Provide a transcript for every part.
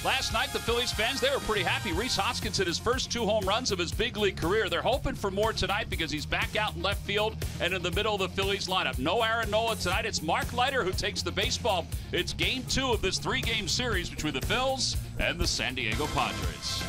Last night, the Phillies fans, they were pretty happy. Rhys Hoskins hit his first 2 home runs of his big league career. They're hoping for more tonight because he's back out in left field and in the middle of the Phillies lineup. No Aaron Nola tonight. It's Mark Leiter who takes the baseball. It's game 2 of this 3-game series between the Phils and the San Diego Padres.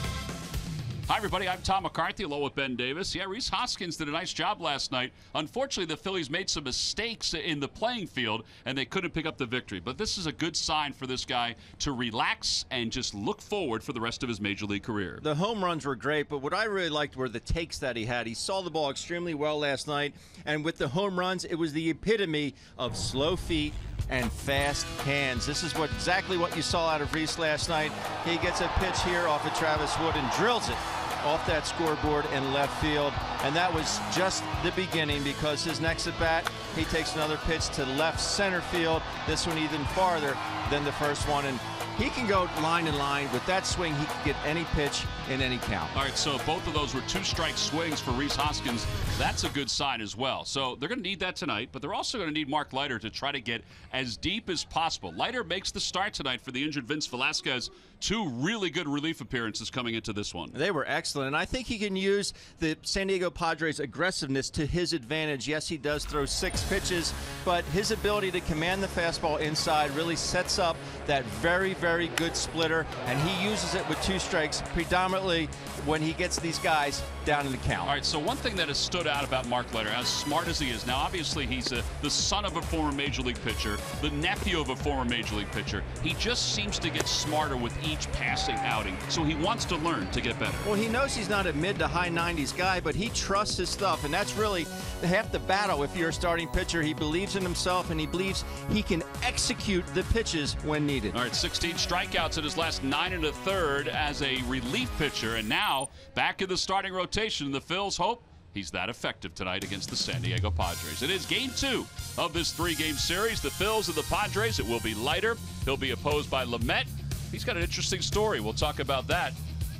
Hi, everybody. I'm Tom McCarthy, along with Ben Davis. Yeah, Rhys Hoskins did a nice job last night. Unfortunately, the Phillies made some mistakes in the playing field, and they couldn't pick up the victory. But this is a good sign for this guy to relax and just look forward for the rest of his Major League career. The home runs were great, but what I really liked were the takes that he had. He saw the ball extremely well last night, and with the home runs, it was the epitome of slow feet and fast hands. This is exactly what you saw out of Rhys last night. He gets a pitch here off of Travis Wood and drills it off that scoreboard in left field, and that was just the beginning, because his next at bat, he takes another pitch to left center field, this one even farther than the first one, and he can go line to line. With that swing, he can get any pitch in any count. All right, so both of those were 2-strike swings for Rhys Hoskins. That's a good sign as well. So they're going to need that tonight, but they're also going to need Mark Leiter to try to get as deep as possible. Leiter makes the start tonight for the injured Vince Velasquez. 2 really good relief appearances coming into this one. They were excellent, and I think he can use the San Diego Padres' aggressiveness to his advantage. Yes, he does throw 6 pitches, but his ability to command the fastball inside really sets up that very, very good splitter, and he uses it with 2 strikes predominantly when he gets these guys down in the count. All right, so one thing that has stood out about Mark Leiter, as smart as he is, now obviously he's the son of a former Major League pitcher, the nephew of a former Major League pitcher. He just seems to get smarter with each passing outing, so he wants to learn to get better. Well, he knows he's not a mid to high 90s guy, but he trusts his stuff, and that's really half the battle. If you're a starting pitcher, he believes in himself, and he believes he can execute the pitches when needed. All right, 16 strikeouts in his last 9 1/3 as a relief pitcher, and now back in the starting rotation. The Phils hope he's that effective tonight against the San Diego Padres. It is game 2 of this 3-game series. The Phils and the Padres. It will be Leiter. He'll be opposed by Lamet. He's got an interesting story. We'll talk about that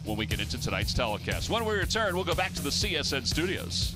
when we get into tonight's telecast. When we return, we'll go back to the CSN studios.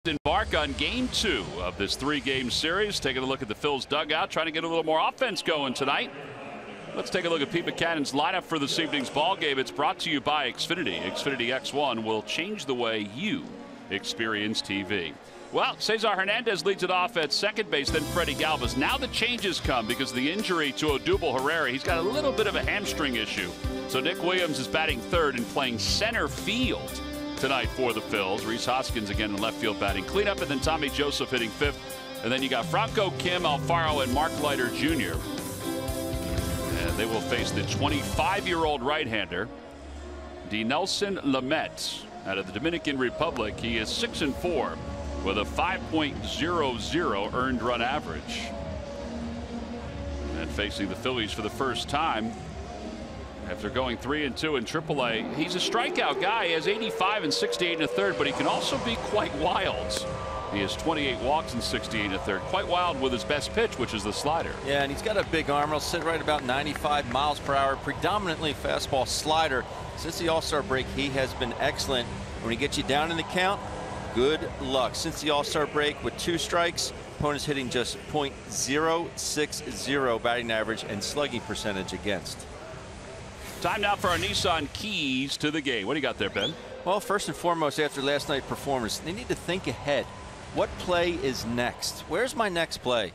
Embark on game 2 of this 3-game series. Taking a look at the Phillies dugout, trying to get a little more offense going tonight. Let's take a look at Pete Buchanan's lineup for this evening's ball game. It's brought to you by Xfinity. Xfinity X1 will change the way you experience TV. Well, Cesar Hernandez leads it off at second base, then Freddie Galvis. Now the changes come because of the injury to Odubel Herrera. He's got a little bit of a hamstring issue. So Nick Williams is batting third and playing center field tonight for the Phils. Rhys Hoskins again in left field batting cleanup, and then Tommy Joseph hitting fifth. And then you got Franco, Kim, Alfaro, and Mark Leiter Jr. And they will face the 25-year-old right-hander, Dinelson Lamet, out of the Dominican Republic. He is 6-4 with a 5.00 earned run average. And facing the Phillies for the first time after going 3-2 in AAA. He's a strikeout guy. He has 85 and 68 1/3, but he can also be quite wild. He has 28 walks and 68 1/3. Quite wild with his best pitch, which is the slider. Yeah, and he's got a big arm. He'll sit right about 95 miles per hour, predominantly fastball slider. Since the All-Star break, he has been excellent. When he gets you down in the count, good luck. Since the All-Star break, with 2 strikes, opponents hitting just .060 batting average and slugging percentage against. Time now for our Nissan keys to the game. What do you got there, Ben? Well, first and foremost, after last night's performance, they need to think ahead. What play is next? Where's my next play?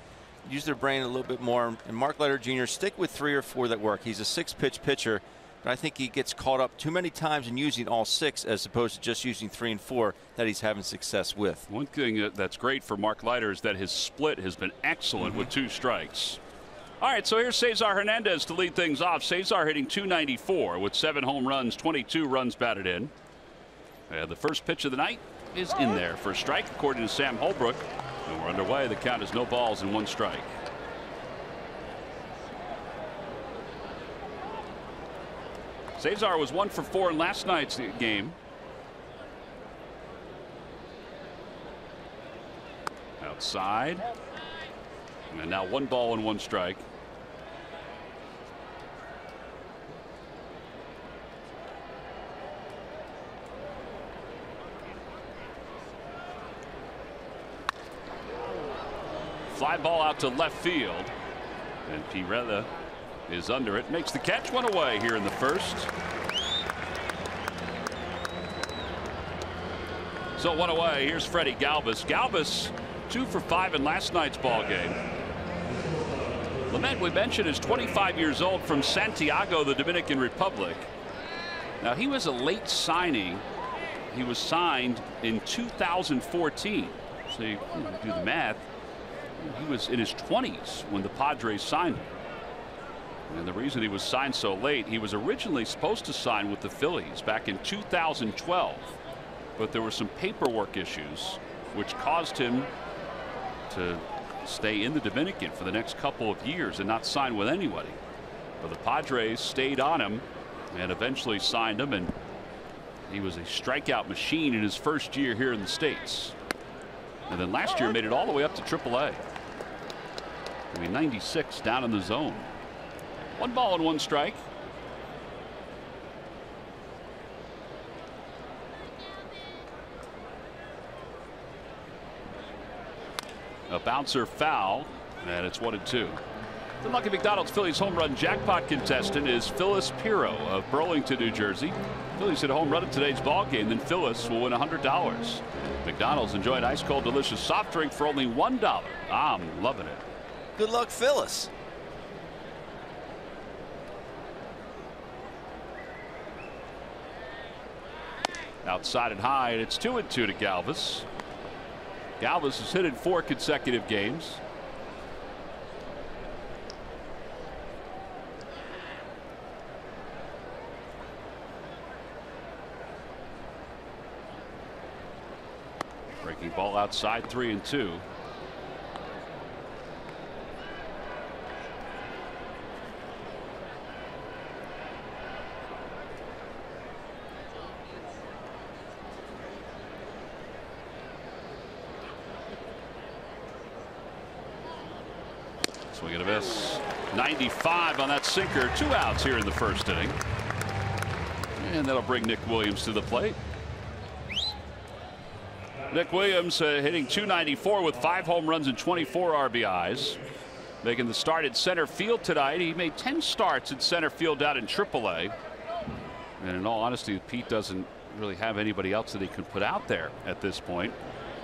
Use their brain a little bit more. And Mark Leiter Jr., stick with 3 or 4 that work. He's a 6-pitch pitcher, but I think he gets caught up too many times in using all 6 as opposed to just using 3 and 4 that he's having success with. One thing that's great for Mark Leiter is that his split has been excellent with 2 strikes. All right, so here's Cesar Hernandez to lead things off. Cesar hitting .294 with 7 home runs, 22 runs batted in. And the first pitch of the night is in there for a strike, according to Sam Holbrook. And we're underway. The count is no balls and 1 strike. Cesar was 1 for 4 in last night's game. Outside. And now 1 ball and 1 strike. Fly ball out to left field, and Pirela is under it, makes the catch, 1 away here in the first. So 1 away. Here's Freddie Galvis. Galvis 2 for 5 in last night's ball game. Lamet, we mentioned, is 25 years old, from Santiago, the Dominican Republic. Now, he was a late signing. He was signed in 2014. So you do the math. He was in his 20s when the Padres signed him. And the reason he was signed so late, he was originally supposed to sign with the Phillies back in 2012. But there were some paperwork issues which caused him to stay in the Dominican for the next couple of years and not sign with anybody. But the Padres stayed on him and eventually signed him, and he was a strikeout machine in his first year here in the States. And then last year made it all the way up to AAA. I mean, 96 down in the zone. 1 ball and 1 strike. A bouncer foul, and it's 1-2. The Lucky McDonald's Phillies home run jackpot contestant is Phyllis Pirro of Burlington, New Jersey. Phillies hit a home run in today's ball game, then Phyllis will win $100. McDonald's, enjoy an ice cold delicious soft drink for only $1. I'm loving it. Good luck, Phyllis. Outside and high, and it's 2-2 to Galvis. Galvis has hit in 4 consecutive games. Breaking ball outside, 3-2. Swing and a miss. 95 on that sinker. 2 outs here in the first inning. And that'll bring Nick Williams to the plate. Nick Williams hitting .294 with 5 home runs and 24 RBIs. Making the start at center field tonight. He made 10 starts at center field out in AAA. And in all honesty, Pete doesn't really have anybody else that he could put out there at this point.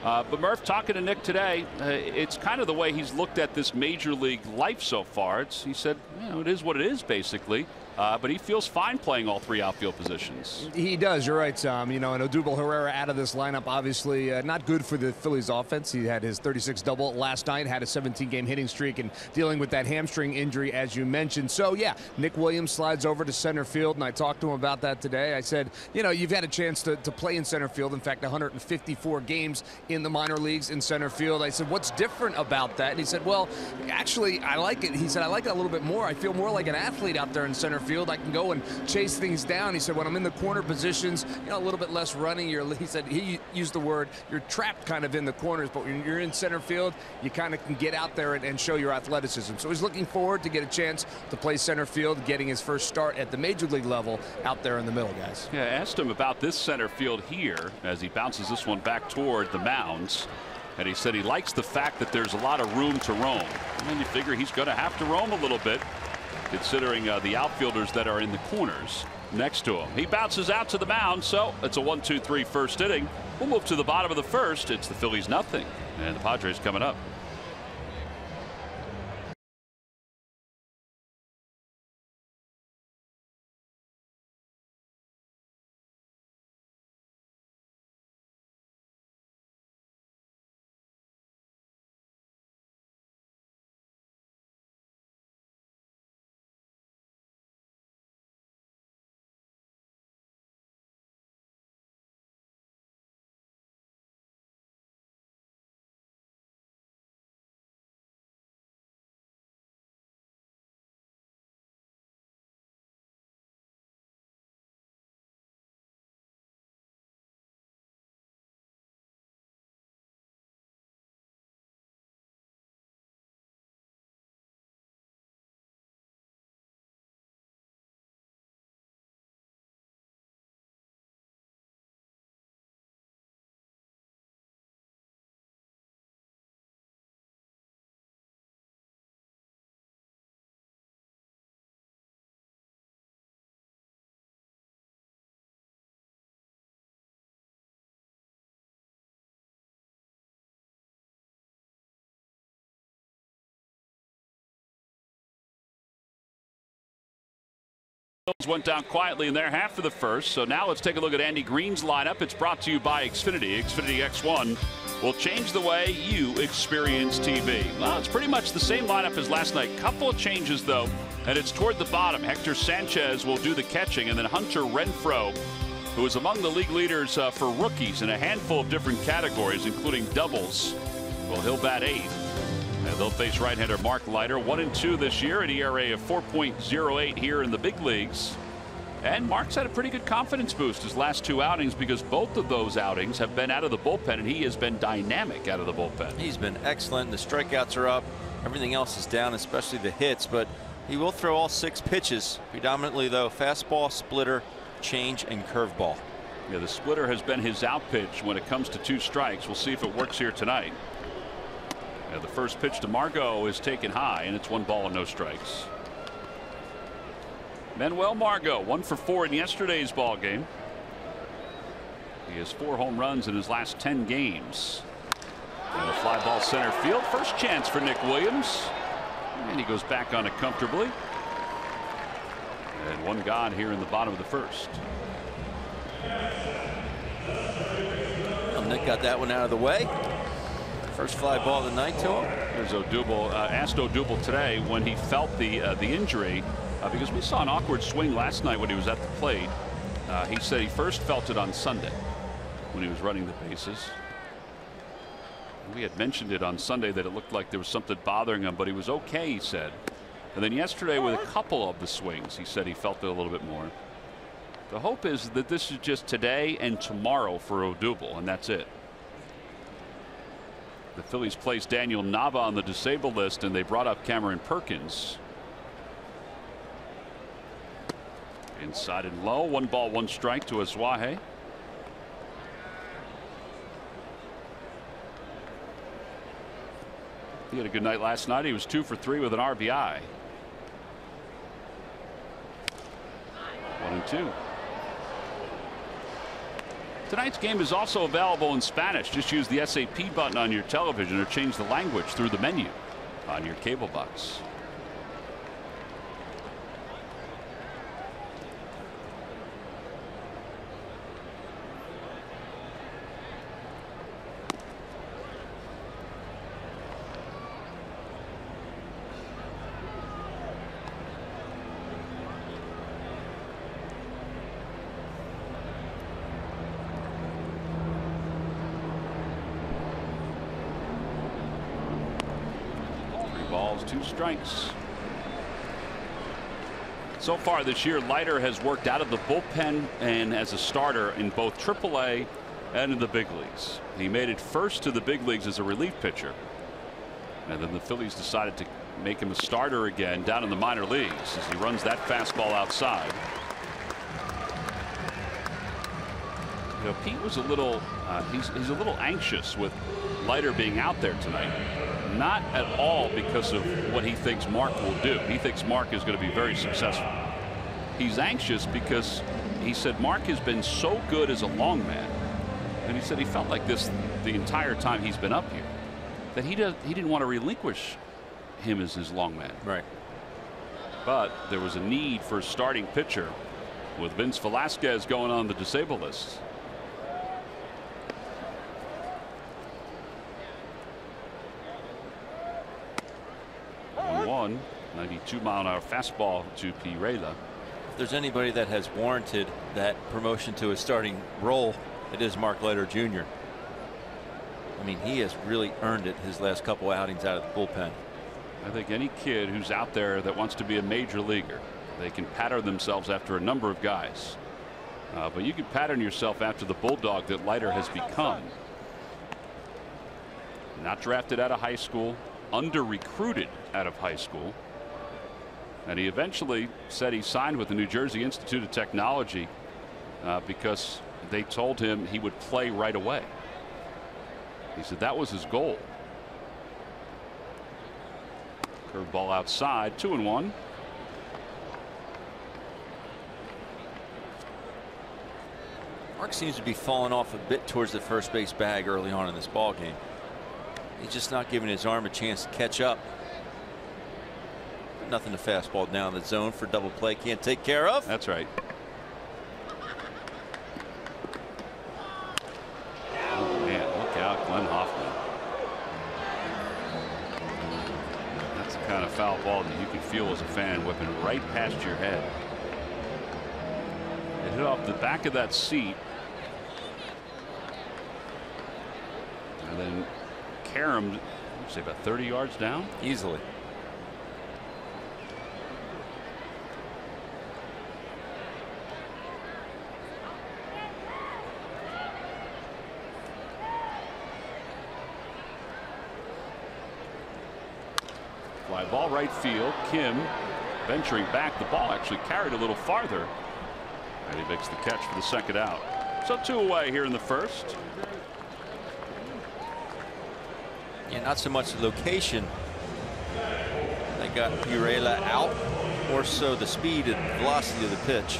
But Murph, talking to Nick today, it's kind of the way he's looked at this major league life so far. He said, you know, it is what it is, basically. But he feels fine playing all 3 outfield positions. He does. You're right, Tom. You know, and Odubel Herrera out of this lineup, obviously not good for the Phillies offense. He had his 36 double last night, had a 17-game hitting streak, and dealing with that hamstring injury, as you mentioned. So, yeah, Nick Williams slides over to center field, and I talked to him about that today. I said, you know, you've had a chance to play in center field. In fact, 154 games in the minor leagues in center field. I said, what's different about that? And he said, well, actually, I like it. He said, I like it a little bit more. I feel more like an athlete out there in center field. I can go and chase things down. He said, when I'm in the corner positions, you know, a little bit less running. He said, he used the word, you're trapped kind of in the corners, but when you're in center field, you kind of can get out there and show your athleticism. So he's looking forward to get a chance to play center field, getting his first start at the major league level out there in the middle, guys. Yeah, I asked him about this center field here as he bounces this one back toward the mounds. And he said he likes the fact that there's a lot of room to roam. And then you figure he's going to have to roam a little bit, considering the outfielders that are in the corners next to him. He bounces out to the mound, so it's a 1-2-3 first inning. We'll move to the bottom of the first. It's the Phillies nothing, and the Padres coming up. Went down quietly in their half of the first. So now let's take a look at Andy Green's lineup. It's brought to you by Xfinity. Xfinity X1 will change the way you experience TV. Well, it's pretty much the same lineup as last night. Couple of changes, though, and it's toward the bottom. Hector Sanchez will do the catching, and then Hunter Renfroe, who is among the league leaders for rookies in a handful of different categories, including doubles. Well, he'll bat 8th. And they'll face right-hander Mark Leiter, 1-2 this year, an ERA of 4.08 here in the big leagues. And Mark's had a pretty good confidence boost his last 2 outings, because both of those outings have been out of the bullpen, and he has been dynamic out of the bullpen. He's been excellent. The strikeouts are up. Everything else is down, especially the hits, but he will throw all 6 pitches, predominantly, though, fastball, splitter, change, and curveball. Yeah, the splitter has been his out pitch when it comes to 2 strikes. We'll see if it works here tonight. The first pitch to Margot is taken high, and it's 1 ball and no strikes. Manuel Margot, 1 for 4 in yesterday's ball game. He has 4 home runs in his last 10 games. And a fly ball center field. First chance for Nick Williams, and he goes back on it comfortably. And 1 gone here in the bottom of the first. Well, Nick got that one out of the way. First fly ball of the night to him. There's Odubel. Asked Odubel today when he felt the injury, because we saw an awkward swing last night when he was at the plate. He said he first felt it on Sunday when he was running the bases. We had mentioned it on Sunday that it looked like there was something bothering him, but he was okay, he said. And then yesterday, with a couple of the swings, he said he felt it a little bit more. The hope is that this is just today and tomorrow for Odubel, and that's it. The Phillies placed Daniel Nava on the disabled list, and they brought up Cameron Perkins. Inside and low, 1 ball, 1 strike to Asuaje. He had a good night last night. He was 2 for 3 with an RBI. 1-2. Tonight's game is also available in Spanish. Just use the SAP button on your television or change the language through the menu on your cable box. Two strikes. So far this year, Leiter has worked out of the bullpen and as a starter in both AAA and in the big leagues. He made it first to the big leagues as a relief pitcher, and then the Phillies decided to make him a starter again down in the minor leagues as he runs that fastball outside. You know, Pete was a little he's a little anxious with Leiter being out there tonight. Not at all because of what he thinks Mark will do. He thinks Mark is going to be very successful. He's anxious because he said Mark has been so good as a long man, and he said he felt like this the entire time he's been up here, that he didn't want to relinquish him as his long man. Right. But there was a need for a starting pitcher with Vince Velasquez going on the disabled list. 92-mile-an-hour fastball to Pirela. If there's anybody that has warranted that promotion to a starting role, it is Mark Leiter Jr. I mean, he has really earned it his last couple outings out of the bullpen. I think any kid who's out there that wants to be a major leaguer, they can pattern themselves after a number of guys. But you can pattern yourself after the bulldog that Leiter has become. Not drafted out of high school, under-recruited out of high school. And he eventually said he signed with the New Jersey Institute of Technology because they told him he would play right away. He said that was his goal. Curveball outside, 2-1. Mark seems to be falling off a bit towards the first base bag early on in this ball game. He's just not giving his arm a chance to catch up. Nothing to fastball down the zone for double play can't take care of. That's right. Oh man, look out, Glenn Hoffman. That's the kind of foul ball that you can feel as a fan whipping right past your head. It hit off the back of that seat, and then caromed, say about 30 yards down easily. Fly ball right field. Kim venturing back. The ball actually carried a little farther, and he makes the catch for the second out. So 2 away here in the first. Yeah, not so much the location that got Pirela out, more so the speed and velocity of the pitch.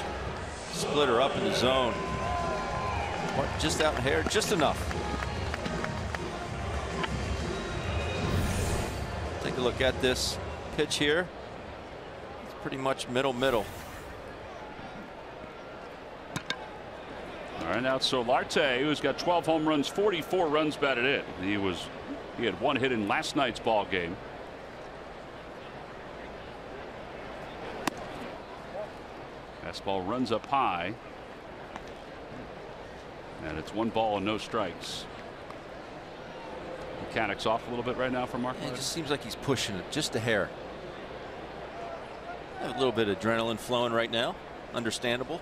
Split her up in the zone. Just out in here, just enough. Take a look at this pitch here. It's pretty much middle. All right, now it's Solarte, who's got 12 home runs, 44 runs batted in. He had 1 hit in last night's ball game. Fastball runs up high, and it's 1 ball and no strikes. Mechanics off a little bit right now for Mark. It just seems like he's pushing it just a hair. Have a little bit of adrenaline flowing right now. Understandable.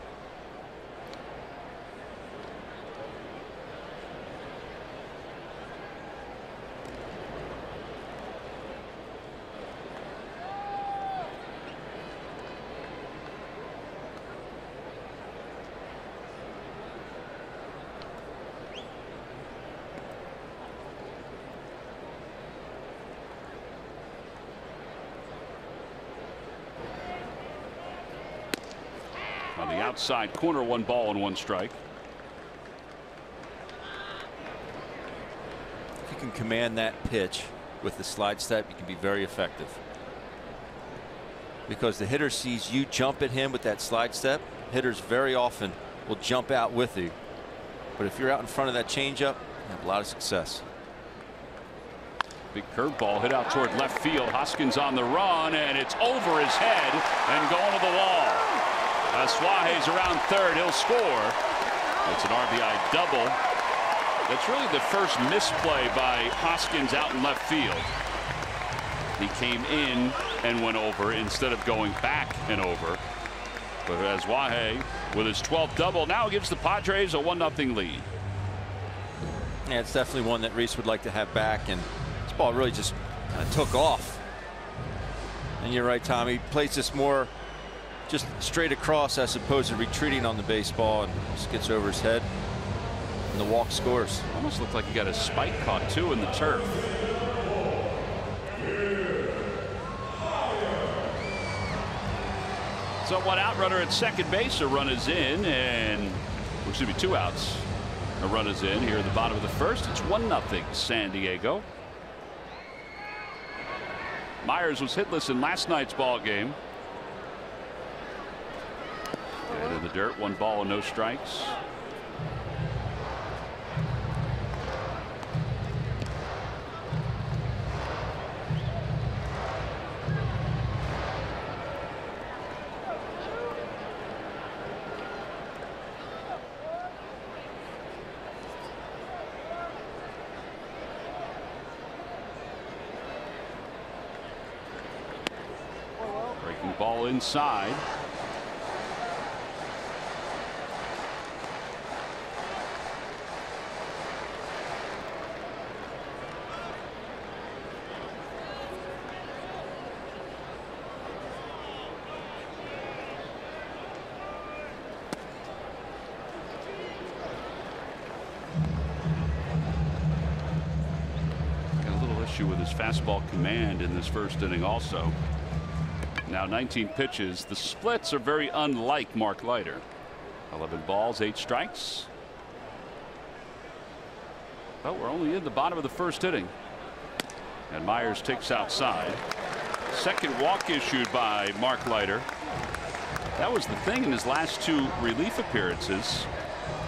the outside corner, 1 ball and 1 strike. If you can command that pitch with the slide step, you can be very effective. Because the hitter sees you jump at him with that slide step. Hitters very often will jump out with you. But if you're out in front of that changeup, you have a lot of success. Big curveball hit out toward left field. Hoskins on the run, and it's over his head and going to the wall. Suarez around third. He'll score. It's an RBI double. That's really the first misplay by Hoskins out in left field. He came in and went over instead of going back and over. But Suarez with his 12th double now gives the Padres a 1-0 lead. Yeah, it's definitely one that Reese would like to have back, and this ball really just kind of took off. And you're right, Tommy. He plays this more just straight across as opposed to retreating on the baseball, and just gets over his head, and the walk scores. Almost looked like he got a spike caught too in the turf. So 1 out, runner at second base. A run is in, and which should be 2 outs. A run is in here at the bottom of the first. It's 1-0 San Diego. Myers was hitless in last night's ball game. And in the dirt, 1 ball and no strikes. Ball inside. Got a little issue with his fastball command in this first inning also. Now 19 pitches. The splits are very unlike Mark Leiter. 11 balls, 8 strikes. But we're only in the bottom of the first inning. And Myers takes outside. Second walk issued by Mark Leiter. That was the thing in his last 2 relief appearances.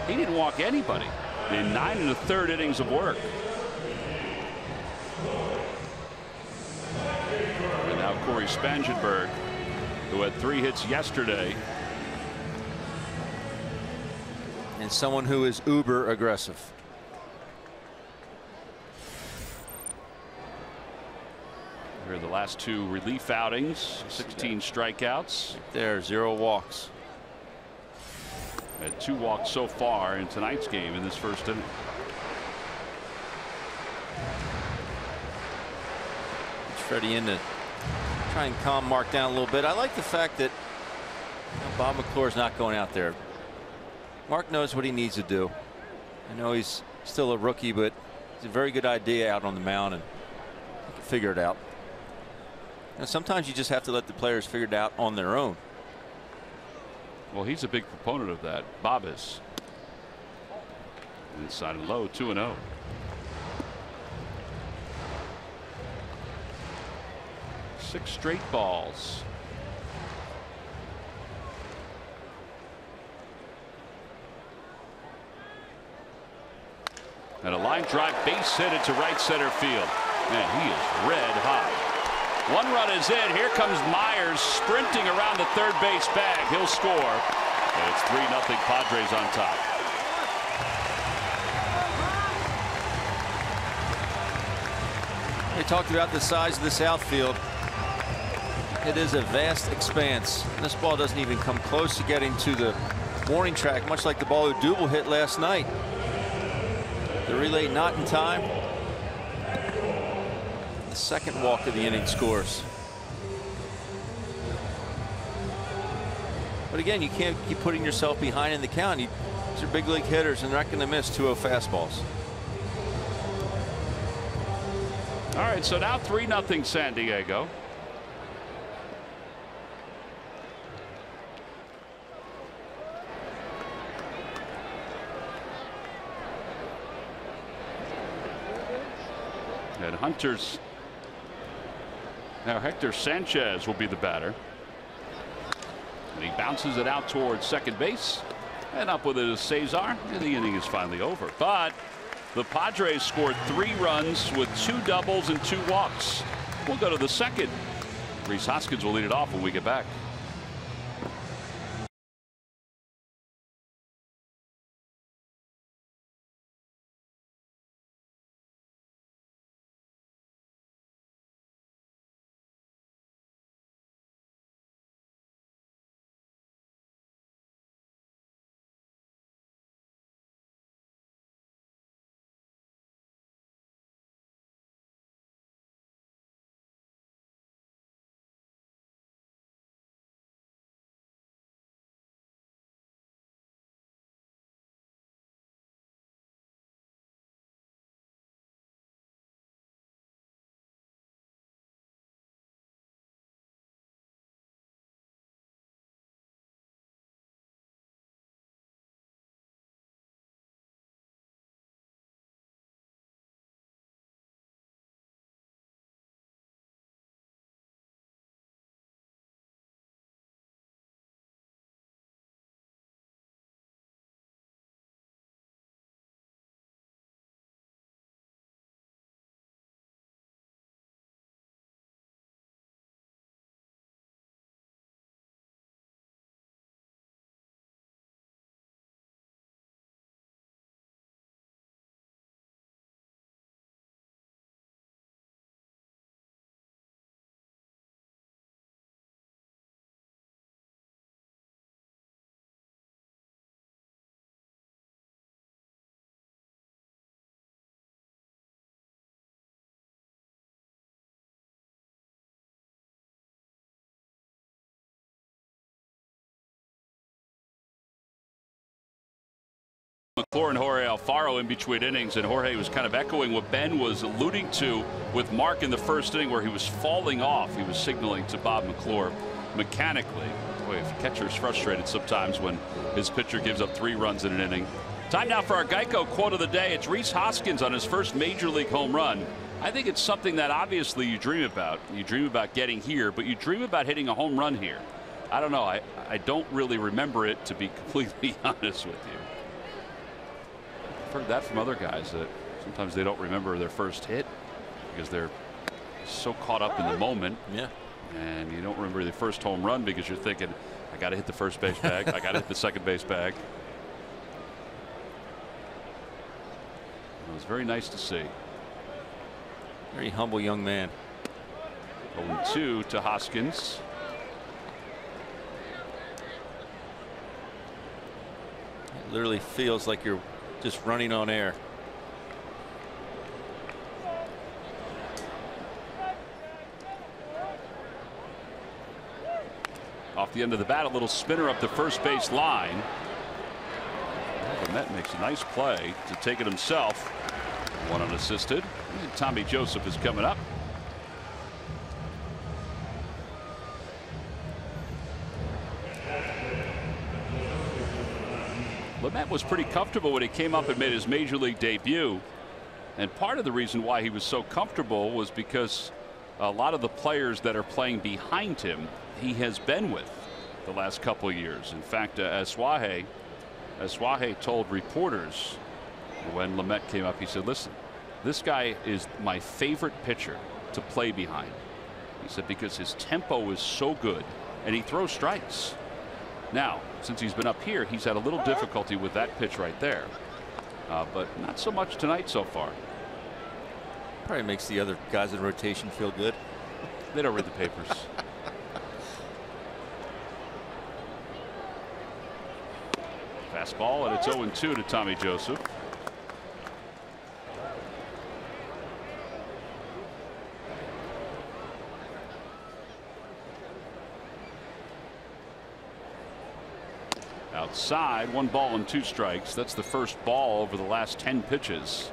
He didn't walk anybody in 9 1/3 innings of work. Corey Spangenberg, who had 3 hits yesterday. And someone who is uber aggressive. Here are the last 2 relief outings. 16 strikeouts. There, 0 walks. Had 2 walks so far in tonight's game in this first inning. Freddie in to try and calm Mark down a little bit. I like the fact that Bob McClure's not going out there. Mark knows what he needs to do. I know he's still a rookie, but it's a very good idea out on the mound, and he can figure it out. And sometimes you just have to let the players figure it out on their own. Well, he's a big proponent of that. Bob is. Inside and low, 2-0. Six straight balls. And a line drive base hit into right center field. Man, he is red hot. 1 run is in. Here comes Myers sprinting around the third base bag. He'll score. And it's 3-0 Padres on top. We talked about the size of this outfield. It is a vast expanse. This ball doesn't even come close to getting to the warning track, much like the ball Odubel hit last night. The relay not in time. The second walk of the inning scores. But again, you can't keep putting yourself behind in the count. These are big league hitters, and they're not going to miss 2-0 fastballs. All right, so now 3-0 San Diego. And now Hector Sanchez will be the batter. And he bounces it out towards second base. And up with it is Cesar. And the inning is finally over. But the Padres scored 3 runs with 2 doubles and 2 walks. We'll go to the second. Rhys Hoskins will lead it off when we get back. McClure and Jorge Alfaro in between innings, and Jorge was kind of echoing what Ben was alluding to with Mark in the first inning, where he was falling off. He was signaling to Bob McClure mechanically. Boy, if a catcher's frustrated sometimes when his pitcher gives up 3 runs in an inning. Time now for our Geico quote of the day. It's Rhys Hoskins on his first major league home run. I think it's something that obviously you dream about. You dream about getting here, but you dream about hitting a home run here. I don't know. I don't really remember it, to be completely honest with you. I've heard that from other guys, that sometimes they don't remember their first hit because they're so caught up in the moment. Yeah. And you don't remember the first home run because you're thinking, I got to hit the first base bag. I got to hit the second base bag. It was very nice to see. Very humble young man. 0-2 to Hoskins. It literally feels like you're just running on air. Off the end of the bat, a little spinner up the first base line. Met makes a nice play to take it himself. One unassisted. And Tommy Joseph is coming up. Lamet was pretty comfortable when he came up and made his major league debut. And part of the reason why he was so comfortable was because a lot of the players that are playing behind him he has been with the last couple of years. In fact, Asuaje told reporters when Lamet came up, he said, listen, this guy is my favorite pitcher to play behind. He said, because his tempo is so good and he throws strikes. Now, since he's been up here, he's had a little difficulty with that pitch right there, but not so much tonight so far. Probably makes the other guys in rotation feel good. They don't read the papers. Fastball, and it's 0-2 to Tommy Joseph. Outside, 1 ball and 2 strikes. That's the first ball over the last 10 pitches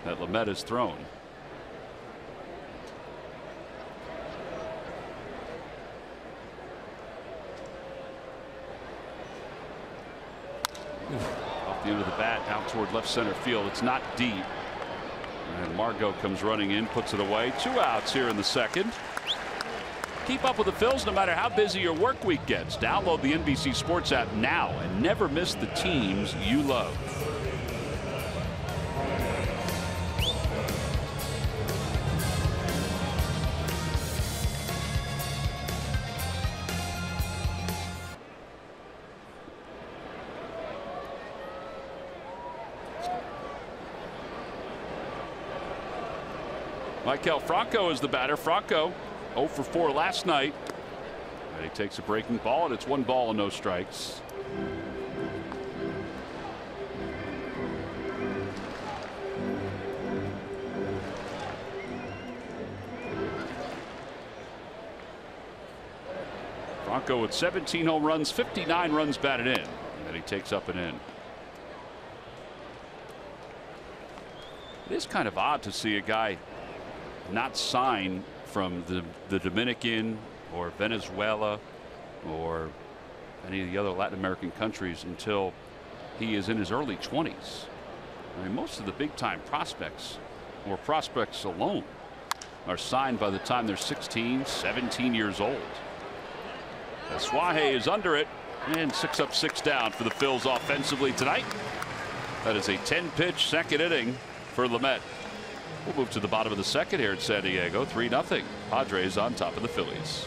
that Lamet has thrown. Off the end of the bat, out toward left center field. It's not deep. And Margot comes running in, puts it away. 2 outs here in the second. Keep up with the Phils no matter how busy your work week gets. Download the NBC Sports app now and never miss the teams you love. Michael Franco is the batter. Franco 0 for 4 last night. And he takes a breaking ball, and it's 1 ball and no strikes. Franco with 17 home runs, 59 runs batted in, and he takes up and in. It is kind of odd to see a guy not sign from the Dominican or Venezuela or any of the other Latin American countries until he is in his early 20s. I mean, most of the big time prospects or prospects alone are signed by the time they're 16, 17 years old. Suaje is under it, and 6 up, 6 down for the Phils offensively tonight. That is a 10-pitch second inning for Lamet. We'll move to the bottom of the second here at San Diego. 3-0. Padres on top of the Phillies.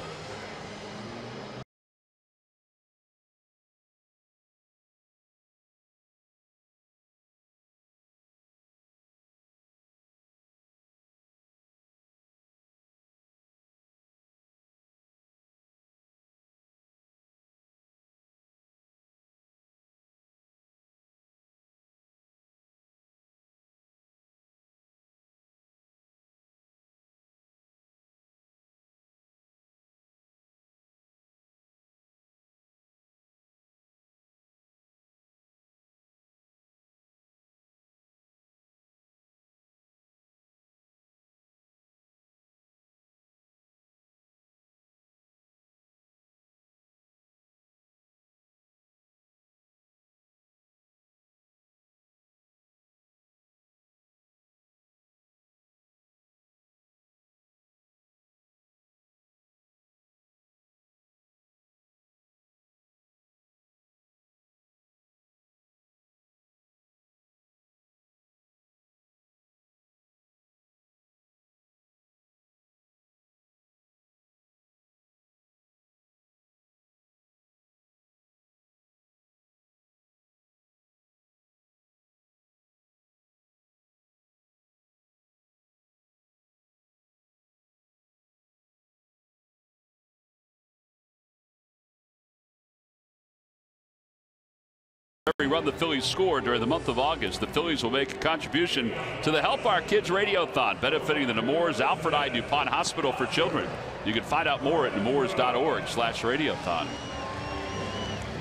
Every run the Phillies scored during the month of August, the Phillies will make a contribution to the Help Our Kids Radiothon, benefiting the Nemours Alfred I. DuPont Hospital for Children. You can find out more at nemours.org/radiothon.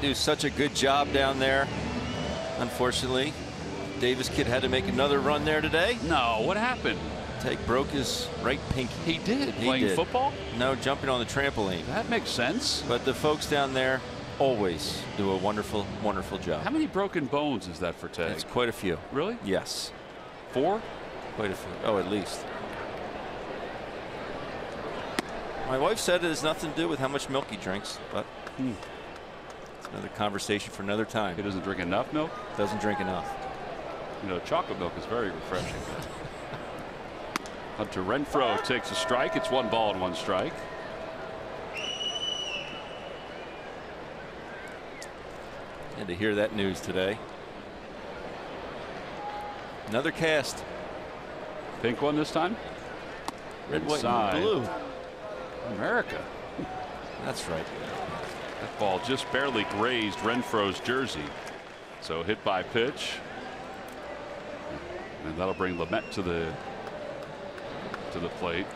Do such a good job down there. Unfortunately, Davis kid had to make another run there today. No, what happened? Take broke his right pinky. He did. Playing football? No, jumping on the trampoline. That makes sense. But the folks down there always do a wonderful, wonderful job. How many broken bones is that for Tag? It's quite a few. Really? Yes. 4? Quite a few. Oh, at least. My wife said it has nothing to do with how much milk he drinks, but it's another conversation for another time. He doesn't drink enough milk? Doesn't drink enough. You know, chocolate milk is very refreshing. Hunter Renfroe takes a strike. It's 1 ball and 1 strike. Had to hear that news today. Another cast. Pink one this time? Red, white, and blue. America. That's right. That ball just barely grazed Renfroe's jersey. So hit by pitch. And that'll bring Lamet to the plate.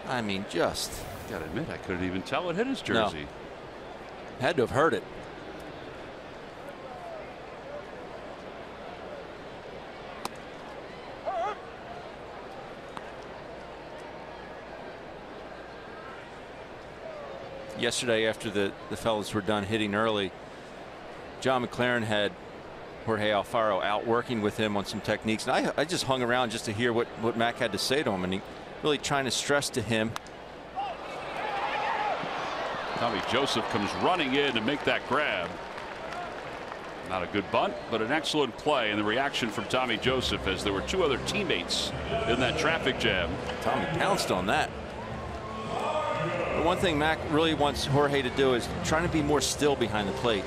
I mean, just. Gotta admit, I couldn't even tell it hit his jersey. No. Had to have heard it. yesterday after the fellas were done hitting early, John McLaren had Jorge Alfaro out working with him on some techniques, and I just hung around just to hear what Mac had to say to him, and he really trying to stress to him. Tommy Joseph comes running in to make that grab. Not a good bunt, but an excellent play, and the reaction from Tommy Joseph as there were two other teammates in that traffic jam. Tommy pounced on that. The one thing Mac really wants Jorge to do is trying to be more still behind the plate.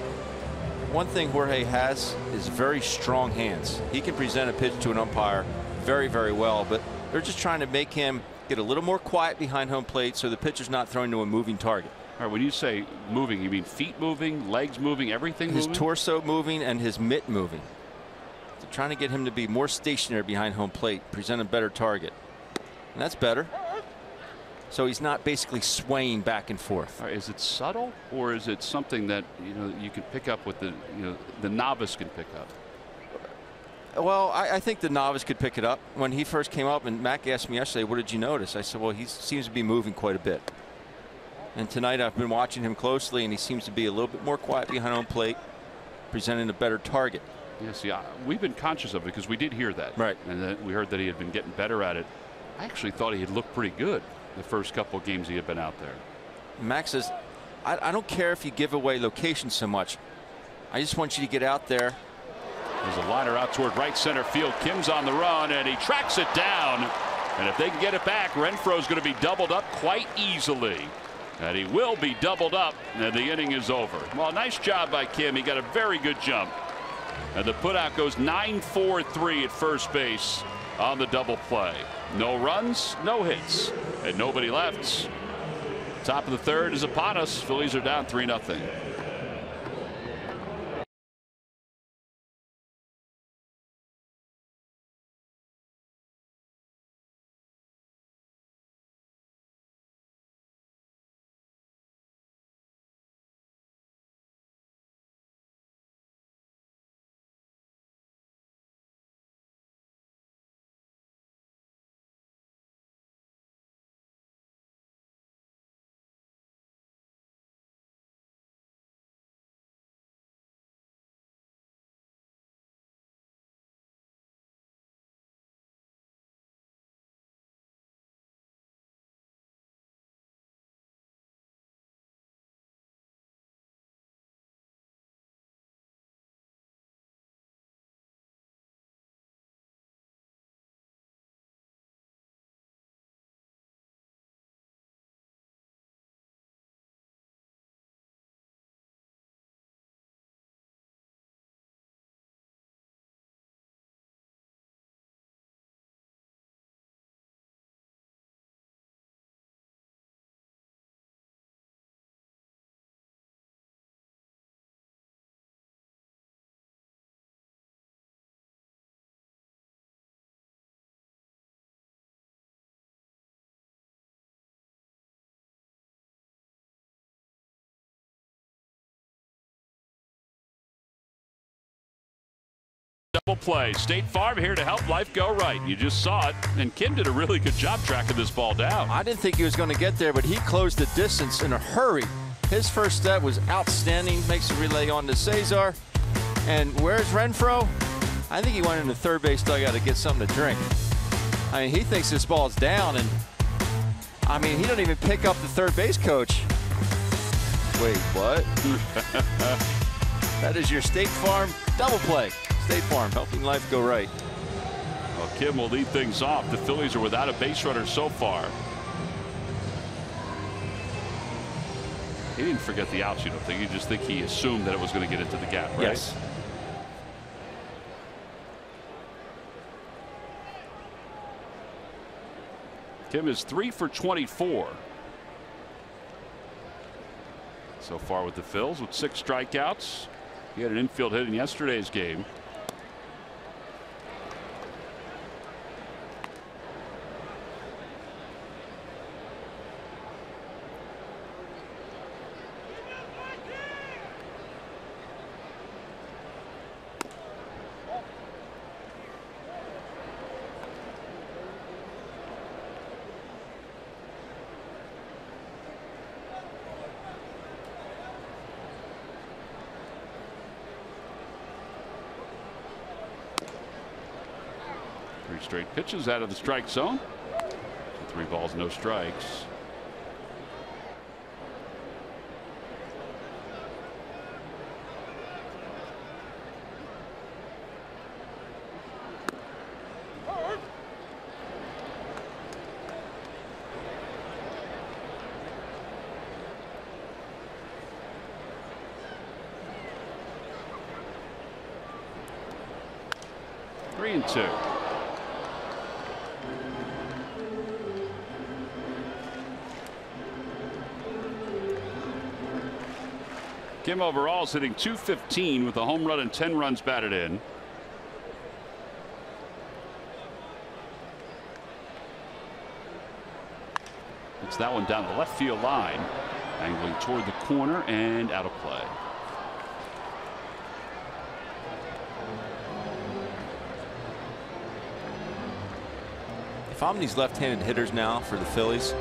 One thing Jorge has is very strong hands. He can present a pitch to an umpire very, very well, but they're just trying to make him get a little more quiet behind home plate so the pitcher's not throwing to a moving target. All right, when you say moving, you mean feet moving, legs moving, everything moving? His torso moving and his mitt moving. So trying to get him to be more stationary behind home plate, present a better target. And that's better. So he's not basically swaying back and forth. Right, is it subtle, or is it something that you can pick up with the novice can pick up? Well, I think the novice could pick it up. When he first came up, and Mac asked me yesterday, what did you notice? I said, well, he seems to be moving quite a bit. And tonight I've been watching him closely, and he seems to be a little bit more quiet behind home plate, presenting a better target. Yes, yeah, we've been conscious of it because we did hear that. Right. And then we heard that he had been getting better at it. I actually thought he had looked pretty good the first couple of games he had been out there. Max says, I don't care if you give away location so much. I just want you to get out there. There's a liner out toward right center field. Kim's on the run, and he tracks it down. And if they can get it back, Renfroe's going to be doubled up quite easily. And he will be doubled up, and the inning is over. Well, nice job by Kim. He got a very good jump. And the putout goes 9-4-3 at first base on the double play. No runs, no hits, and nobody left. Top of the third is upon us. Phillies are down 3-0. Double play. State Farm here to help life go right. You just saw it, and Kim did a really good job tracking this ball down. I didn't think he was going to get there, but he closed the distance in a hurry. His first step was outstanding. Makes a relay on to Cesar. And where's Renfroe? I think he went into third base dugout to get something to drink. I mean, he thinks this ball's down, and I mean, he don't even pick up the third base coach. Wait, what? That is your State Farm double play. State Farm, helping life go right. Well, Kim will lead things off. The Phillies are without a base runner so far. He didn't forget the outs, you don't think? You just think he assumed that it was going to get into the gap, right? Yes. Kim is 3 for 24 so far with the Phils, with 6 strikeouts. He had an infield hit in yesterday's game. straight pitches out of the strike zone. 3 balls, no strikes. Three and two. Kim overall is hitting .215 with a home run and 10 runs batted in. It's that one down the left field line, angling toward the corner and out of play. If I'm these left-handed hitters now for the Phillies,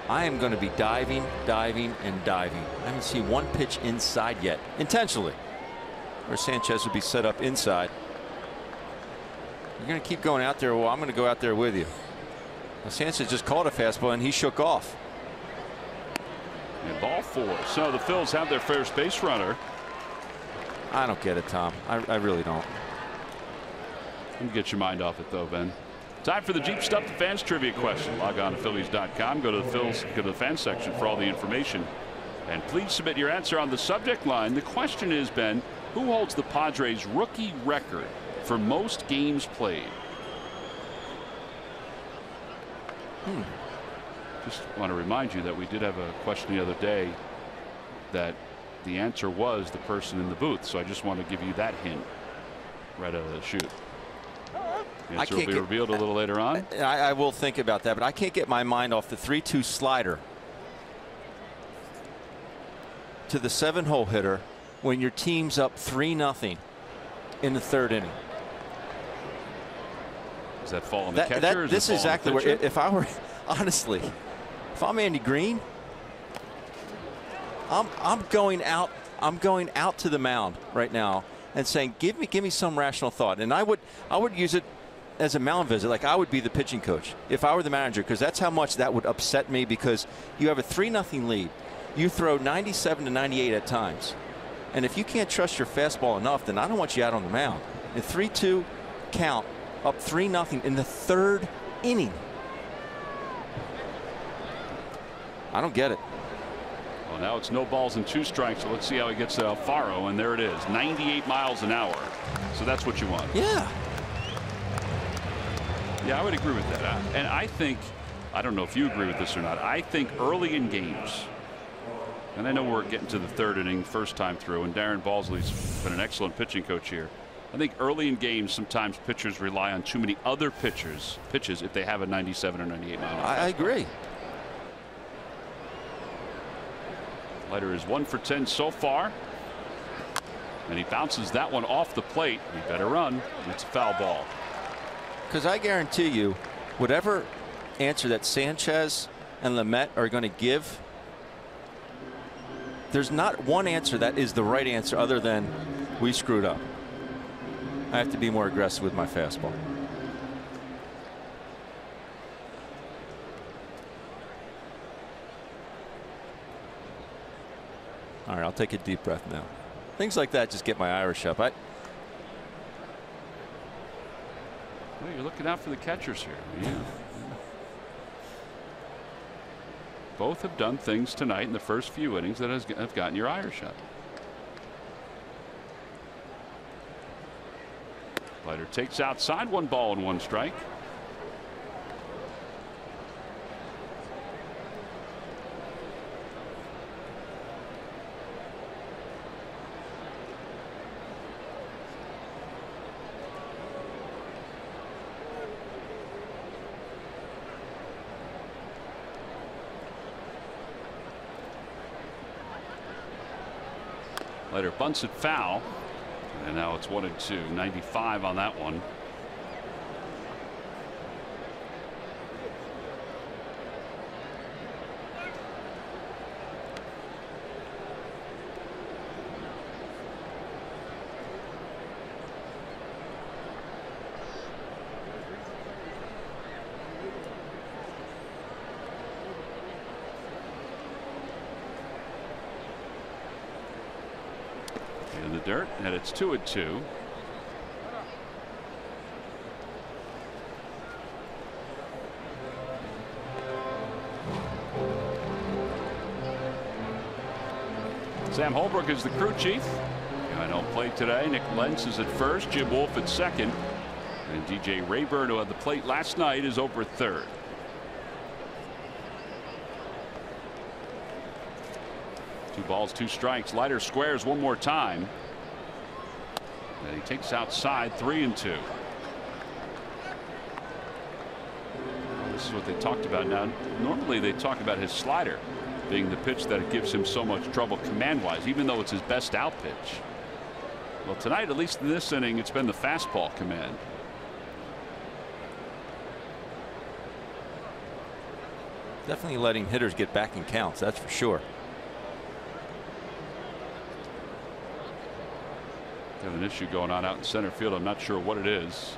I am going to be diving, diving, and diving. I haven't seen one pitch inside yet, intentionally, where Sanchez would be set up inside. You're going to keep going out there. Well, I'm going to go out there with you. Now, Sanchez just caught a fastball, and he shook off. And ball 4. So the Phils have their first base runner. I don't get it, Tom. I really don't. You get your mind off it, though, Ben. Time for the Jeep Stuff the Fans trivia question. Log on to Phillies.com. Go to the fans section for all the information. And please submit your answer on the subject line. The question is, Ben, who holds the Padres rookie record for most games played? Just want to remind you that we did have a question the other day that the answer was the person in the booth. So I just want to give you that hint right out of the chute. The answer will be revealed a little later on. I will think about that, but I can't get my mind off the 3-2 slider to the 7-hole hitter when your team's up 3-0 in the 3rd inning. Does that fall on the catcher? This is exactly where, if I were, honestly, if I'm Andy Green, I'm going out to the mound right now and saying, give me some rational thought. And I would use it as a mound visit, like I would be the pitching coach if I were the manager, because that's how much that would upset me, because you have a 3-0 lead. You throw 97 to 98 at times. And if you can't trust your fastball enough, then I don't want you out on the mound. A 3-2 count, up 3-0 in the 3rd inning. I don't get it. Well, now it's no balls and 2 strikes. So let's see how he gets to Alfaro. And there it is, 98 miles an hour. So that's what you want. Yeah. Yeah, I would agree with that. And I think, I don't know if you agree with this or not, I think early in games, and I know we're getting to the 3rd inning, first time through, and Darren Balsley's been an excellent pitching coach here. I think early in games, sometimes pitchers rely on too many other pitches if they have a 97 or 98 mile an hour. I agree. Leiter is 1 for 10 so far. And he bounces that one off the plate. He better run. It's a foul ball. Because I guarantee you, whatever answer that Sanchez and Lamet are going to give, there's not one answer that is the right answer other than we screwed up. I have to be more aggressive with my fastball. All right, I'll take a deep breath now. Things like that just get my Irish up. Well, you're looking out for the catchers here. Yeah. Both have done things tonight in the first few innings that have gotten your Irish up. Leiter takes outside, 1 ball and 1 strike. Leiter bunts it foul, and now it's 1-2. 95 on that one. in the dirt, and it's 2-2. Sam Holbrook is the crew chief. I don't play today. Nick Lentz is at first, Jim Wolf at second, and DJ Rayburn, who had the plate last night, is over at third. Two balls, two strikes. Leiter squares one more time, and he takes outside 3-2. Well, this is what they talked about. Now, normally they talk about his slider being the pitch that gives him so much trouble command-wise, even though it's his best out pitch. Well, tonight, at least in this inning, it's been the fastball command. Definitely letting hitters get back in counts, that's for sure. They have an issue going on out in center field. I'm not sure what it is,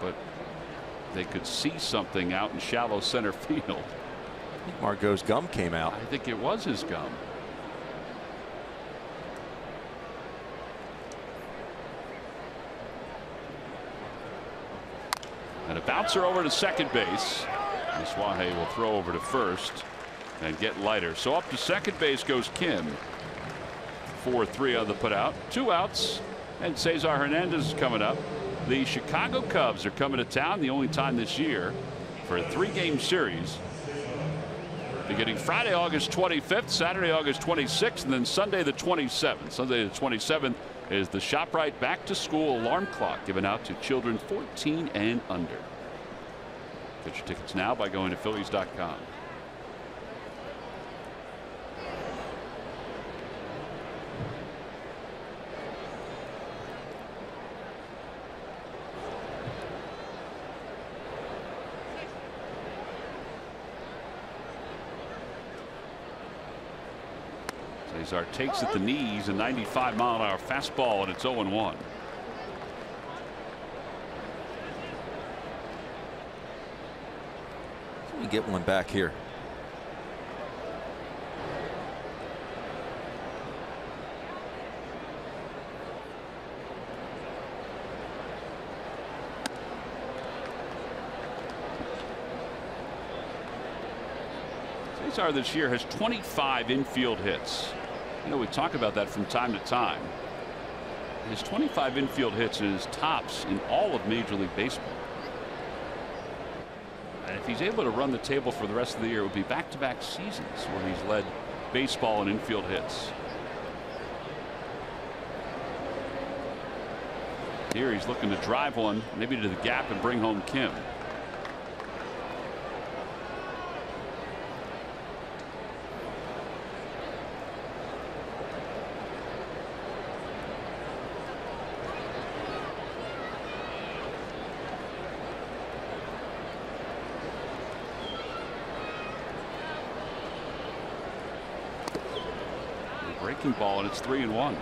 but they could see something out in shallow center field. I think Margot's gum came out. I think it was his gum. And a bouncer over to second base. Miswahe will throw over to first and get Leiter. So up to second base goes Kim. 4-3 on the putout. 2 outs, and Cesar Hernandez is coming up. The Chicago Cubs are coming to town, the only time this year, for a 3-game series. Beginning Friday, August 25th, Saturday, August 26th, and then Sunday the 27th. Sunday the 27th is the ShopRite Back to School alarm clock given out to children 14 and under. Get your tickets now by going to Phillies.com. Cesar takes at the knees, a 95-mile-an-hour fastball, and it's 0-1. Let me get one back here. Cesar this year has 25 infield hits. You know, we talk about that from time to time. His 25 infield hits is tops in all of Major League Baseball. And if he's able to run the table for the rest of the year, it would be back-to-back seasons where he's led baseball in infield hits. Here he's looking to drive one, maybe to the gap, and bring home Kim. Breaking ball, and it's 3-1. Boy,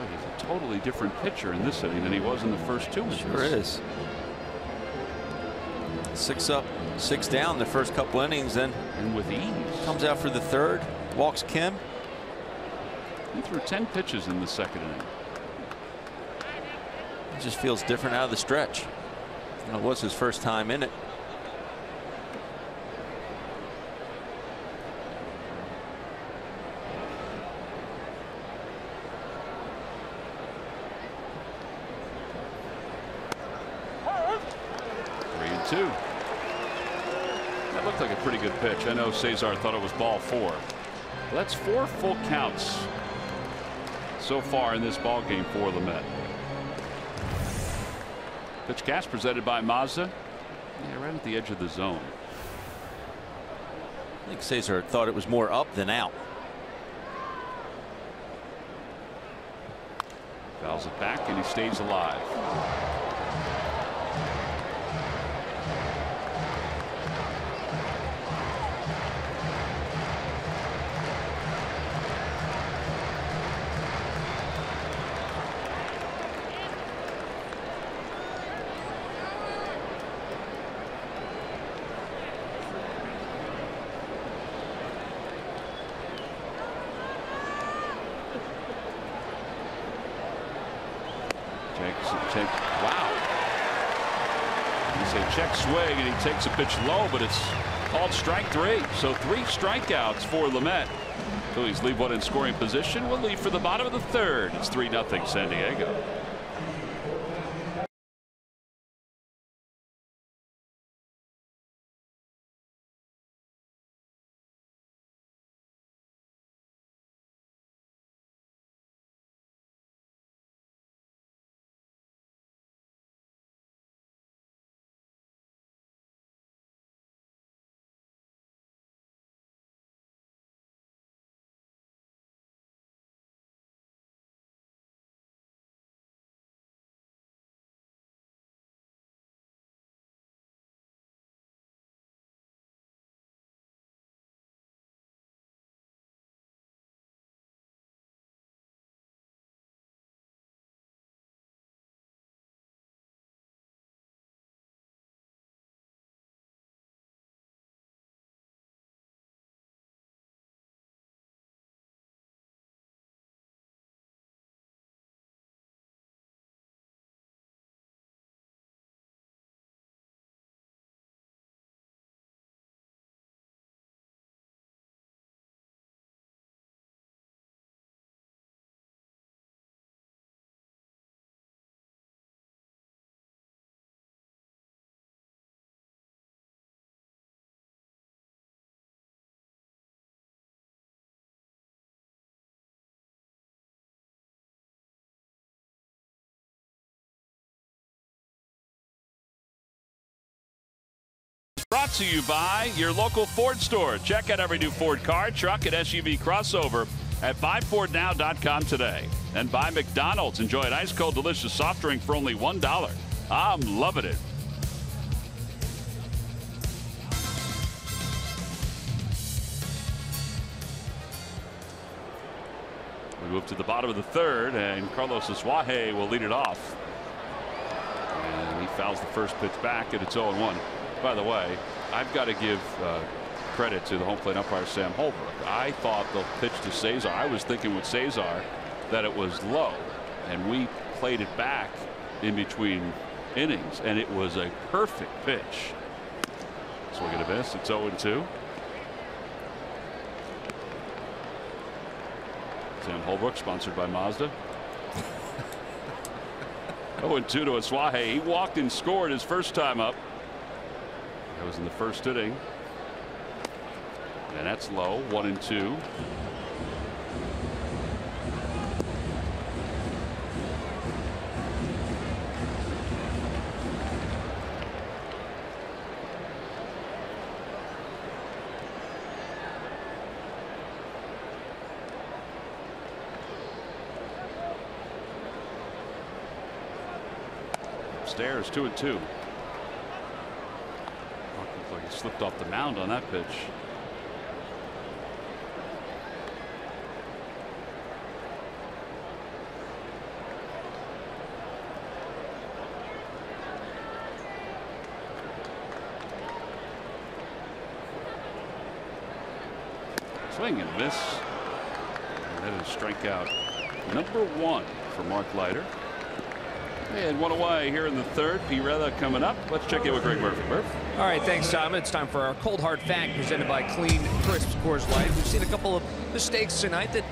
he's a totally different pitcher in this inning than he was in the first 2 innings. Sure is. 6 up, 6 down the first couple innings, then and with ease comes out for the third, walks Kim. He threw 10 pitches in the second inning. It just feels different out of the stretch. And it was his first time in it. That looked like a pretty good pitch. I know Cesar thought it was ball 4. Well, that's 4 full counts so far in this ball game for the Met. Pitch cast presented by Mazda. Yeah, right at the edge of the zone. I think Cesar thought it was more up than out. Fouls it back, and he stays alive. Wow. He's a check swing, and he takes a pitch low, but it's called strike 3. So 3 strikeouts for Lamet. Phillies leave one in scoring position. We'll leave for the bottom of the 3rd. It's 3-0 San Diego. Brought to you by your local Ford store. Check out every new Ford car, truck, and SUV crossover at buyfordnow.com today. And by McDonald's. Enjoy an ice cold delicious soft drink for only $1. I'm loving it. We move to the bottom of the 3rd, and Carlos Asuaje will lead it off. And he fouls the first pitch back, and it's 0-1. By the way, I've got to give credit to the home plate umpire, Sam Holbrook. I thought the pitch to Cesar, I was thinking with Cesar that it was low, and we played it back in between innings, and it was a perfect pitch. Swing and a miss. It's 0-2. Sam Holbrook, sponsored by Mazda. 0-2 to Asuaje. He walked and scored his first time up. That was in the first inning. And that's low. 1-2. Upstairs, 2-2. Like he slipped off the mound on that pitch. Swing and miss. And that is strikeout number 1 for Mark Leiter. And one away here in the 3rd. Pirela coming up. Let's check in with Greg Murphy. Murph. All right, thanks, Tom. It's time for our cold hard fact presented by Clean Crisp Coors Light. We've seen a couple of mistakes tonight that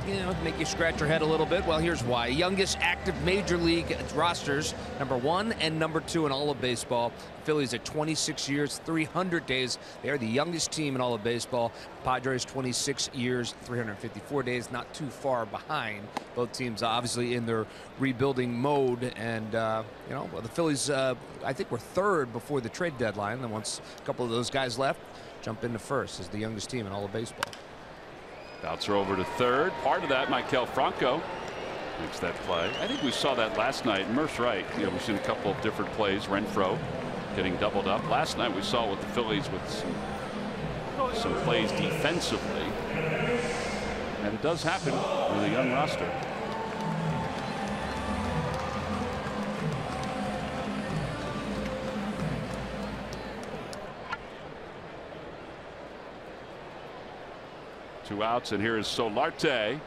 make you scratch your head a little bit. Well, here's why. Youngest active major league rosters, number 1 and number 2 in all of baseball. Phillies at 26 years, 300 days. They are the youngest team in all of baseball. Padres 26 years, 354 days, not too far behind. Both teams obviously in their rebuilding mode, and well, the Phillies I think were 3rd before the trade deadline. Then once a couple of those guys left, jump into 1st as the youngest team in all of baseball. Bouncer over to 3rd. Part of that, Maikel Franco makes that play. I think we saw that last night. And Murph's right. We've seen a couple of different plays. Renfroe getting doubled up. Last night we saw with the Phillies with some plays defensively. And it does happen with a young roster. Two outs, and here is Solarte.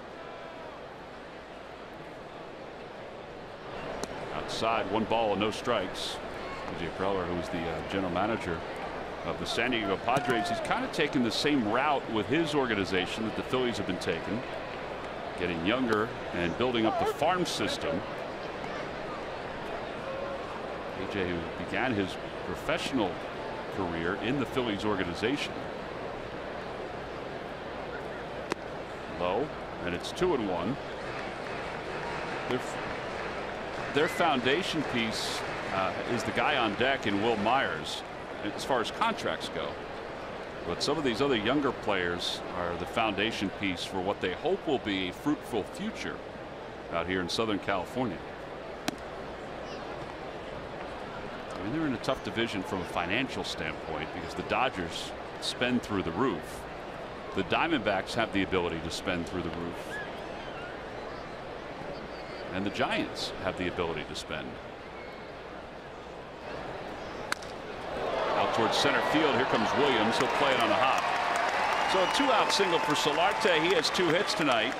side. 1 ball and no strikes. Jay Preller, who was the general manager of the San Diego Padres, he's kind of taken the same route with his organization that the Phillies have been taking, getting younger and building up the farm system. AJ, who began his professional career in the Phillies organization. Low, and it's 2-1. Their foundation piece is the guy on deck in Will Myers as far as contracts go. But some of these other younger players are the foundation piece for what they hope will be a fruitful future out here in Southern California. I mean, they're in a tough division from a financial standpoint because the Dodgers spend through the roof. The Diamondbacks have the ability to spend through the roof. And the Giants have the ability to spend. Out towards center field. Here comes Williams. He'll play it on a hop. So a 2-out single for Solarte. He has 2 hits tonight.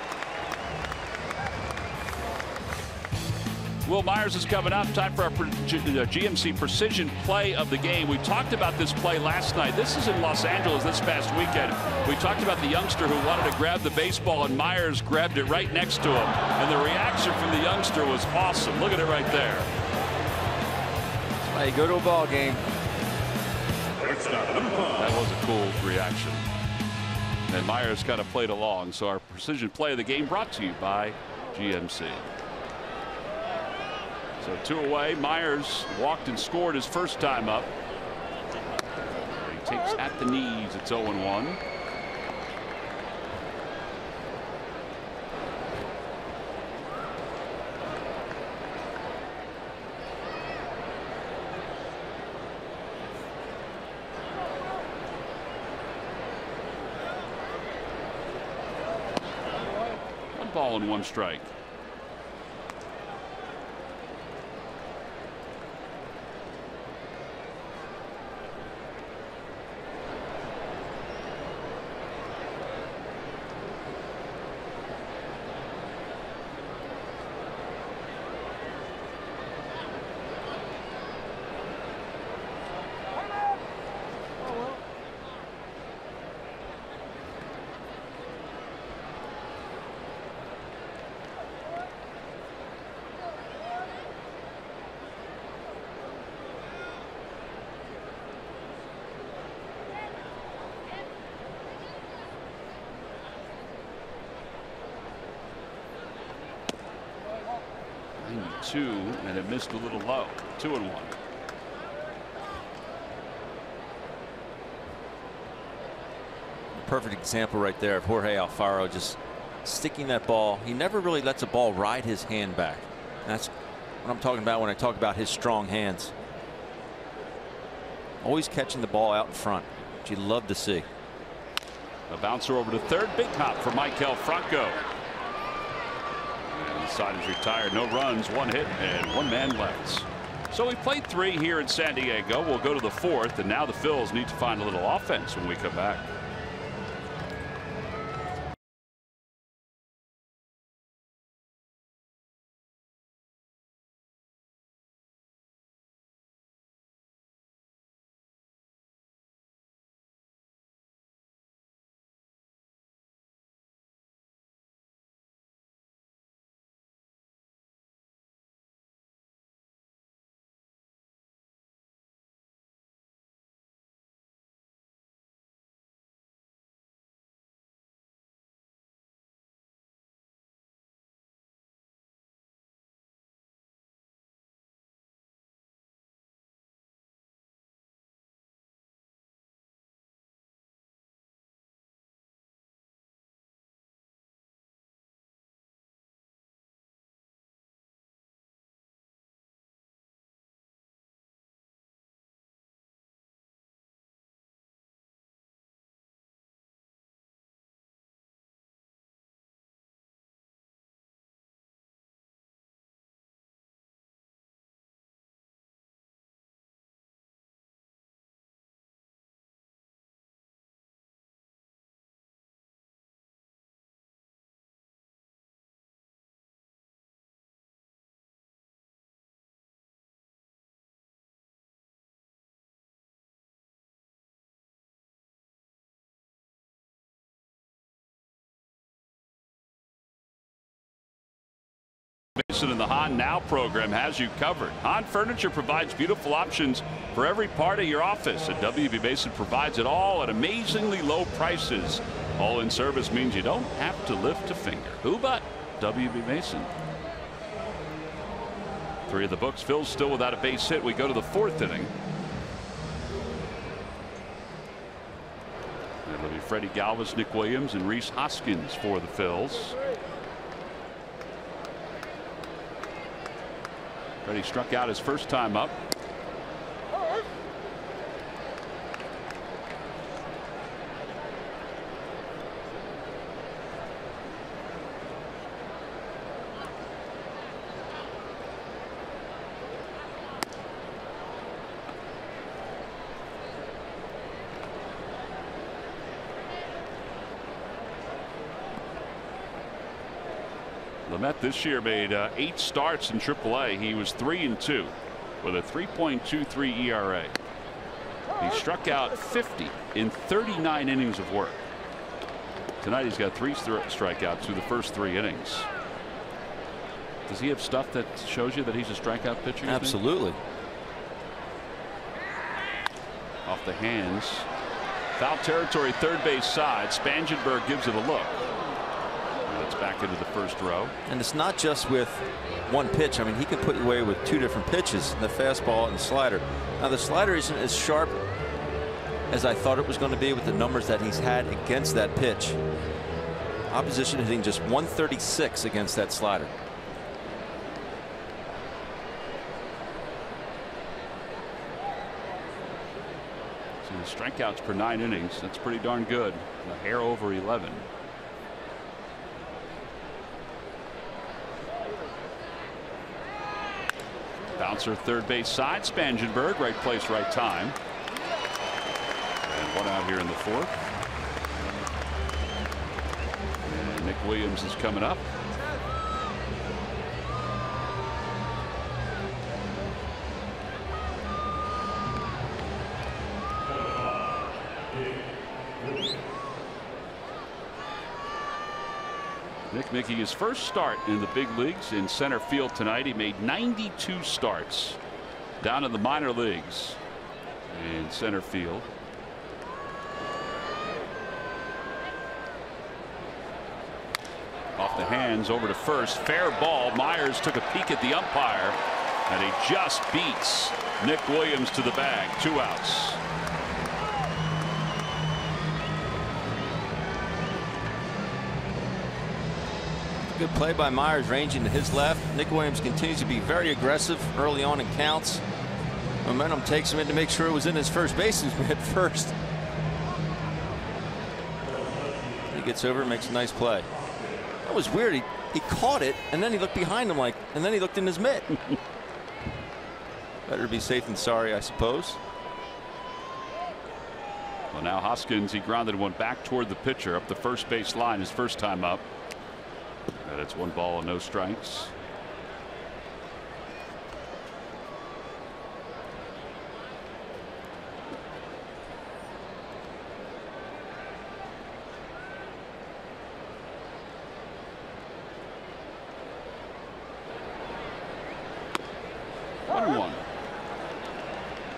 Will Myers is coming up. Time for our GMC Precision Play of the Game. We talked about this play last night. This is in Los Angeles this past weekend. We talked about the youngster who wanted to grab the baseball, and Myers grabbed it right next to him. And the reaction from the youngster was awesome. Look at it right there. That's why you go to a ball game. That was a cool reaction. And Myers kind of played along. So our Precision Play of the Game brought to you by GMC. So 2 away. Myers walked and scored his first time up. He takes at the knees. It's 0-1. One ball and 1 strike. And it missed a little low. 2-1. Perfect example right there of Jorge Alfaro just sticking that ball. He never really lets a ball ride his hand back. That's what I'm talking about when I talk about his strong hands. Always catching the ball out in front, which you love to see. A bouncer over to third. Big hop for Maikel Franco. Side is retired. No runs, 1 hit, and 1 man left. So we played 3 here in San Diego. We'll go to the 4th, and now the Phils need to find a little offense when we come back. Mason and the Hahn Now program has you covered. Hahn Furniture provides beautiful options for every part of your office, and WB Mason provides it all at amazingly low prices. All in service means you don't have to lift a finger. Who but WB Mason? 3 of the books. Phil's still without a base hit. We go to the 4th inning. It'll be Freddie Galvis, Nick Williams, and Rhys Hoskins for the Phils. Freddie struck out his first time up. Lamet this year made 8 starts in AAA. He was 3-2 with a 3.23 ERA. He struck out 50 in 39 innings of work. Tonight he's got 3 strikeouts through the first 3 innings. Does he have stuff that shows you that he's a strikeout pitcher? Absolutely. Off the hands. Foul territory, third base side. Spangenberg gives it a look. It's back into the first row. And it's not just with one pitch. I mean, he can put you away with 2 different pitches, the fastball and the slider. Now, the slider isn't as sharp as I thought it was going to be with the numbers that he's had against that pitch. Opposition hitting just 136 against that slider. So the strikeouts per 9 innings. That's pretty darn good. A hair over 11. Bouncer third base side. Spangenberg, right place, right time. And 1 out here in the 4th. And Nick Williams is coming up. Nick making his first start in the big leagues in center field tonight. He made 92 starts down in the minor leagues in center field. Off the hands over to first. Fair ball. Myers took a peek at the umpire and he just beats Nick Williams to the bag. 2 outs. Good play by Myers, ranging to his left. Nick Williams continues to be very aggressive early on in counts. Momentum takes him in to make sure it was in his first baseman's mitt first. He gets over and makes a nice play. That was weird. He caught it and then he looked behind him and then he looked in his mitt. Better be safe than sorry, I suppose. Well, now Hoskins, he grounded one back toward the pitcher up the first base line his first time up. And it's 1 ball and no strikes.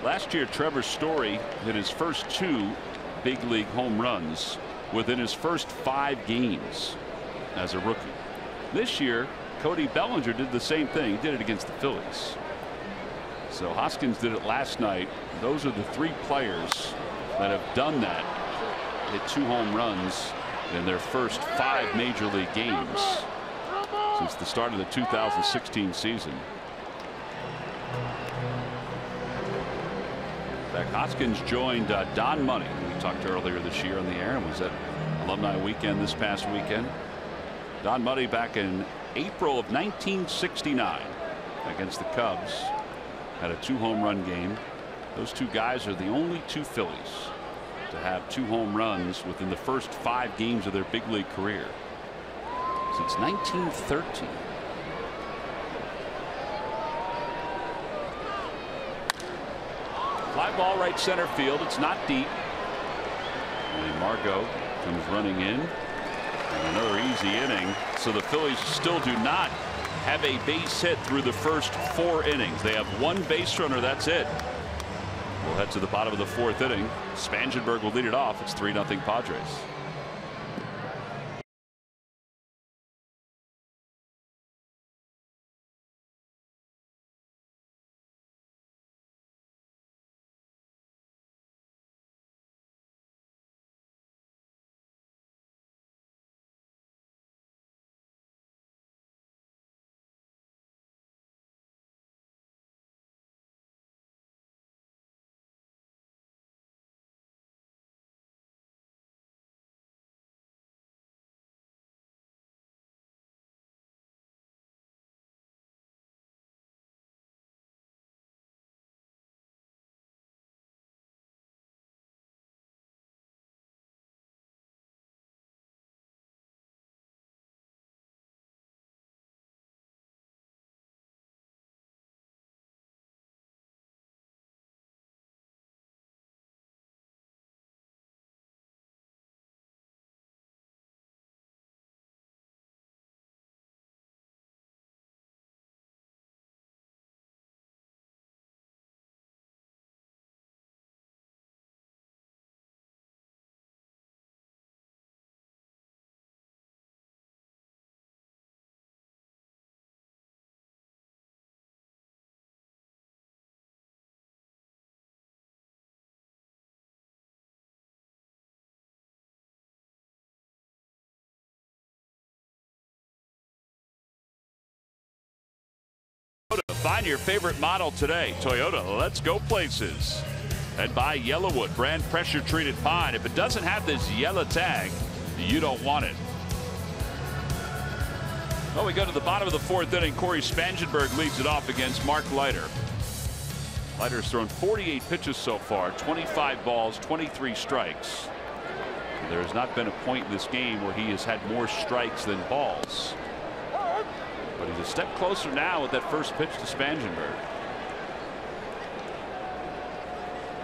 Last year, Trevor Story hit his first 2 big league home runs within his first 5 games as a rookie. This year, Cody Bellinger did the same thing. He did it against the Phillies. So Hoskins did it last night. Those are the 3 players that have done that. Hit 2 home runs in their first 5 major league games since the start of the 2016 season. In fact, Hoskins joined Don Money, who we talked to earlier this year on the air and was at Alumni Weekend this past weekend. Don Money back in April of 1969 against the Cubs had a 2 home run game. Those 2 guys are the only 2 Phillies to have 2 home runs within the first 5 games of their big league career since 1913. Fly ball right center field. It's not deep. And Margot comes running in. And another easy inning. So the Phillies still do not have a base hit through the first 4 innings. They have 1 base runner. That's it. We'll head to the bottom of the 4th inning. Spangenberg will lead it off. It's 3-0 Padres. Find your favorite model today. Toyota, let's go places. And buy Yellowwood brand pressure treated pine. If it doesn't have this yellow tag, you don't want it. Well, we go to the bottom of the 4th inning. Corey Spangenberg leads it off against Mark Leiter. Leiter's thrown 48 pitches so far, 25 balls, 23 strikes. There has not been a point in this game where he has had more strikes than balls. But he's a step closer now with that first pitch to Spangenberg.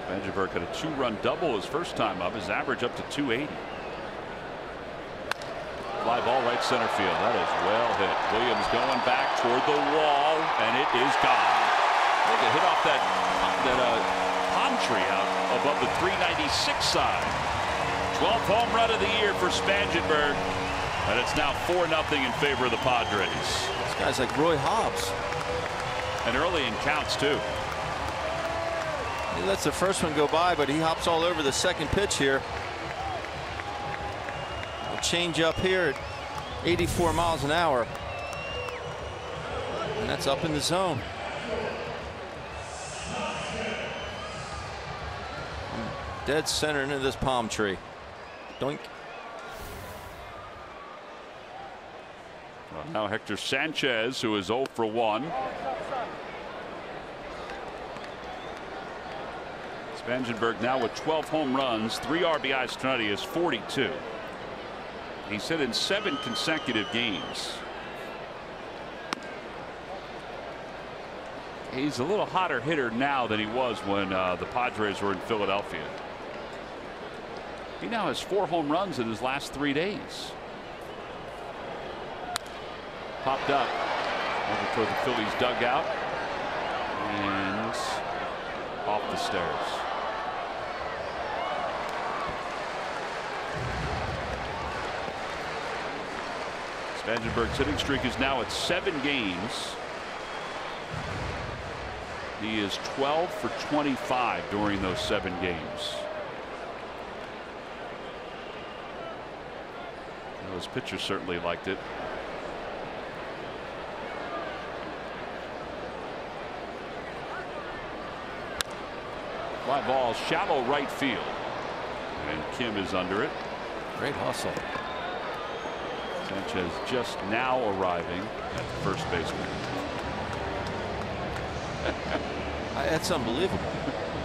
Spangenberg had a 2-run double his first time up, his average up to 280. Fly ball right center field. That is well hit. Williams going back toward the wall, and it is gone. I think it hit off that palm tree out above the 396 side. 12th home run of the year for Spangenberg, and it's now 4-0 in favor of the Padres. This guy's like Roy Hobbs. And early in counts too. He lets the first one go by, but he hops all over the second pitch here. A change up here at 84 miles an hour. And that's up in the zone. Dead center into this palm tree. Doink. Well, now Hector Sanchez, who is 0 for 1. Spangenberg now with 12 home runs, 3 RBIs tonight. He has 42. He's hit in 7 consecutive games. He's a little hotter hitter now than he was when the Padres were in Philadelphia. He now has 4 home runs in his last 3 days. Popped up over toward the Phillies dugout and off the stairs. Spangenberg's hitting streak is now at 7 games. He is 12 for 25 during those 7 games. Well, his pitcher certainly liked it. Fly ball, shallow right field. And Kim is under it. Great hustle. Sanchez just now arriving at first baseman. That's unbelievable.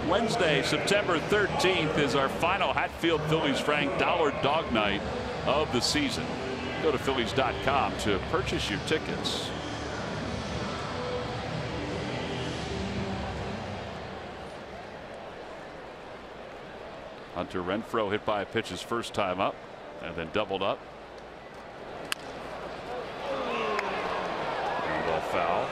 Wednesday, September 13th is our final Hatfield Phillies Frank Dollar Dog Night of the season. Go to Phillies.com to purchase your tickets. Hunter Renfroe hit by a pitch his first time up and then doubled up. And foul.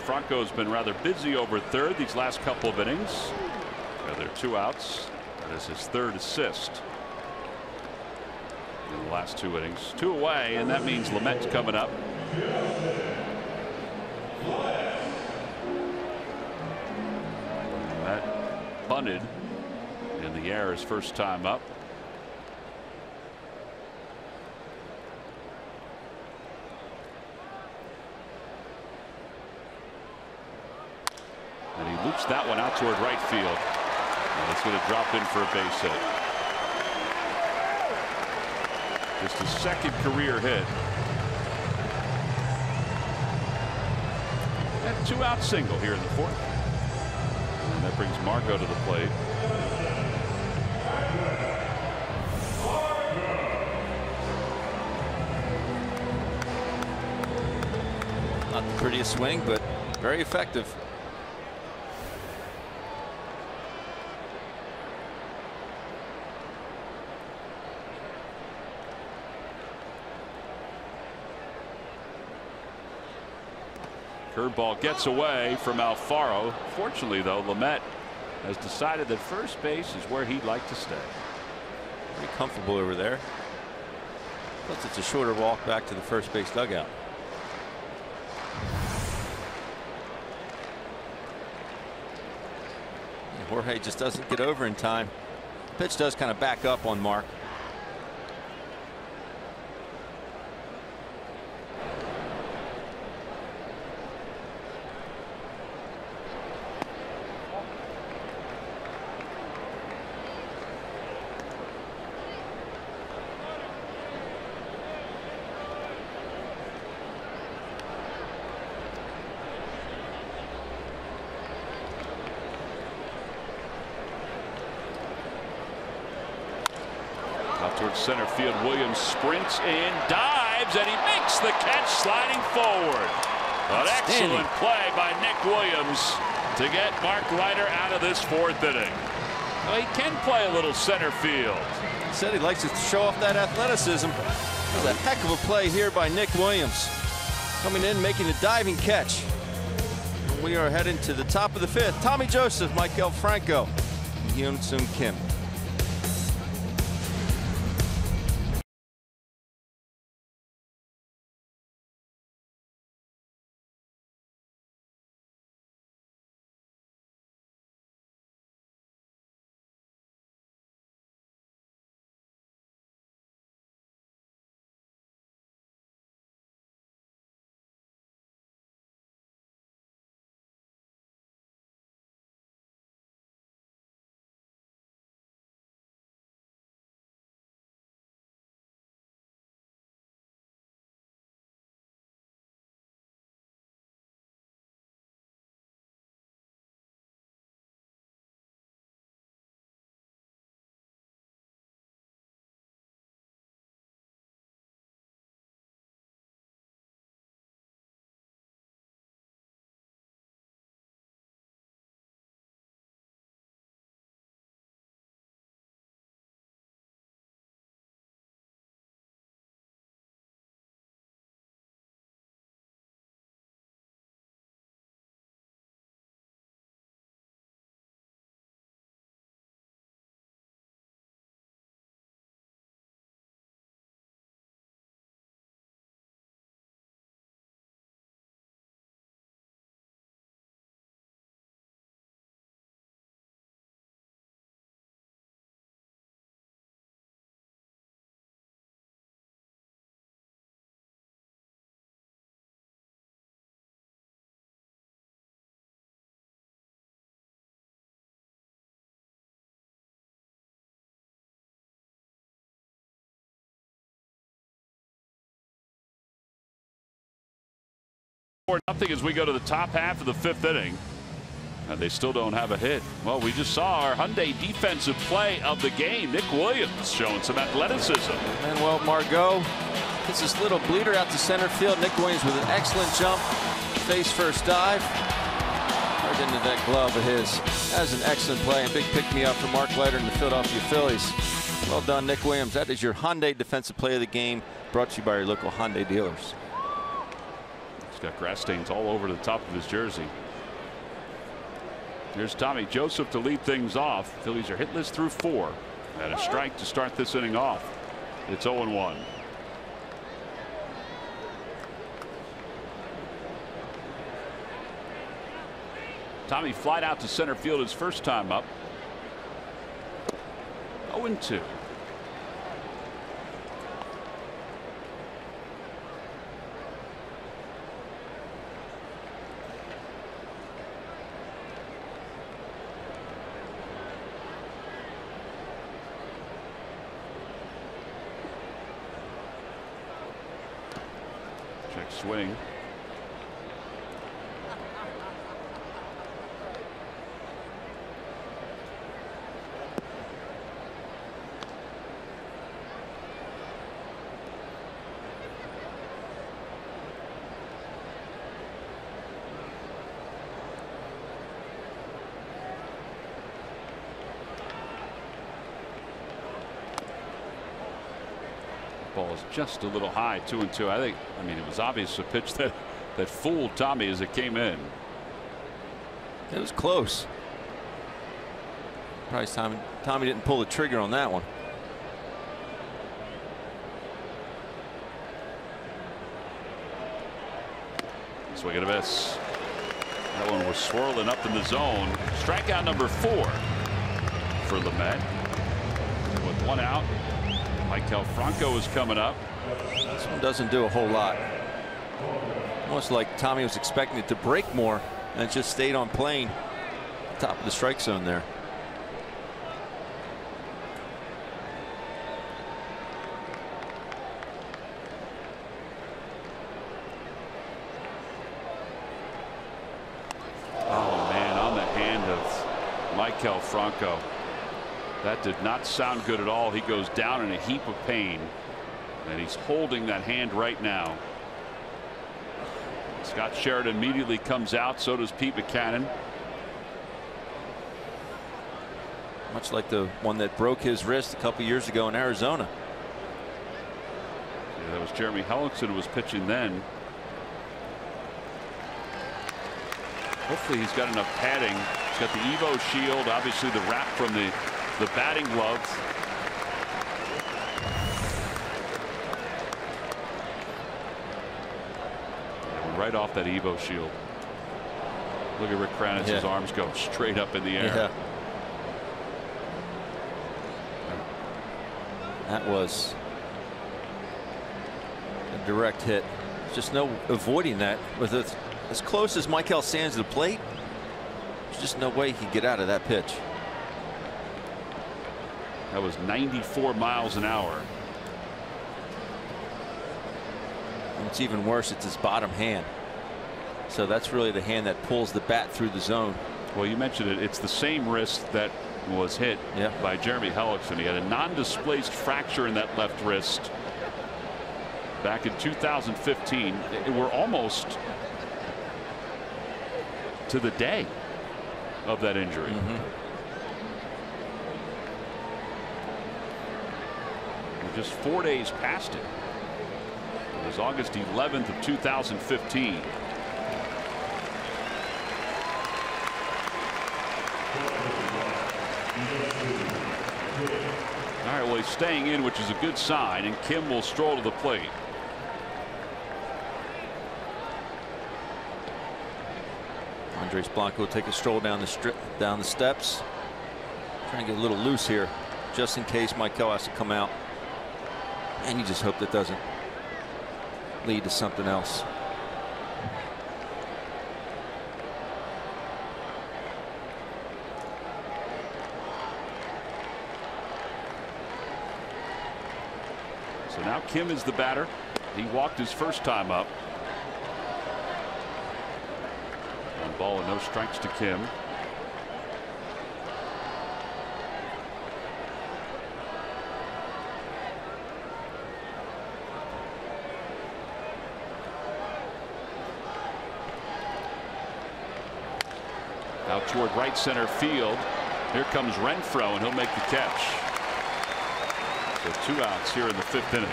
Franco's been rather busy over third these last couple of innings. There are 2 outs. That is his 3rd assist in the last 2 innings. 2 away, and that means Lamette's coming up. That bunted in the air his first time up. And he loops that one out toward right field. And it's going to drop in for a base hit. Just his 2nd career hit. That 2-out single here in the 4th. And that brings Margot to the plate. Not the prettiest swing, but very effective. Curveball gets away from Alfaro. Fortunately, though, Lamette has decided that first base is where he'd like to stay. Pretty comfortable over there. Plus, it's a shorter walk back to the first base dugout. And Jorge just doesn't get over in time. Pitch does kind of back up on Mark. Towards center field. Williams sprints in, dives, and he makes the catch sliding forward. An excellent play by Nick Williams to get Mark Leiter out of this 4th inning. Well, he can play a little center field. He said he likes to show off that athleticism. That was a heck of a play here by Nick Williams. Coming in, making a diving catch. We are heading to the top of the 5th. Tommy Joseph, Maikel Franco, and Hyun-Sung Kim. 4-0 as we go to the top half of the 5th inning. And they still don't have a hit. Well, we just saw our Hyundai defensive play of the game. Nick Williams showing some athleticism. Manuel Margot gets this little bleeder out to center field. Nick Williams with an excellent jump. Face first dive. Right into that glove of his. That was an excellent play and big pick-me-up for Mark Leiter and the Philadelphia Phillies. Well done, Nick Williams. That is your Hyundai defensive play of the game, brought to you by your local Hyundai dealers. He's got grass stains all over the top of his jersey. Here's Tommy Joseph to lead things off. Phillies are hitless through 4. And a strike to start this inning off. It's 0-1. Tommy flied out to center field his first time up. 0-2. Check swing. Ball is just a little high. 2-2. I mean, it was obvious a pitch that fooled Tommy as it came in. It was close. Probably Tommy didn't pull the trigger on that one. Swing and a miss. That one was swirling up in the zone. Strikeout number 4 for the Met. With 1 out. Maikel Franco is coming up. This one doesn't do a whole lot. Almost like Tommy was expecting it to break more and it just stayed on plane. Top of the strike zone there. Oh man, on the hand of Maikel Franco. That did not sound good at all. He goes down in a heap of pain. And he's holding that hand right now. Scott Sheridan immediately comes out. So does Pete Buchanan. Much like the one that broke his wrist a couple years ago in Arizona. Yeah, that was Jeremy Hellickson who was pitching then. Hopefully he's got enough padding. He's got the Evo shield, obviously the wrap from the batting gloves. Right off that Evo shield. Look at Rick Kranitz's arms go straight up in the air. Yeah. That was a direct hit. Just no avoiding that. With as close as Maikel stands to the plate, there's just no way he could get out of that pitch. That was 94 miles an hour. What's even worse, it's his bottom hand. So that's really the hand that pulls the bat through the zone. Well, you mentioned it. It's the same wrist that was hit by Jeremy Hellickson. He had a non-displaced fracture in that left wrist back in 2015. We're almost to the day of that injury. We're just 4 days past it. It was August 11th of 2015. All right, well, he's staying in, which is a good sign, and Kim will stroll to the plate. Andres Blanco will take a stroll down the steps. Trying to get a little loose here, just in case Maikel has to come out. And you just hope that doesn't lead to something else. So now Kim is the batter. He walked his first time up. ball and no strikes to Kim. Out toward right center field. Here comes Renfroe, and he'll make the catch. So 2 outs here in the 5th inning.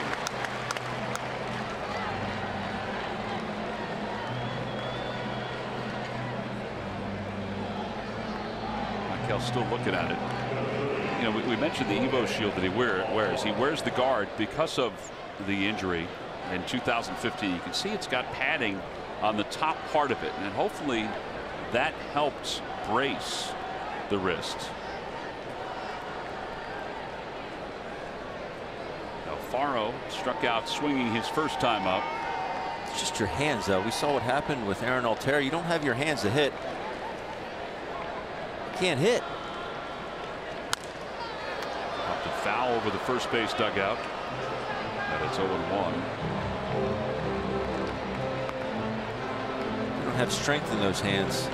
Michael's still looking at it. You know, we mentioned the Evo shield that he wears. He wears the guard because of the injury in 2015. You can see it's got padding on the top part of it, and hopefully that helps brace the wrist. Alfaro struck out swinging his first time up. It's just your hands, though. We saw what happened with Aaron Altherr. You don't have your hands to hit. You can't hit. Popped a foul over the first base dugout. And it's 0-1. You don't have strength in those hands.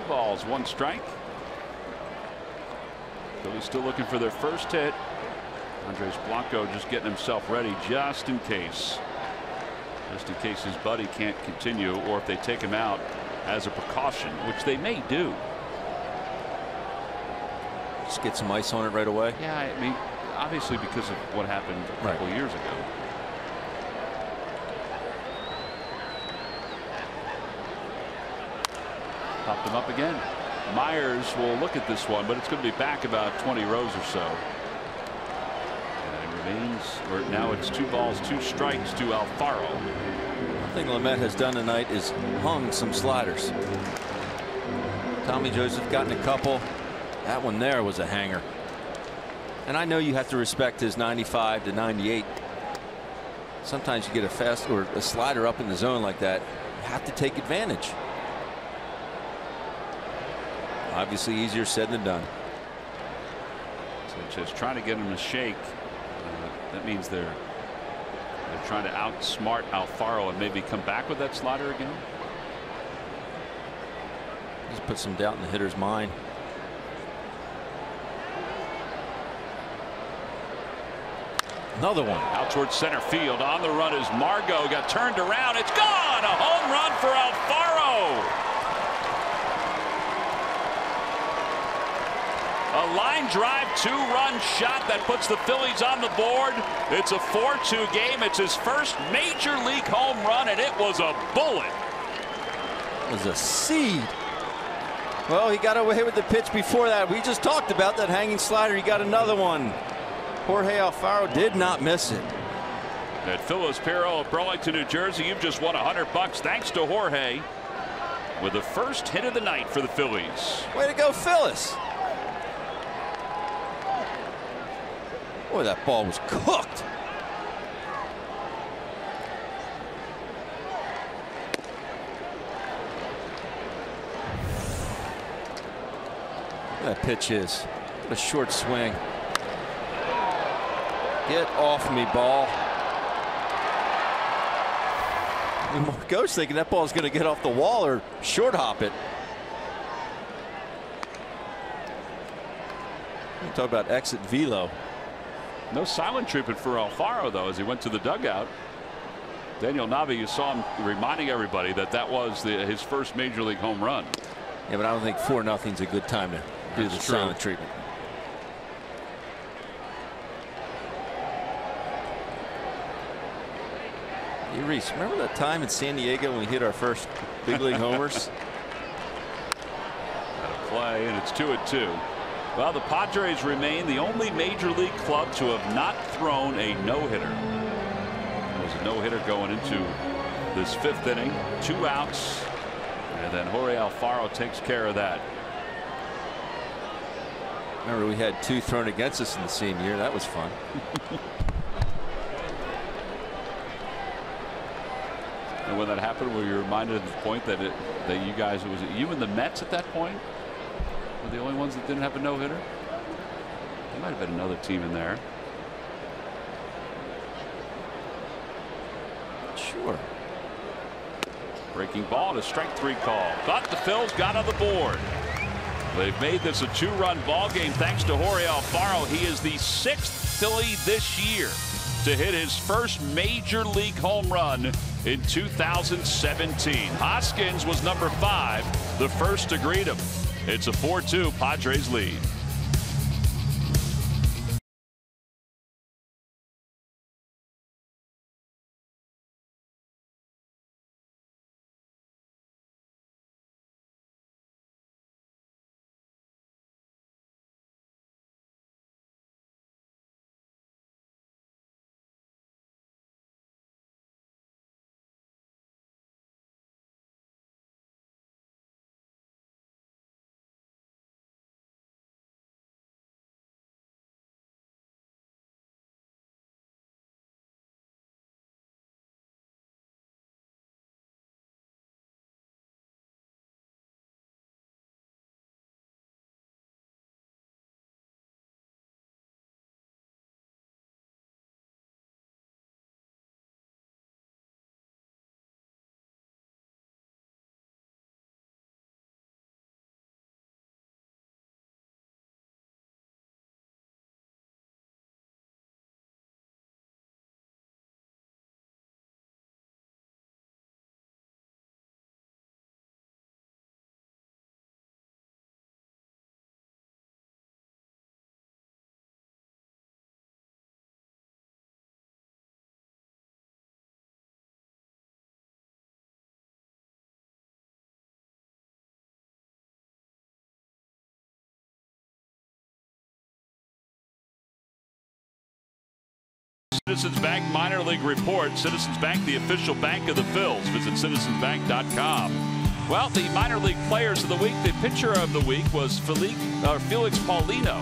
Balls, 1 strike. Phillies still looking for their first hit. Andres Blanco just getting himself ready just in case his buddy can't continue, or if they take him out as a precaution, which they may do. Just get some ice on it right away. Yeah, I mean, obviously because of what happened a couple years ago. Popped him up again. Myers will look at this one, but it's going to be back about 20 rows or so. And it remains, or now it's 2 balls, 2 strikes to Alfaro. One thing Lamet has done tonight is hung some sliders. Tommy Joseph gotten a couple. That one there was a hanger. And I know you have to respect his 95 to 98. Sometimes you get a fast or a slider up in the zone like that. You have to take advantage. Obviously easier said than done. So just trying to get him to shake. That means they're trying to outsmart Alfaro and maybe come back with that slider again. Just put some doubt in the hitter's mind. Another one out towards center field. On the run is Margot. Got turned around. It's gone. A home run for Alfaro. A line drive 2-run shot that puts the Phillies on the board. It's a 4-2 game. It's his first major league home run, and it was a bullet. It was a seed. Well, he got away with the pitch before that. We just talked about that hanging slider. He got another one. Jorge Alfaro did not miss it. At Phyllis Perro of Burlington, New Jersey, you've just won $100 thanks to Jorge with the first hit of the night for the Phillies. Way to go, Phyllis. Boy, that ball was cooked. That pitch is. What a short swing. Get off me, ball. Margot's thinking that ball is going to get off the wall or short hop it. Talk about exit velo. No silent treatment for Alfaro, though, as he went to the dugout. Daniel Navi, you saw him reminding everybody that that was his first major league home run. Yeah, but I don't think 4-0's a good time to do the silent treatment. Hey, Reese, remember that time in San Diego when we hit our first big league homers? Got a play, and it's 2-2. Well, the Padres remain the only major league club to have not thrown a no-hitter. There's a no-hitter going into this 5th inning. 2 outs, and then Jorge Alfaro takes care of that. Remember, we had 2 thrown against us in the same year. That was fun. And when that happened, were you reminded of the point that you guys, was it you and the Mets at that point were the only ones that didn't have a no-hitter? There might have been another team in there. Sure. Breaking ball and a strike 3 call. But the Phils got on the board. They've made this a 2-run ball game thanks to Jorge Alfaro. He is the 6th Philly this year to hit his first major league home run in 2017. Hoskins was number 5, the first to greet him. It's a 4-2 Padres lead. Citizens Bank minor league report. Citizens Bank, the official bank of the Phils. Visit citizensbank.com. Well, the minor league players of the week, the pitcher of the week was Felix Paulino,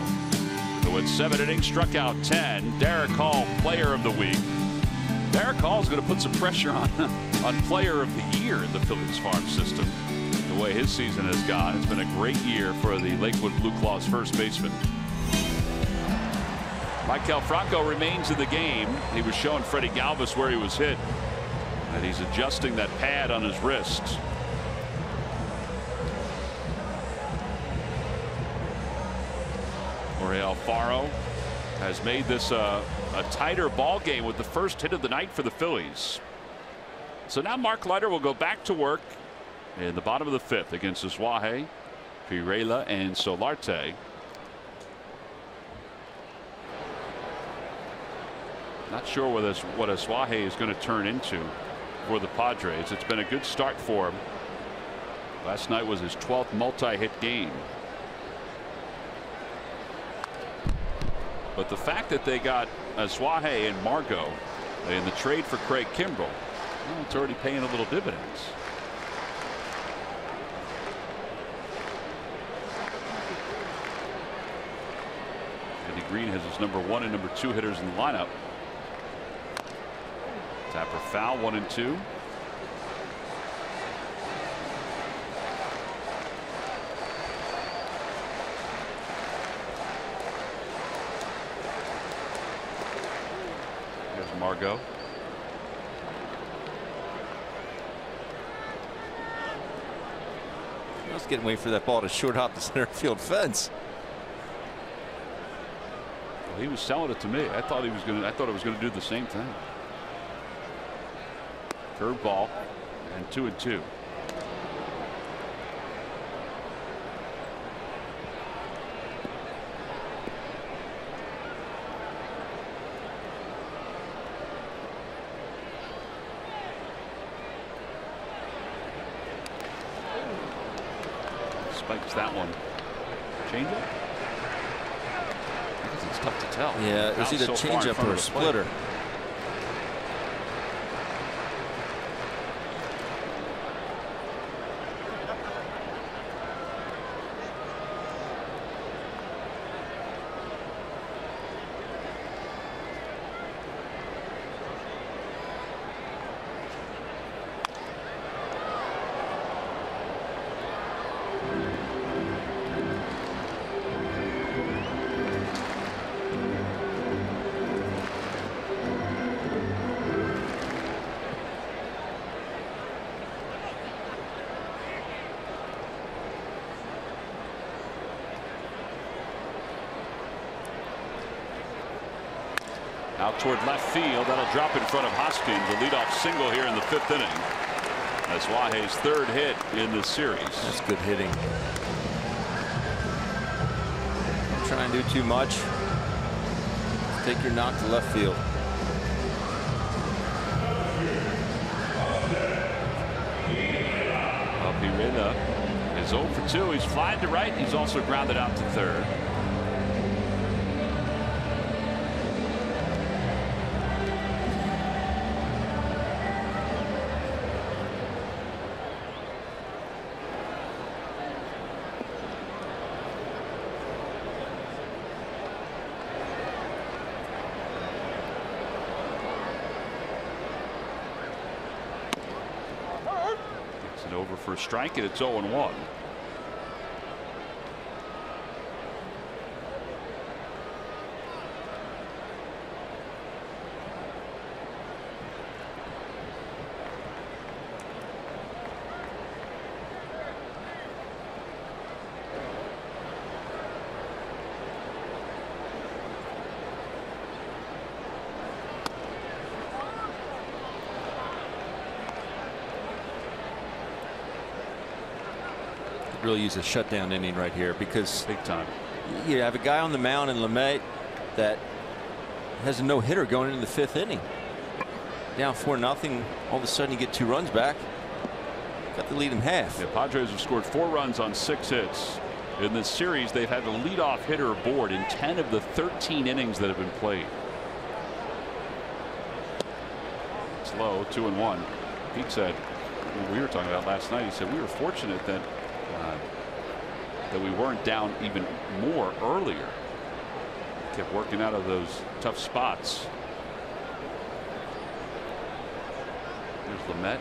who went 7 innings, struck out 10. Derek Hall, player of the week. Derek Hall is going to put some pressure on player of the year in the Phillies farm system. The way his season has gone, it's been a great year for the Lakewood Blue Claws first baseman. Maikel Franco remains in the game. He was showing Freddie Galvis where he was hit, and he's adjusting that pad on his wrist. Jorge Alfaro has made this a tighter ball game with the first hit of the night for the Phillies. So now Mark Leiter will go back to work in the bottom of the 5th against Asuaje, Pirela, and Solarte. Not sure what Asuaje is going to turn into for the Padres. It's been a good start for him. Last night was his 12th multi-hit game. But the fact that they got Asuaje and Margot in the trade for Craig Kimbrell, well, it's already paying a little dividends. Eddie Green has his number 1 and number 2 hitters in the lineup. Tapper foul, 1-2. Here's Margot. I was getting away for that ball to short hop the center field fence. Well, he was selling it to me. I thought it was going to do the same thing. Curveball, and 2-2. Spikes that one. Changeup? It's tough to tell. Yeah, it was either changeup or a splitter. Out toward left field. That'll drop in front of Hoskins. The leadoff single here in the 5th inning. That's Wahe's 3rd hit in this series. That's good hitting. Don't try and do too much. Take your knock to left field. Pirena is 0 for 2. He's flying to right. He's also grounded out to 3rd. Over for a strike, and it's 0-1. Really use a shutdown inning right here, because big time. You have a guy on the mound in LeMay that has a no-hitter going into the 5th inning. Down 4-0. All of a sudden you get 2 runs back. Got the lead in half. The Padres have scored 4 runs on 6 hits. In this series, they've had the leadoff hitter aboard in 10 of the 13 innings that have been played. It's low, 2-1. Pete said, we were talking about last night, he said we were fortunate that we weren't down even more earlier. Kept working out of those tough spots. Here's Lamet.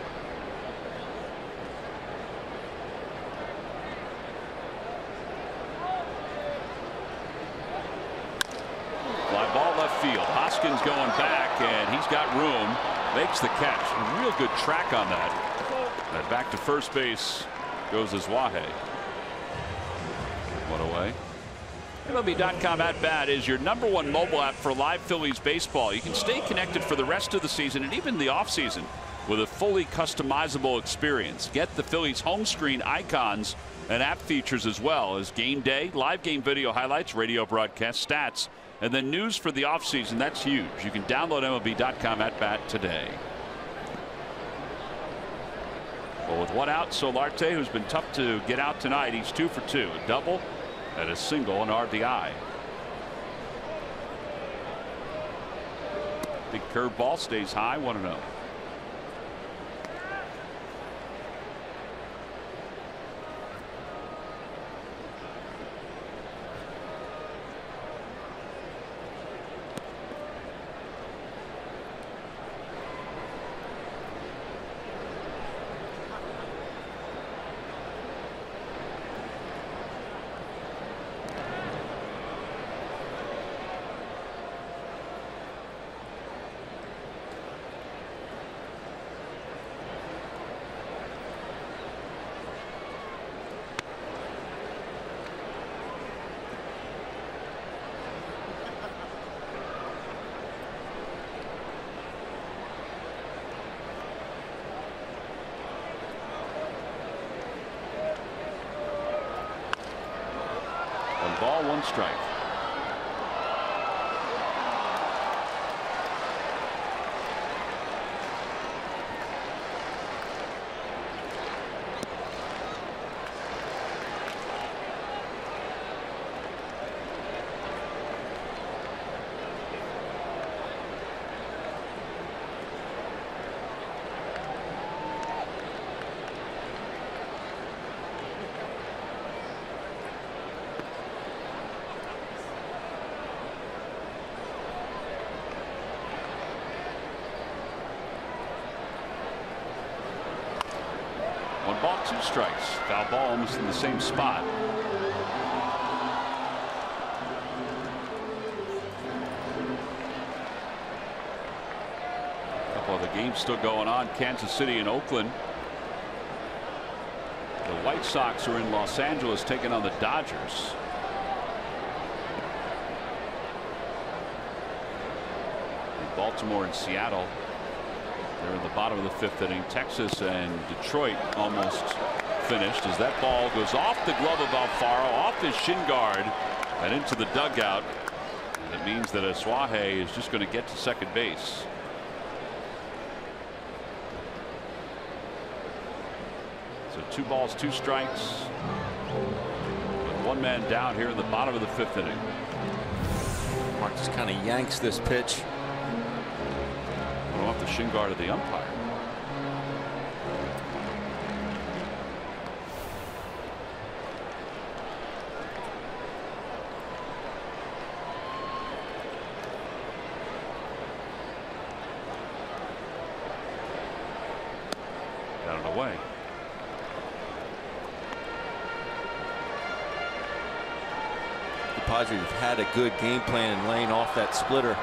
Fly ball left field. Hoskins going back, and he's got room. Makes the catch. A real good track on that. And back to first base goes Wahe. One away. MLB.com at bat is your #1 mobile app for live Phillies baseball. You can stay connected for the rest of the season and even the offseason with a fully customizable experience. Get the Phillies home screen icons and app features, as well as game day, live game video highlights, radio broadcast stats, and then news for the offseason. That's huge. You can download MLB.com at bat today. Well, with 1 out, Solarte, who's been tough to get out tonight, he's 2 for 2. A double and a single, and RBI. Big curveball stays high, 1-0. Ball, 1 strike. 1 ball, 2 strikes. Foul ball almost in the same spot. A couple of the games still going on. Kansas City and Oakland. The White Sox are in Los Angeles taking on the Dodgers. And Baltimore and Seattle. They're in the bottom of the 5th inning. Texas and Detroit almost finished as that ball goes off the glove of Alfaro, off his shin guard, and into the dugout. And it means that Asuaje is just going to get to second base. So 2 balls, 2 strikes. With 1 man down here in the bottom of the 5th inning. Mark just kind of yanks this pitch. Off the shin guard of the umpire. Got it away. The Padres have had a good game plan in laying off that splitter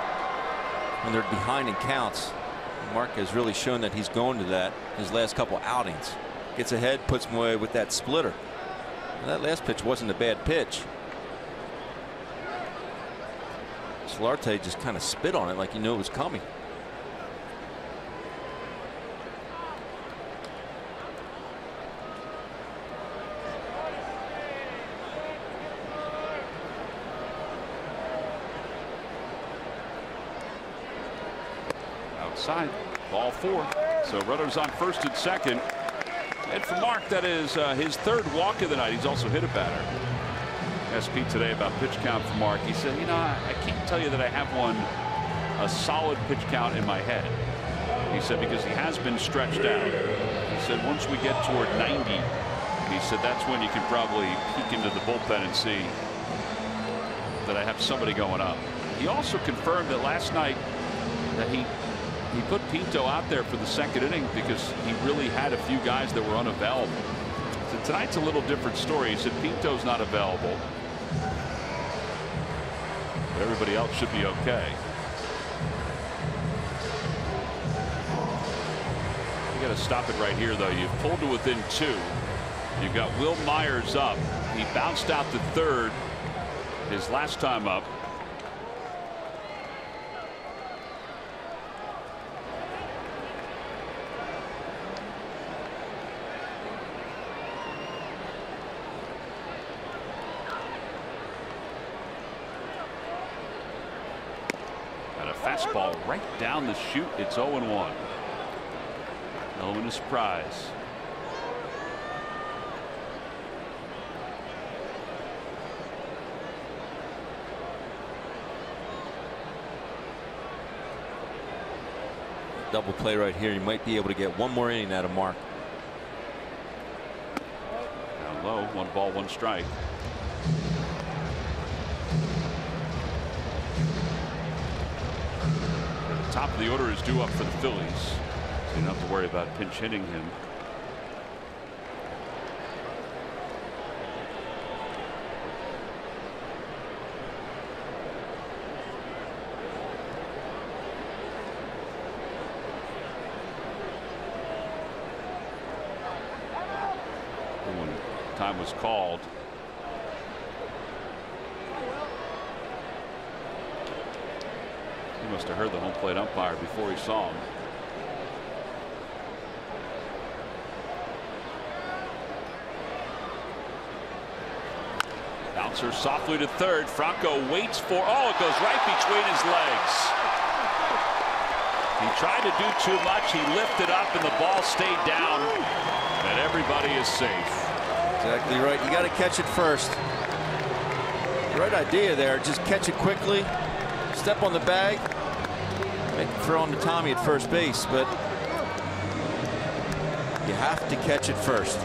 when they're behind in counts. Mark has really shown that he's going to that his last couple outings. Gets ahead, puts him away with that splitter. And that last pitch wasn't a bad pitch. Solarte just kind of spit on it like he knew it was coming. Outside, ball 4. So runners on first and second. And for Mark, that is his 3rd walk of the night. He's also hit a batter. Asked Pete today about pitch count for Mark. He said, you know, I can't tell you that I have a solid pitch count in my head. He said, because he has been stretched out. He said, once we get toward 90, he said, that's when you can probably peek into the bullpen and see that I have somebody going up. He also confirmed that last night that he put Pinto out there for the 2nd inning because he really had a few guys that were unavailable. So tonight's a little different story. He said Pinto's not available, but everybody else should be okay. You got to stop it right here, though. You've pulled to within 2. You've got Will Myers up. He bounced out to 3rd his last time up. Fastball right down the chute. It's 0-1. Element of surprise. Double play right here. You might be able to get 1 more inning out of Mark. Down low. 1 ball, 1 strike. Top of the order is due up for the Phillies, so you don't have to worry about pinch hitting him. When time was called, he must have heard the home plate umpire before he saw him. Bouncer softly to 3rd. Franco waits for. Oh, it goes right between his legs. He tried to do too much. He lifted up and the ball stayed down. And everybody is safe. Exactly right. You got to catch it first. Right idea there. Just catch it quickly. Step on the bag. Make the throw on to Tommy at first base, but you have to catch it first.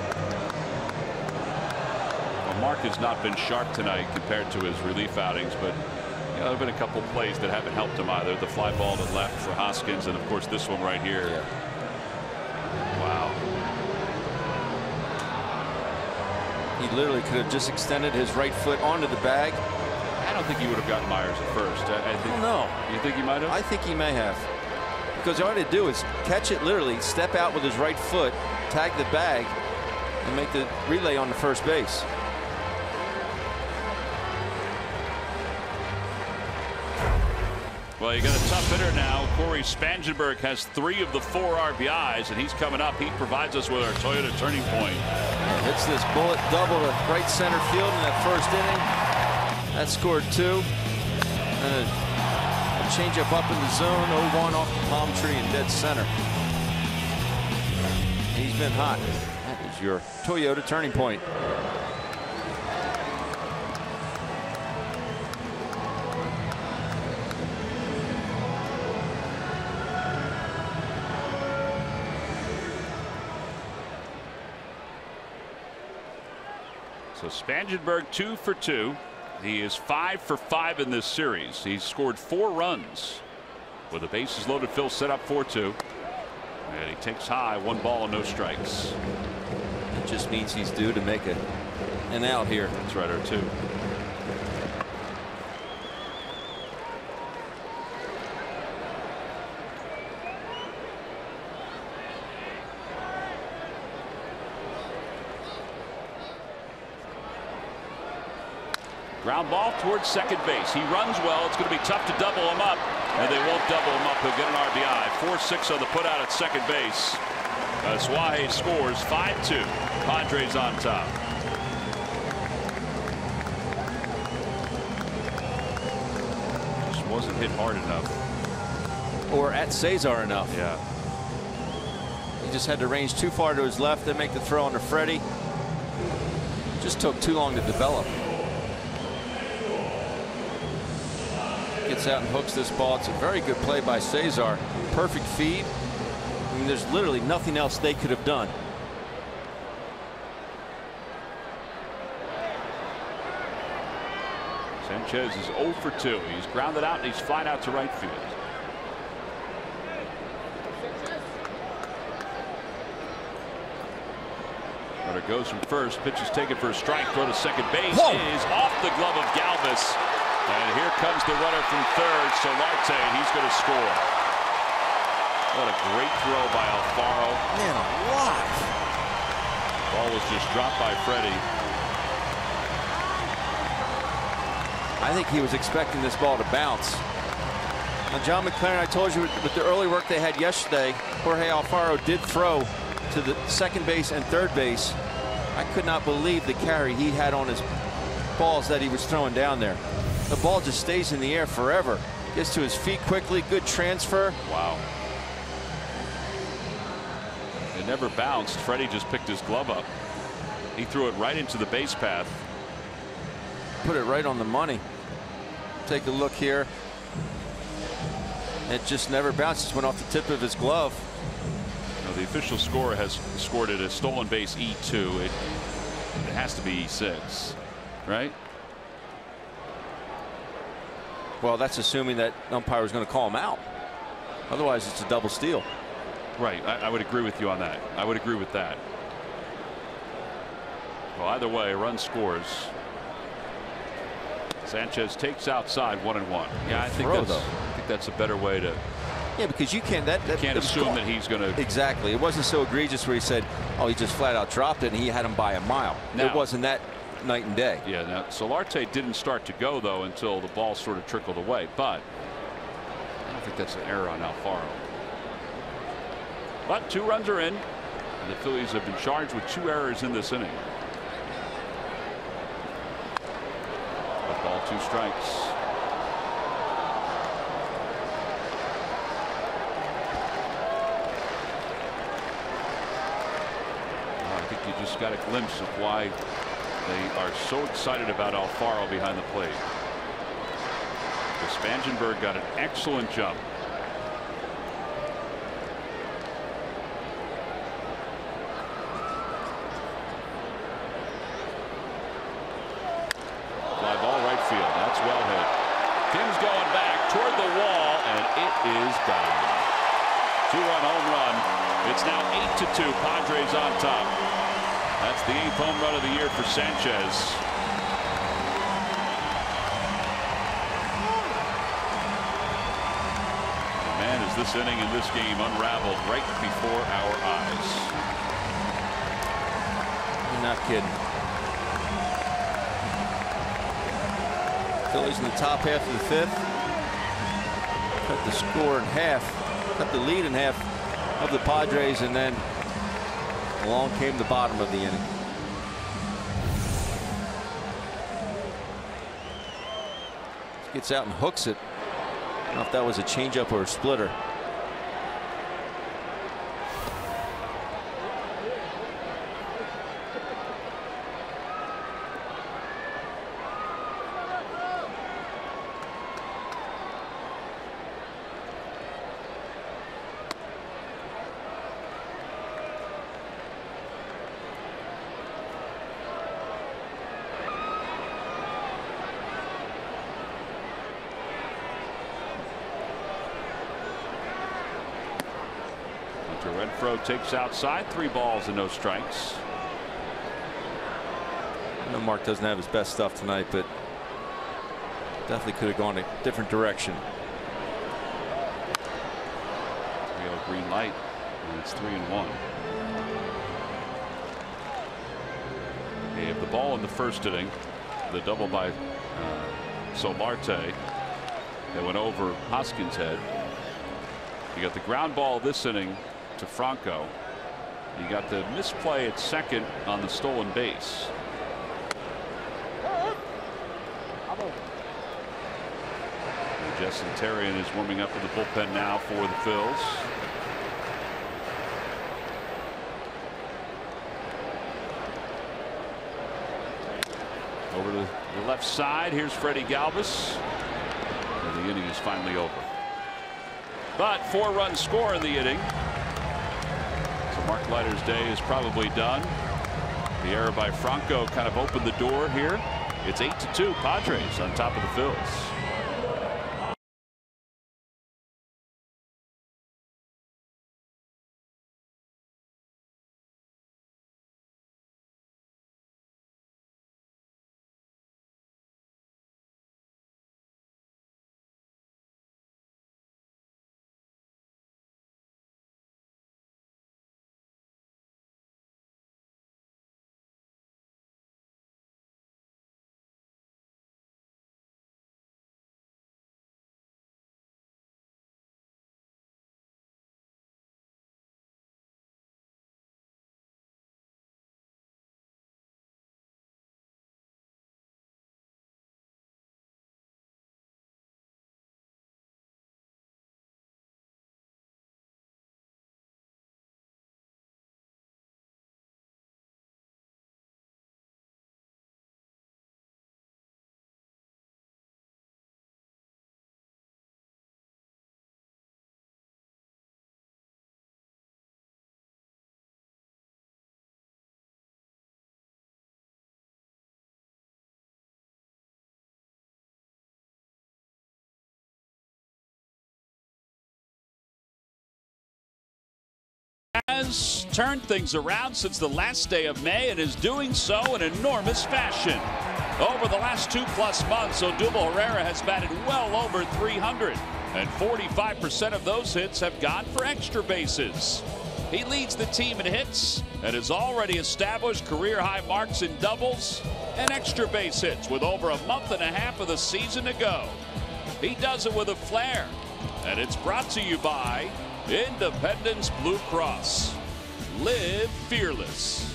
Well, Mark has not been sharp tonight compared to his relief outings, but there have been a couple plays that haven't helped him either. The fly ball to left for Hoskins, and of course this one right here. Yeah. Wow. He literally could have just extended his right foot onto the bag. I don't think he would have gotten Myers at first. I think. No. You think he might have? I think he may have. Because all he had to do is catch it literally, step out with his right foot, tag the bag, and make the relay on the first base. Well, you got a tough hitter now. Corey Spangenberg has 3 of the 4 RBIs, and he's coming up. He provides us with our Toyota turning point. Hits this bullet double to right center field in that first inning. That scored 2. And a changeup up in the zone, 0-1 off the palm tree in dead center. He's been hot. That is your Toyota turning point. So Spangenberg 2 for 2. He is 5 for 5 in this series. He's scored 4 runs. With the bases loaded, Phil set up 4-2. And he takes high, 1 ball and no strikes. It just means he's due to make an out here. That's right, or 2. Ground ball towards second base. He runs well. It's going to be tough to double him up, and they won't double him up. He'll get an RBI. 4-6 on the put out at second base. Suaje scores 5-2. Padres on top. Just wasn't hit hard enough. Or at Cesar enough. Yeah. He just had to range too far to his left, then make the throw on to Freddie. Just took too long to develop. Gets out and hooks this ball. It's a very good play by Cesar. Perfect feed. I mean, there's literally nothing else they could have done. Sanchez is 0 for 2. He's grounded out and he's flying out to right field. Runner goes from first. Pitch is taken for a strike. Throw to second base. Whoa. Is off the glove of Galvis. And here comes the runner from third, Solarte. He's going to score. What a great throw by Alfaro. Man alive. Ball was just dropped by Freddie. I think he was expecting this ball to bounce. Now, John McLaren, I told you with the early work they had yesterday, Jorge Alfaro did throw to the second base and third base. I could not believe the carry he had on his balls that he was throwing down there. The ball just stays in the air forever. Gets to his feet quickly. Good transfer. Wow. It never bounced. Freddie just picked his glove up. He threw it right into the base path. Put it right on the money. Take a look here. It just never bounced. Just went off the tip of his glove. Now, the official score has scored it as stolen base E2. It has to be E6, right? Well, that's assuming that umpire is going to call him out. Otherwise, it's a double steal. Right. I would agree with you on that. I would agree with that. Well, either way, a run scores. Sanchez takes outside 1-1. Yeah, I think that's a better way to. Yeah, because you can't. That can't assume that he's going to. Exactly. It wasn't so egregious where he said, "Oh, he just flat out dropped it," and he had him by a mile. Now, it wasn't that night and day. Yeah. Now Solarte didn't start to go though until the ball sort of trickled away. But I don't think that's an error on Alfaro. But 2 runs are in, and the Phillies have been charged with 2 errors in this inning. Ball, 2 strikes. I think you just got a glimpse of why they are so excited about Alfaro behind the plate. Spangenberg got an excellent jump. Fly ball right field. That's well hit. Tim's going back toward the wall, and it is gone. 2-run home run. It's now 8-2. Padres on top. That's the 8th home run of the year for Sanchez. Man, is this inning and this game unraveled right before our eyes. You're not kidding. Phillies in the top half of the 5th. Cut the score in half. Cut the lead in half of the Padres, and then along came the bottom of the inning. Gets out and hooks it. I don't know if that was a changeup or a splitter. Renfroe takes outside, 3 balls and no strikes. I know Mark doesn't have his best stuff tonight, but definitely could have gone a different direction. 3-0 green light, and it's 3-1. They have the ball in the first inning. The double by Solarte that went over Hoskins' head. You got the ground ball this inning to Franco. You got the misplay at second on the stolen base. Justin Terrian is warming up in the bullpen now for the Phils. Over to the left side. Here's Freddie Galvis. And the inning is finally over. But 4-run score in the inning. So Mark Leiter's day is probably done. The error by Franco kind of opened the door here. It's 8-2 Padres on top of the Phils. Has turned things around since the last day of May and is doing so in enormous fashion. Over the last 2+ months, Odubel Herrera has batted well over 300, and 45% of those hits have gone for extra bases. He leads the team in hits and has already established career-high marks in doubles and extra base hits with over a month and a half of the season to go. He does it with a flair, and it's brought to you by Independence Blue Cross. Live fearless.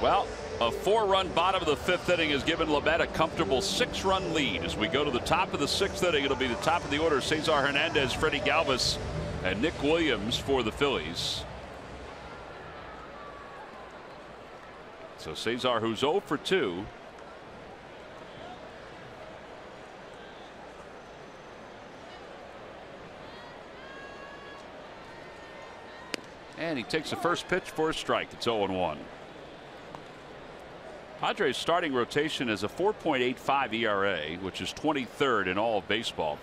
Well, a 4-run bottom of the 5th inning has given Lamet a comfortable 6-run lead. As we go to the top of the 6th inning, it'll be the top of the order: Cesar Hernandez, Freddie Galvis, and Nick Williams for the Phillies. So Cesar, who's 0 for 2. And he takes the first pitch for a strike. It's 0-1. Padres' starting rotation is a 4.85 ERA, which is 23rd in all of baseball.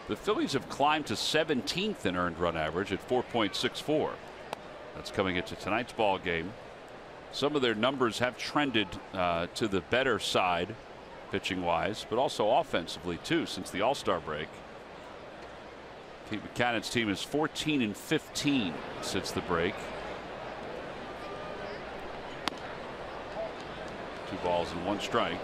The Phillies have climbed to 17th in earned run average at 4.64. That's coming into tonight's ball game. Some of their numbers have trended to the better side pitching wise, but also offensively too since the All-Star break. Pete Buchanan's team is 14-15 since the break. 2 balls and 1 strike.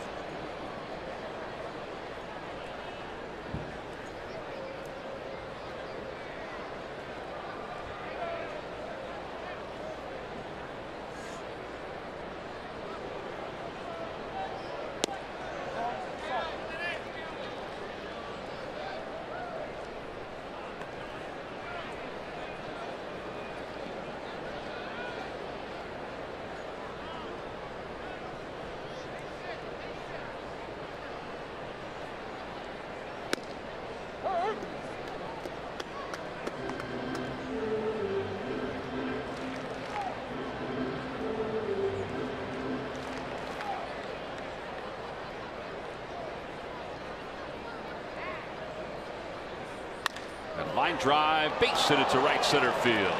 Line drive, base hit it to right center field.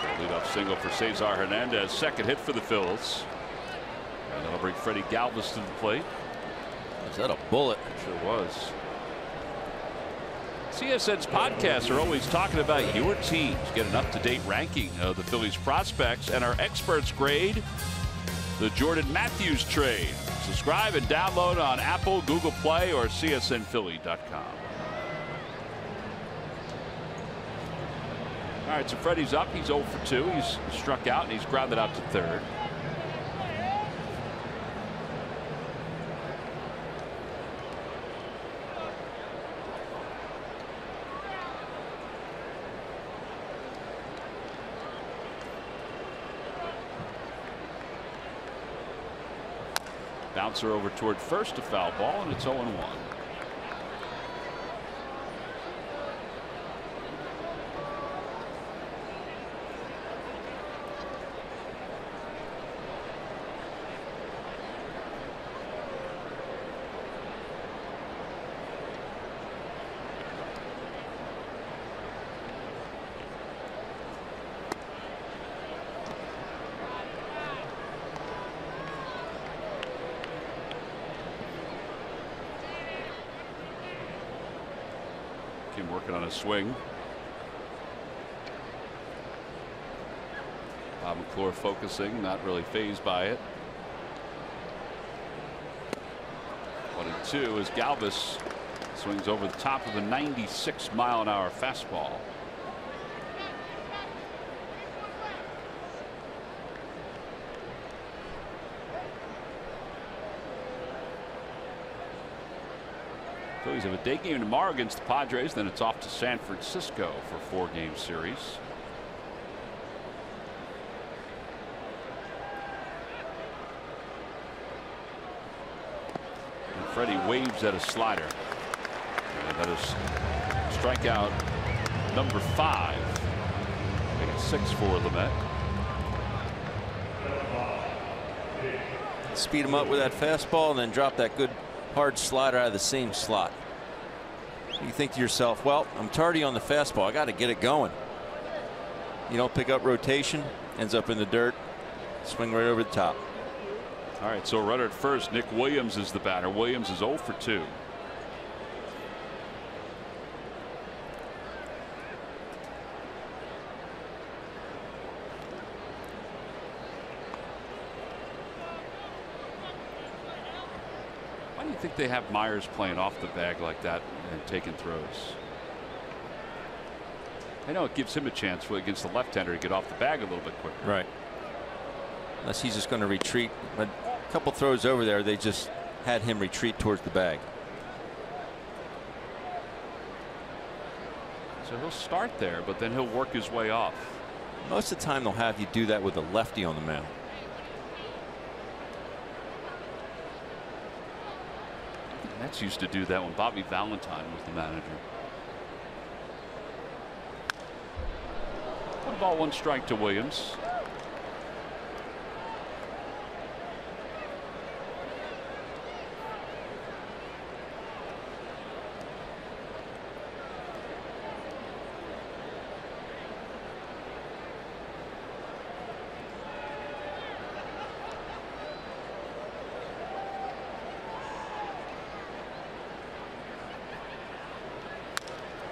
So leadoff single for Cesar Hernandez, second hit for the Phillies. And that'll bring Freddie Galvis to the plate. Is that a bullet? Sure was. CSN's podcasts are always talking about your teams. Get an up-to-date ranking of the Phillies prospects, and our experts grade the Jordan Matthews trade. Subscribe and download on Apple, Google Play, or csnphilly.com. All right, so Freddie's up. He's 0 for 2. He's struck out and he's grounded out to third. Bouncer over toward first, a foul ball, and it's 0-1. Working on a swing. Bob McClure focusing, not really fazed by it. 1-2 as Galvis swings over the top of the 96-mile-an-hour fastball. Phillies have a day game tomorrow against the Padres. Then it's off to San Francisco for a 4-game series. And Freddie waves at a slider. And that is strikeout number 5. Make it 6 for Lamet. Speed him up with that fastball and then drop that good hard slider out of the same slot. You think to yourself, well, I'm tardy on the fastball. I got to get it going. You don't pick up rotation, ends up in the dirt, swing right over the top. All right, so runner at first. Nick Williams is the batter. Williams is 0 for 2. I think they have Myers playing off the bag like that and taking throws. I know it gives him a chance against the left-hander to get off the bag a little bit quicker. Right. Unless he's just going to retreat. But a couple throws over there, they just had him retreat towards the bag. So he'll start there, but then he'll work his way off. Most of the time they'll have you do that with a lefty on the mound. Mets used to do that when Bobby Valentine was the manager. 1 ball, 1 strike to Williams.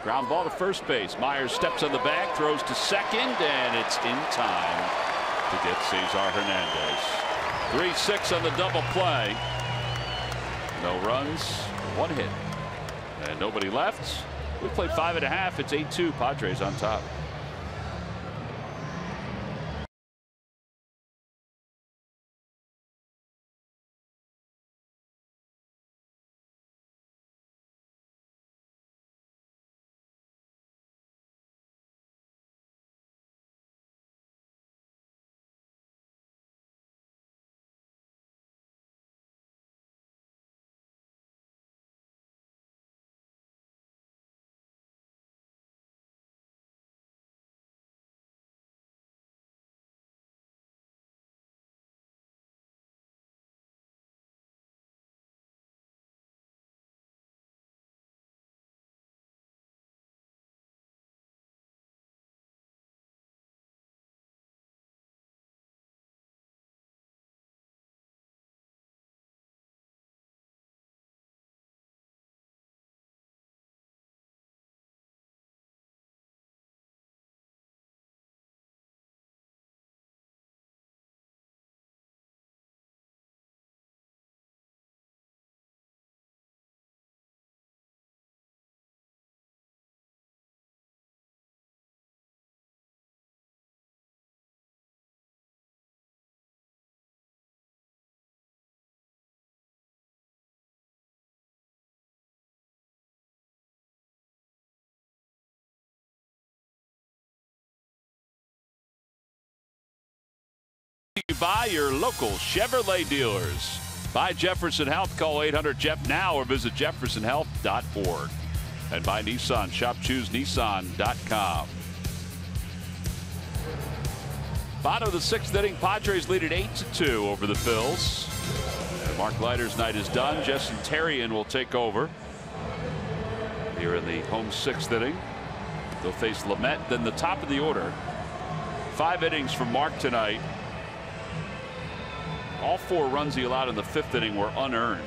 Ground ball to first base. Myers steps on the bag, throws to second, and it's in time to get Cesar Hernandez. 3-6 on the double play. No runs, 1 hit, and nobody left. We played 5.5. It's 8-2. Padres on top. By your local Chevrolet dealers. By Jefferson Health. Call 800-JEF now or visit jeffersonhealth.org. And by Nissan. Shop ChooseNissan.com. Bottom of the 6th inning. Padres lead at 8-2 over the Phils. And Mark Leiter's night is done. Justin Terrian will take over here in the home 6th inning. They'll face Lamet. Then the top of the order. 5 innings from Mark tonight. All 4 runs he allowed in the 5th inning were unearned.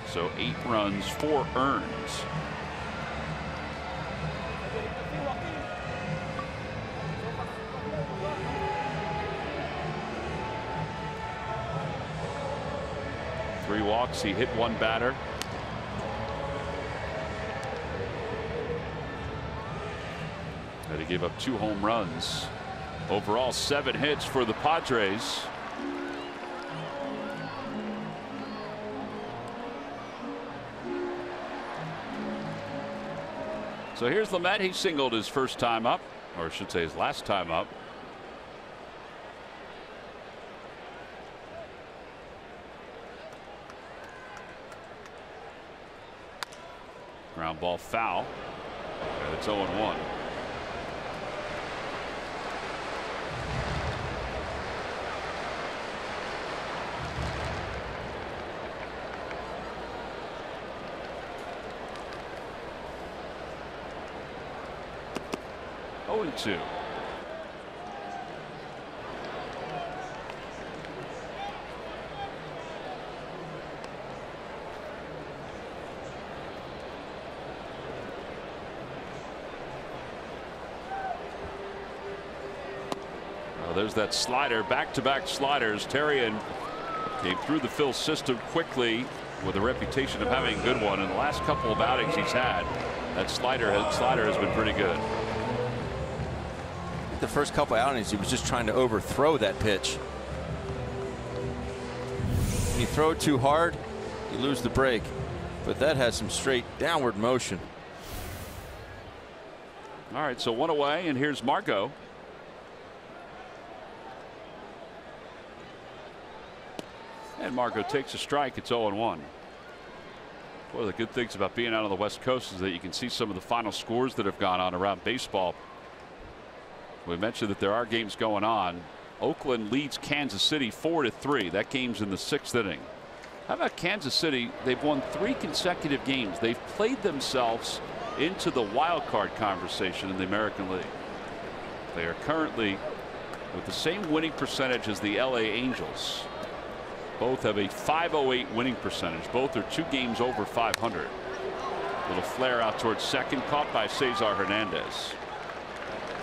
So 8 runs, 4 earns. Three walks. He hit 1 batter. And he gave up 2 home runs. Overall 7 hits for the Padres. So here's Lamet. He singled his first time up, or I should say his last time up. Ground ball foul. And it's 0-1. and 2. There's that slider, back-to-back sliders. Terrian came through the Phil system quickly with a reputation of having a good one. In the last couple of outings he's had, that slider has been pretty good. The first couple outings he was just trying to overthrow that pitch. When you throw it too hard, you lose the break, but that has some straight downward motion. All right, so one away, and here's Margot. And Margot takes a strike. It's 0-1. One of the good things about being out on the West Coast is that you can see some of the final scores that have gone on around baseball. We mentioned that there are games going on. Oakland leads Kansas City 4-3. That game's in the 6th inning. How about Kansas City? They've won 3 consecutive games. They've played themselves into the wild card conversation in the American League. They are currently with the same winning percentage as the LA Angels. Both have a .508 winning percentage. Both are 2 games over 500. Little flare out towards second, caught by Cesar Hernandez.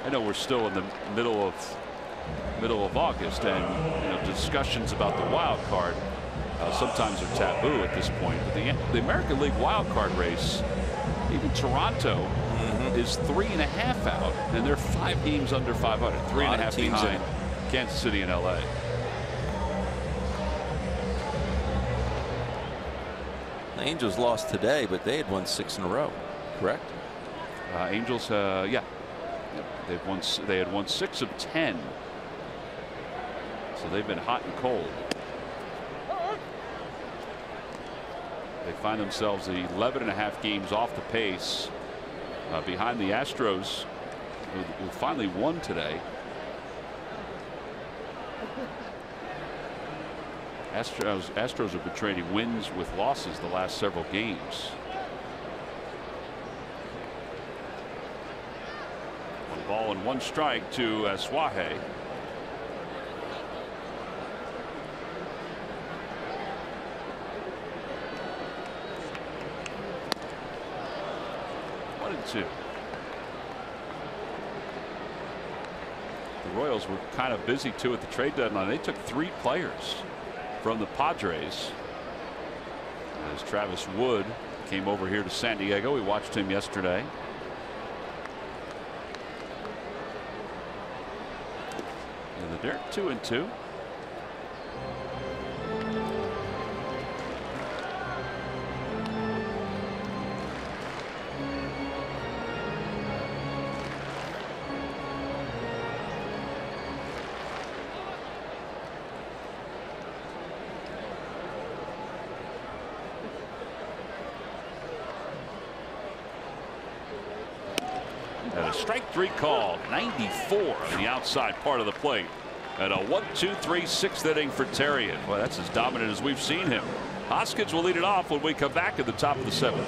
I know we're still in the middle of August, and discussions about the wild card sometimes are taboo at this point. But the American League wild card race, even Toronto is 3.5 out, and they're 5 games under 500, 3.5 behind Kansas City and LA. The Angels lost today, but they had won 6 in a row, correct? Angels, yeah, they had won 6 of 10, so they've been hot and cold. They find themselves 11.5 games off the pace behind the Astros, who finally won today. Astros have been trading wins with losses the last several games. 1 ball and 1 strike to Suaje. The Royals were kind of busy too at the trade deadline. They took 3 players from the Padres. As Travis Wood came over here to San Diego, we watched him yesterday. In the dirt, 2-2. Strike 3 call, 94 on the outside part of the plate, and a 1-2-3 6th inning for Terrian. Well, that's as dominant as we've seen him. Hoskins will lead it off when we come back at the top of the 7th.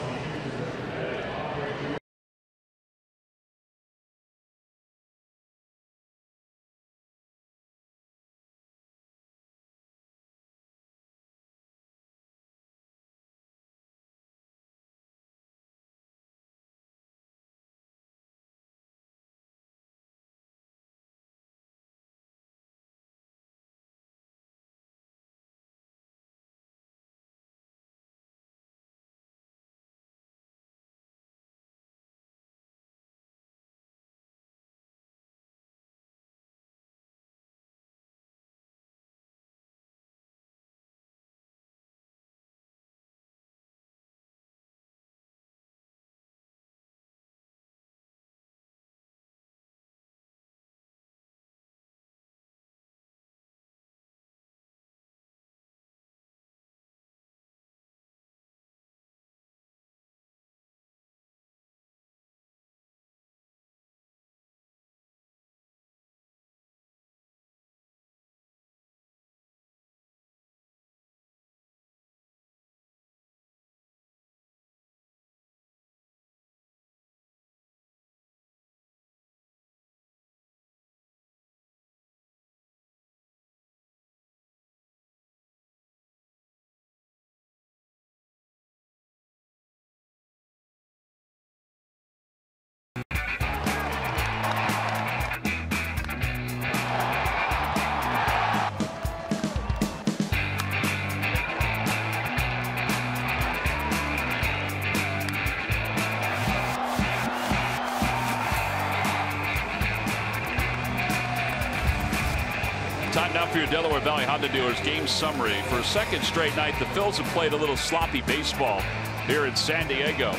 Time now for your Delaware Valley Honda dealers game summary. For a second straight night, the Phils have played a little sloppy baseball here in San Diego.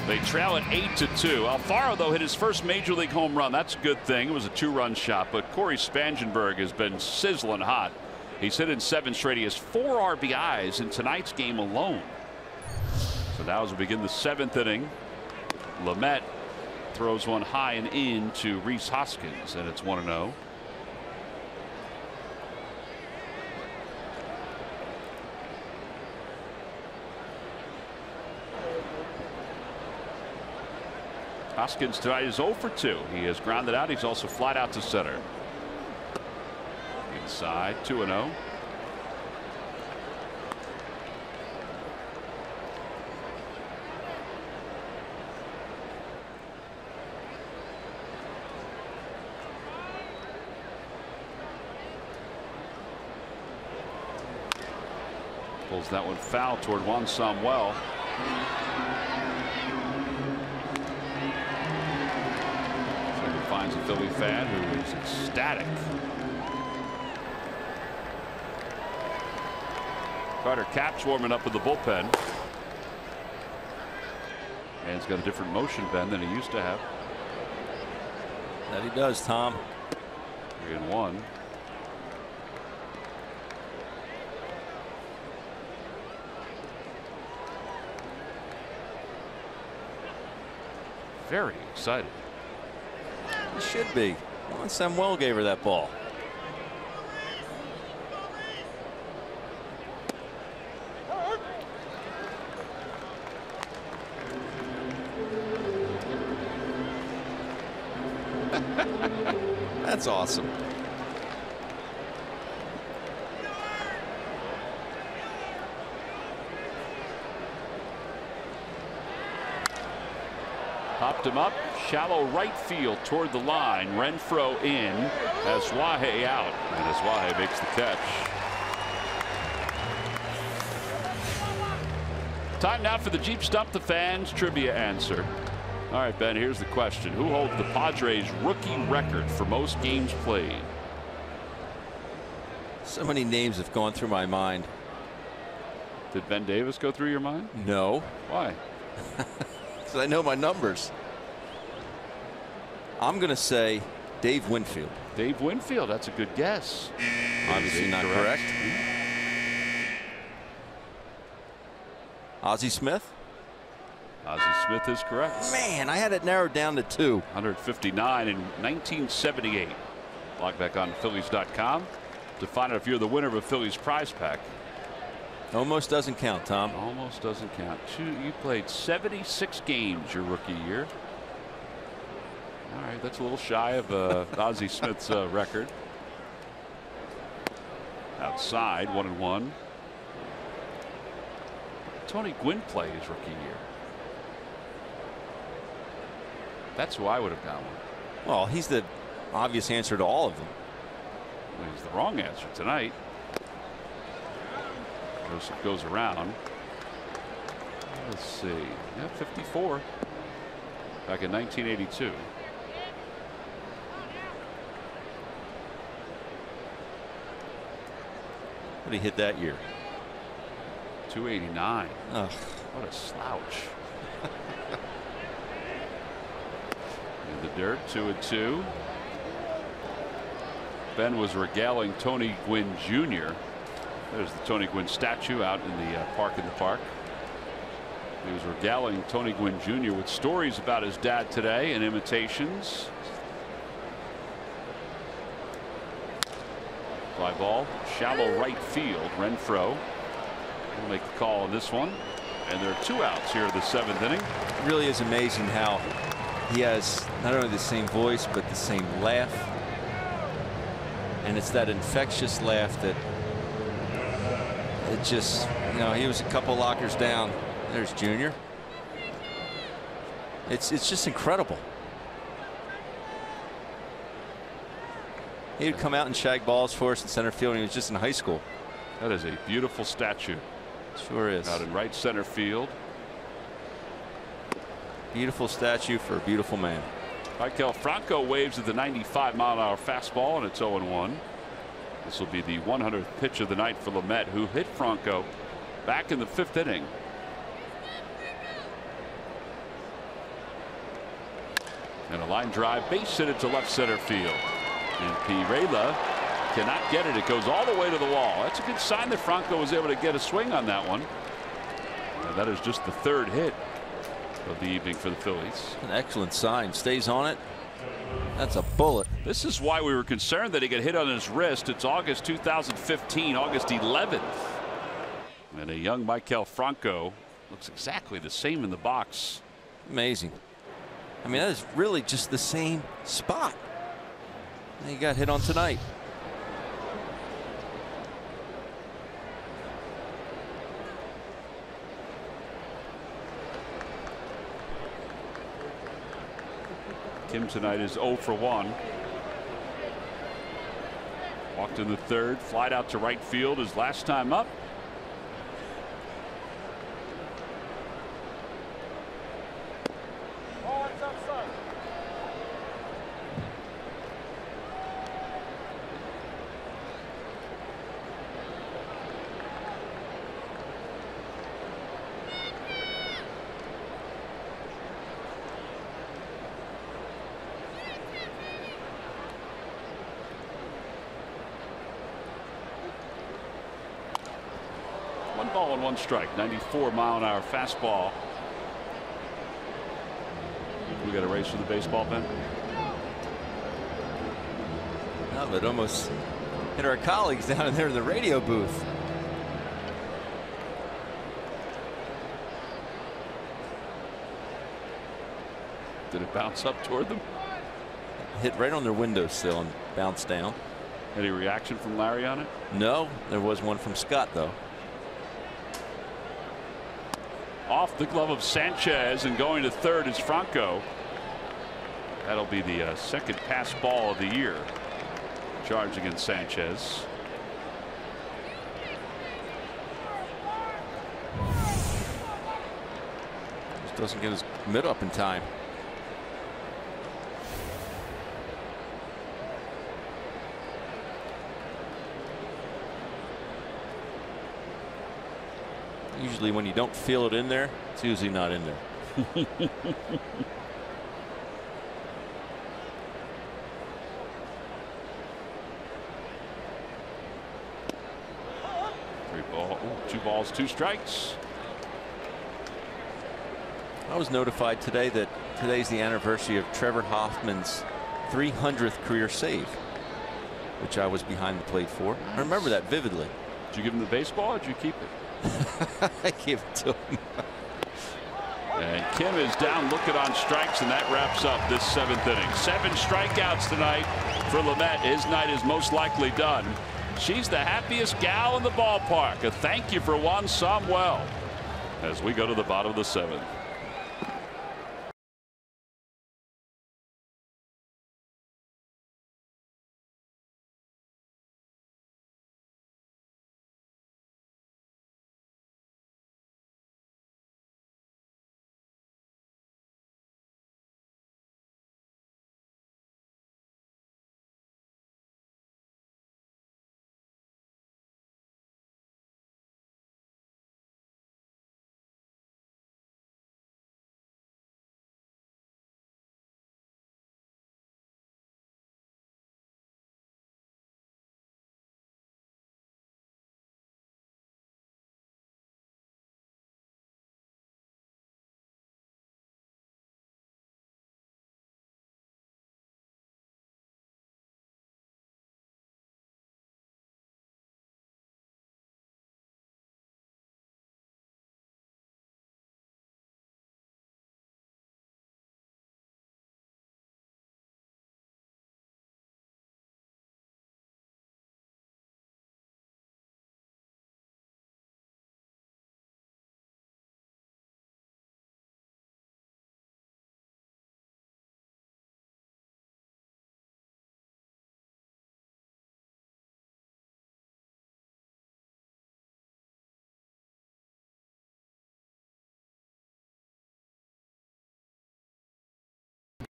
They trail at 8-2. Alfaro, though, hit his first major league home run. That's a good thing. It was a 2-run shot, but Corey Spangenberg has been sizzling hot. He's hit in 7 straight. He has 4 RBIs in tonight's game alone. So now as we begin the 7th inning, Lamet throws one high and in to Rhys Hoskins, and it's 1-0. Hoskins tonight is 0 for 2. He has grounded out. He's also flied out to center. Inside, 2-0. Pulls that one foul toward Juan Samuel. So he finds a Philly fan who is ecstatic. Carter Capps warming up with the bullpen. And he's got a different motion, Ben, than he used to have. That he does, Tom. 3-1. Very excited. He should be. Juan Samuel gave her that ball. That's awesome. Popped him up, shallow right field toward the line. Renfroe in, Aswahe out, and Aswahe makes the catch. Time now for the Jeep Stump the Fans trivia answer. All right, Ben, here's the question. Who holds the Padres rookie record for most games played? So many names have gone through my mind. Did Ben Davis go through your mind? No. Why? Because I know my numbers. I'm going to say Dave Winfield. Dave Winfield, that's a good guess. Obviously not correct. Ozzie Smith? Ozzie Smith is correct. Man, I had it narrowed down to 2. 159 in 1978. Log back on Phillies.com to find out if you're the winner of a Phillies prize pack. Almost doesn't count, Tom. Almost doesn't count. You played 76 games your rookie year. All right, that's a little shy of Ozzie Smith's record. Outside, 1-1. Tony Gwynn played his rookie year. That's who I would have gone with. Well, he's the obvious answer to all of them. Well, he's the wrong answer tonight. Joseph goes around. Let's see. Yeah, 54. Back in 1982. What did he hit that year? 289. Ugh. What a slouch. In the dirt, 2-2. Ben was regaling Tony Gwynn Jr. There's the Tony Gwynn statue out in the park in the park. He was regaling Tony Gwynn Jr. with stories about his dad today and imitations. Fly ball, shallow right field. Renfroe will make the call on this one. And there are 2 outs here in the 7th inning. It really is amazing how he has not only the same voice, but the same laugh. And it's that infectious laugh that it just, you know, he was a couple lockers down. There's Junior. It's just incredible. He would come out and shag balls for us in center field when he was just in high school. That is a beautiful statue. Sure is. Out in right center field. Beautiful statue for a beautiful man. Maikel Franco waves at the 95-mile-an-hour fastball, and it's 0-1. This will be the 100th pitch of the night for Lamet, who hit Franco back in the 5th inning. And a line drive, base hit it to left center field. And Pirela cannot get it. It goes all the way to the wall. That's a good sign that Franco was able to get a swing on that one. And that is just the 3rd hit of the evening for the Phillies. An excellent sign. Stays on it. That's a bullet. This is why we were concerned that he got hit on his wrist. It's August 2015, August 11th. And a young Maikel Franco looks exactly the same in the box. Amazing. I mean, that is really just the same spot. And he got hit on tonight. Kim tonight is 0 for 1. Walked in the 3rd, flied out to right field his last time up. 1-1 strike. 94-mile-an-hour fastball. We got a race for the baseball pen. Oh, it almost hit our colleagues down there in the radio booth. Did it bounce up toward them? Hit right on their windowsill and bounced down. Any reaction from Larry on it? No, there was one from Scott though. Off the glove of Sanchez, and going to third is Franco. That'll be the second pass ball of the year. Charge against Sanchez. Just doesn't get his mitt up in time. Usually when you don't feel it in there, it's usually not in there. 2 balls, 2 strikes. I was notified today that today's the anniversary of Trevor Hoffman's 300th career save, which I was behind the plate for. I remember that vividly. Did you give him the baseball or did you keep it? I gave it to him. And Kim is down looking on strikes, and that wraps up this 7th inning. 7 strikeouts tonight for Lamet. His night is most likely done. She's the happiest gal in the ballpark. A thank you for Juan Samuel as we go to the bottom of the 7th.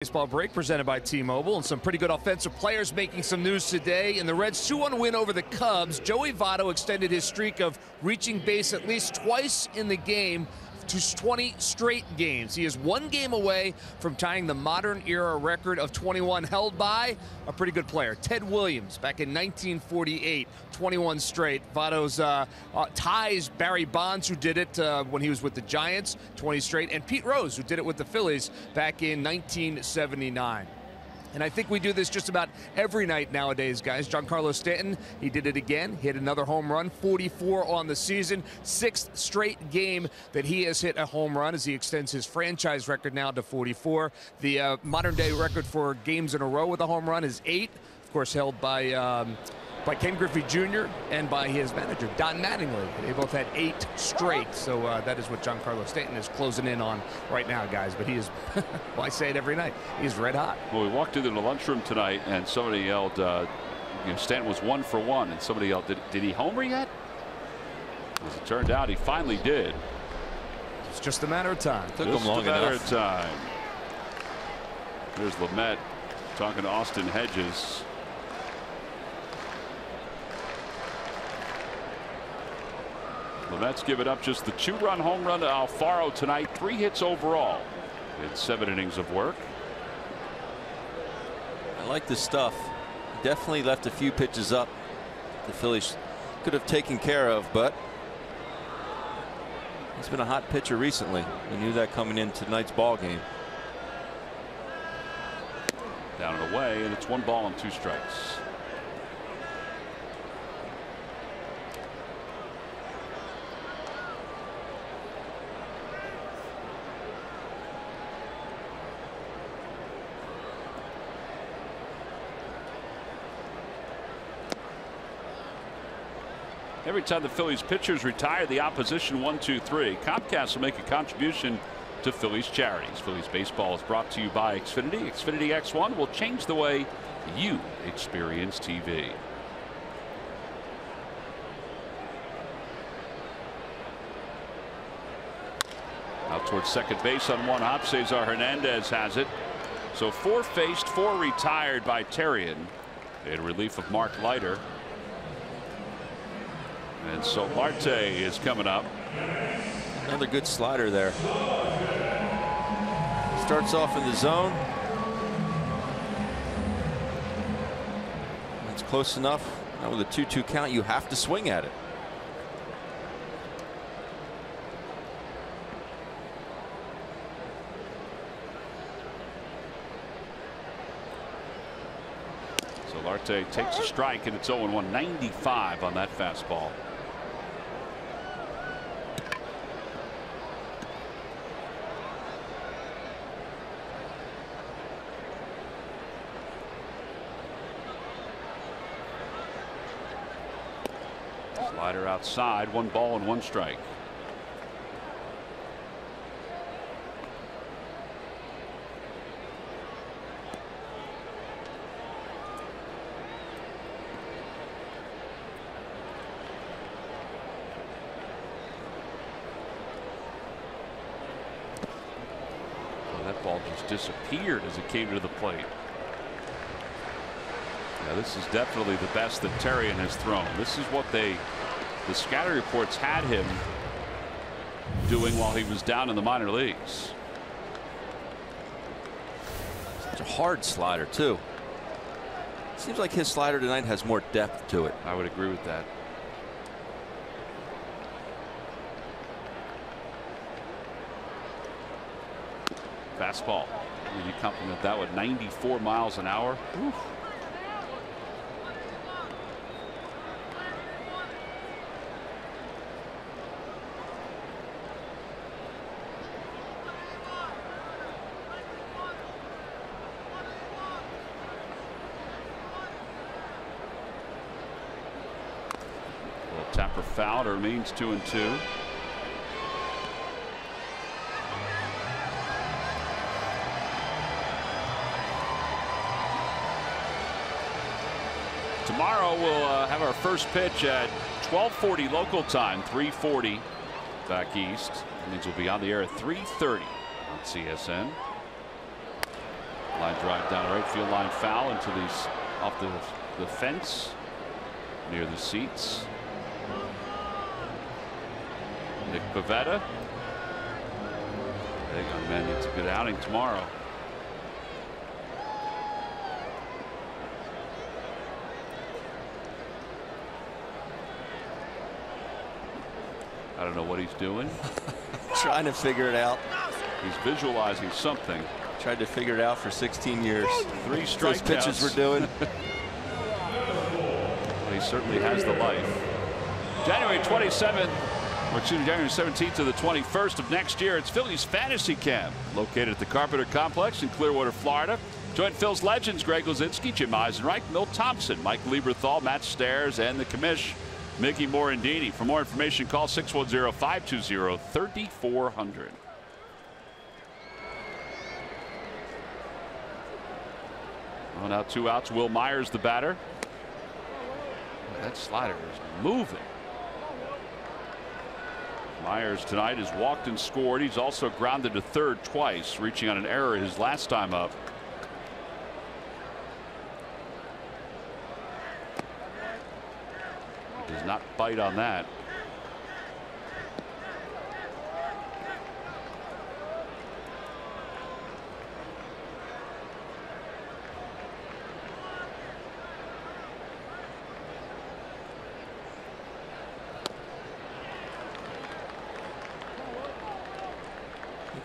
Baseball break presented by T-Mobile, and some pretty good offensive players making some news today. In the Reds' 2-1 win over the Cubs, Joey Votto extended his streak of reaching base at least twice in the game to 20 straight games. He is 1 game away from tying the modern era record of 21 held by a pretty good player, Ted Williams, back in 1948, 21 straight. Votto's ties Barry Bonds, who did it when he was with the Giants, 20 straight, and Pete Rose, who did it with the Phillies back in 1979. And I think we do this just about every night nowadays, guys. Giancarlo Stanton, he did it again. Hit another home run, 44 on the season. 6th straight game that he has hit a home run as he extends his franchise record now to 44. The modern-day record for games in a row with a home run is 8, of course, held by Ken Griffey Jr. and by his manager, Don Mattingly. They both had 8 straight, so that is what Giancarlo Stanton is closing in on right now, guys. But he is, well, I say it every night, he's red hot. Well, we walked into the lunchroom tonight, and somebody yelled, Stanton was 1 for 1, and somebody yelled, did he homer yet? As it turned out, he finally did. It's just a matter of time. Took him long enough. Just a matter of time. There's Lamet talking to Austin Hedges. Lamet's given up just the 2-run home run to Alfaro tonight. 3 hits overall in 7 innings of work. I like this stuff. Definitely left a few pitches up the Phillies could have taken care of, but He's been a hot pitcher recently. We knew that coming into tonight's ball game. Down and away, and it's 1 ball and 2 strikes. Every time the Phillies pitchers retire, the opposition 1-2-3. Comcast will make a contribution to Phillies charities. Phillies baseball is brought to you by Xfinity. Xfinity X1 will change the way you experience TV. Out towards second base on 1 hop. Cesar Hernandez has it. So 4 faced, 4 retired by Terrian in relief of Mark Leiter. And so Marte is coming up. Another good slider there. Starts off in the zone. It's close enough. Now with a 2-2 count, you have to swing at it. So Marte takes a strike, and it's 0-1, 95 on that fastball. Slider outside, 1 ball and 1 strike. Well, that ball just disappeared as it came to the plate. Yeah, this is definitely the best that Terrian has thrown. This is what the scouting reports had him doing while he was down in the minor leagues. Such a hard slider too. Seems like his slider tonight has more depth to it. I would agree with that. Fastball. And you compliment that with 94 miles an hour. Oof. Tapper foul, it remains 2-2. Tomorrow we'll have our first pitch at 12:40 local time, 3:40 back east. That means we'll be on the air at 3:30 on CSN. Line drive down the right field line, foul into these off the fence near the seats. Nick Pivetta. That young man needs a good outing tomorrow. I don't know what he's doing. Trying to figure it out. He's visualizing something. Tried to figure it out for 16 years. 3 strikeouts. Those pitches we're doing. Well, he certainly has the life. January 27th. January 17th to the 21st of next year, it's Phillies Fantasy Camp, located at the Carpenter Complex in Clearwater, Florida. Join Phil's legends Greg Luzinski, Jim Eisenreich, Milt Thompson, Mike Lieberthal, Matt Stairs, and the commish, Mickey Morandini. For more information, call 610-520-3400. Well, now 2 outs. Will Myers, the batter. That slider is moving. Myers tonight has walked and scored. He's also grounded to third twice, reaching on an error his last time up. He does not bite on that.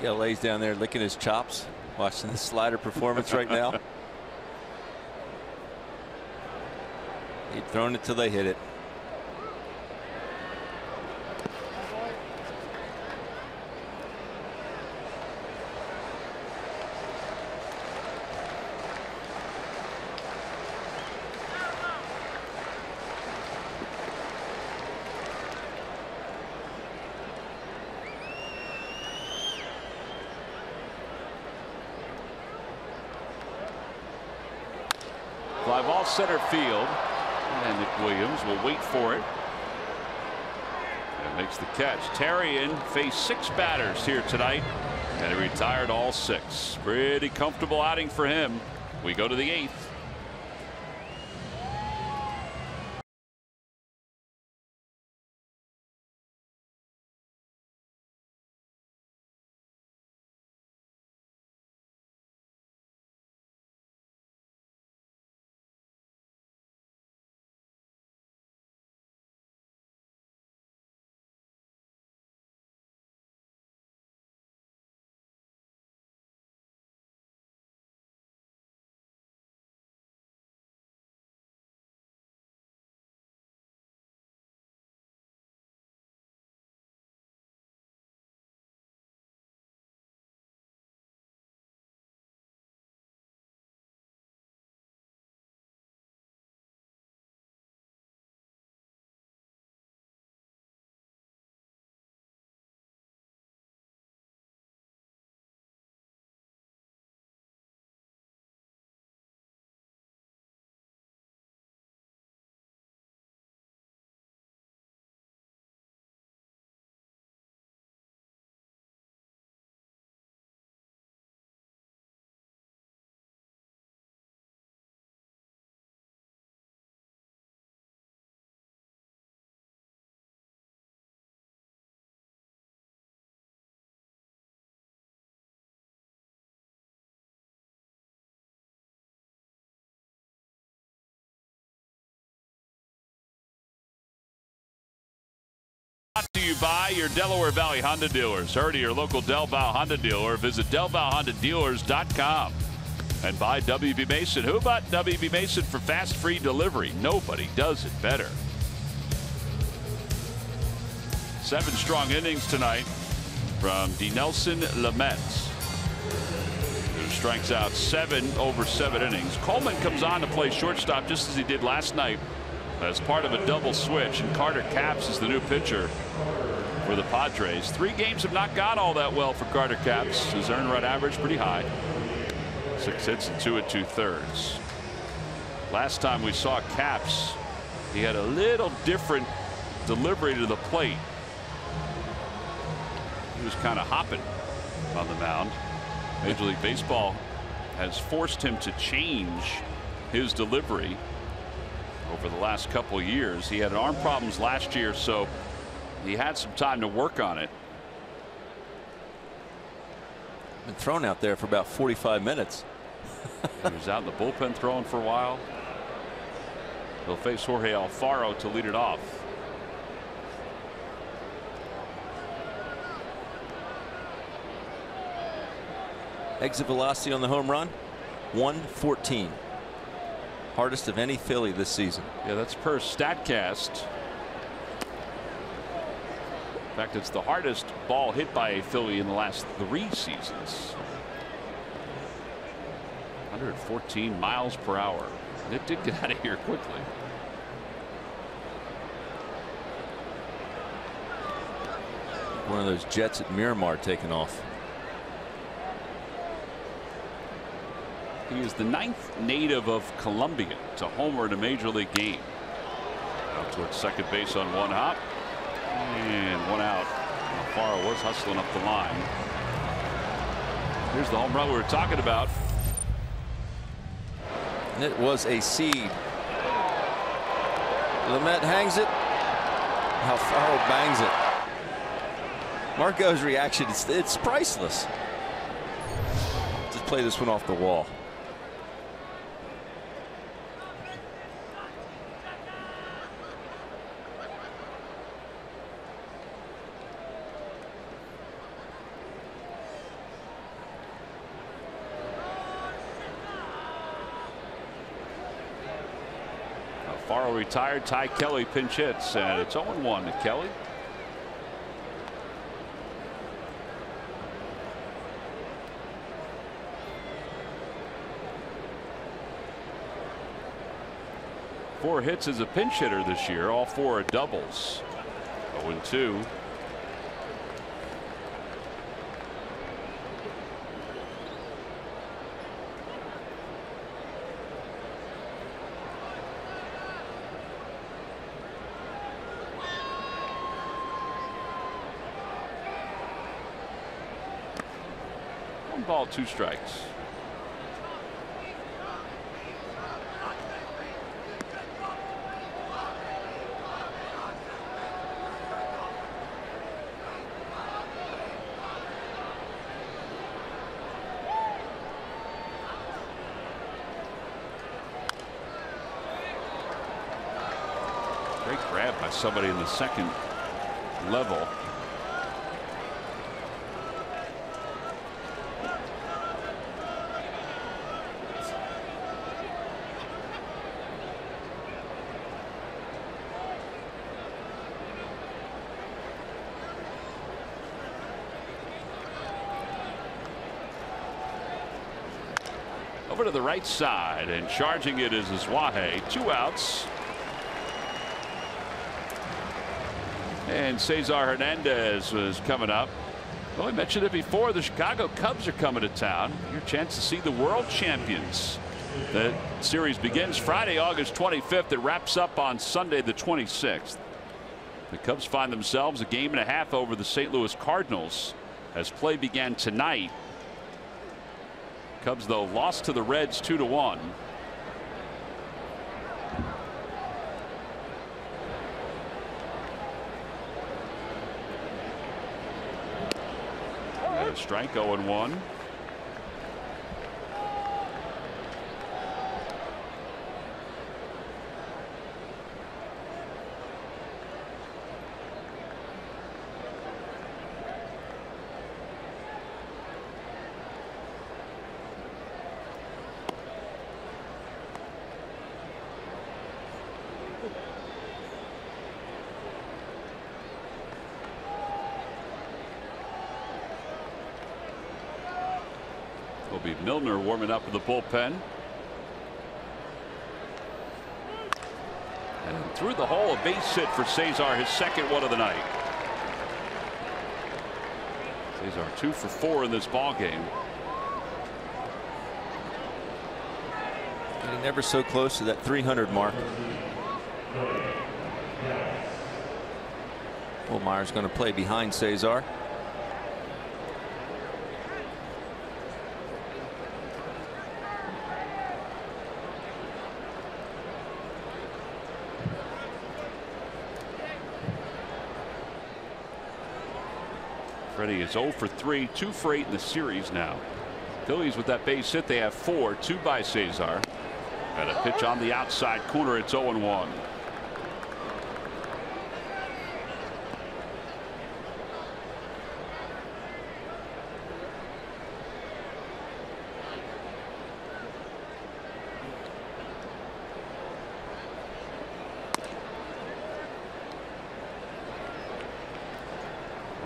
LA's down there licking his chops, watching the slider performance right now. He'd thrown it till they hit it. Fly ball center field, and Nick Williams will wait for it and makes the catch. Therrien faced 6 batters here tonight, and he retired all 6. Pretty comfortable outing for him. We go to the 8th. Brought to you by your Delaware Valley Honda dealers. Hurry to your local Del Val Honda dealer. Visit DelValHondaDealers.com. And by WB Mason. Who about WB Mason for fast, free delivery? Nobody does it better. 7 strong innings tonight from Dinelson Lamet, who strikes out 7 over 7 innings. Coleman comes on to play shortstop just as he did last night as part of a double switch, and Carter Capps is the new pitcher for the Padres. 3 games have not gone all that well for Carter Capps. His earned run average pretty high. 6 hits and 2 2/3. Last time we saw Capps, he had a little different delivery to the plate. He was kind of hopping on the mound. Major League Baseball has forced him to change his delivery over the last couple of years. He had arm problems last year, so he had some time to work on it. Been thrown out there for about 45 minutes. He was out in the bullpen throwing for a while. He'll face Jorge Alfaro to lead it off. Exit velocity on the home run, 114. Hardest of any Philly this season. Yeah, that's per Statcast. In fact, it's the hardest ball hit by a Philly in the last 3 seasons. 114 miles per hour. It did get out of here quickly. One of those jets at Miramar taking off. He is the 9th native of Colombia to homer in a major league game. Out towards second base on 1 hop. And 1 out. Alfaro was hustling up the line. Here's the home run we were talking about. And it was a seed. Lamet hangs it. Alfaro bangs it. Marco's reaction, it's priceless. Just play this one off the wall. Alfaro retired. Ty Kelly pinch hits, and it's 0-1 to Kelly. Four hits as a pinch hitter this year. All four are doubles. 0-2. One ball, two strikes. Great grab by somebody in the second level. Over to the right side, and charging it is Iswahe. 2 outs. And Cesar Hernandez was coming up. Well, we mentioned it before. The Chicago Cubs are coming to town. Your chance to see the world champions. The series begins Friday, August 25th. It wraps up on Sunday, the 26th. The Cubs find themselves a game and a half over the St. Louis Cardinals as play began tonight. Cubs, though, lost to the Reds 2-1. Strike. 0-1. Will be Milner warming up in the bullpen. And through the hole, a base hit for Cesar, his second one of the night. Cesar 2 for 4 in this ball game. Getting ever so close to that 300 mark. Wilmeyer's going to play behind Cesar. Freddie is 0 for 3, 2 for 8 in the series now. Phillies with that base hit, they have 4, 2 by Cesar. And a pitch on the outside corner. It's 0-1.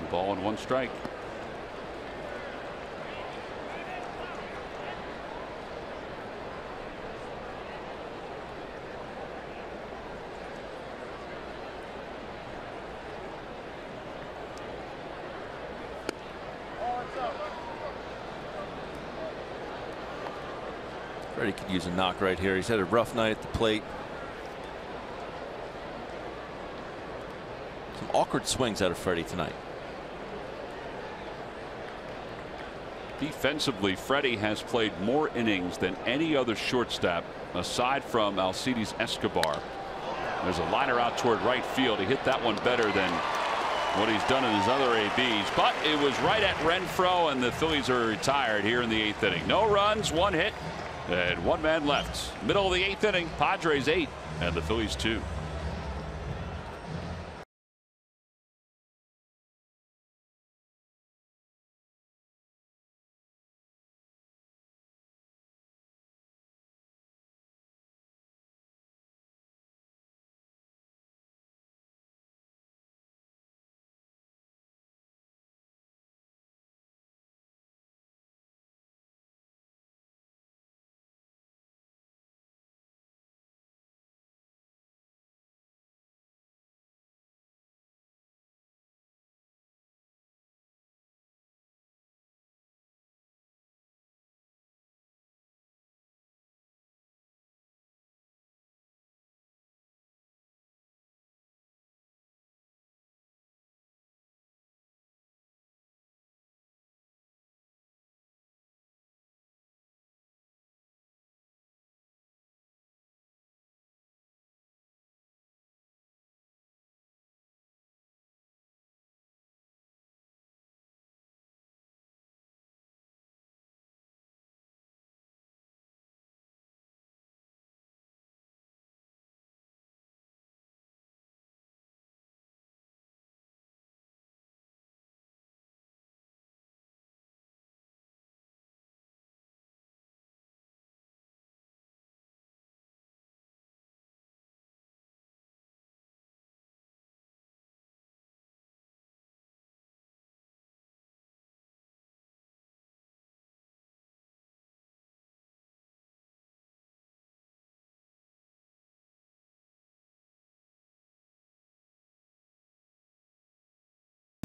Ball and 1 strike. Freddie could use a knock right here. He's had a rough night at the plate. Some awkward swings out of Freddie tonight. Defensively, Freddie has played more innings than any other shortstop aside from Alcides Escobar. There's a liner out toward right field. He hit that one better than what he's done in his other ABs, but it was right at Renfroe, and the Phillies are retired here in the 8th inning. No runs, 1 hit, and 1 man left. Middle of the 8th inning, Padres 8 and the Phillies 2.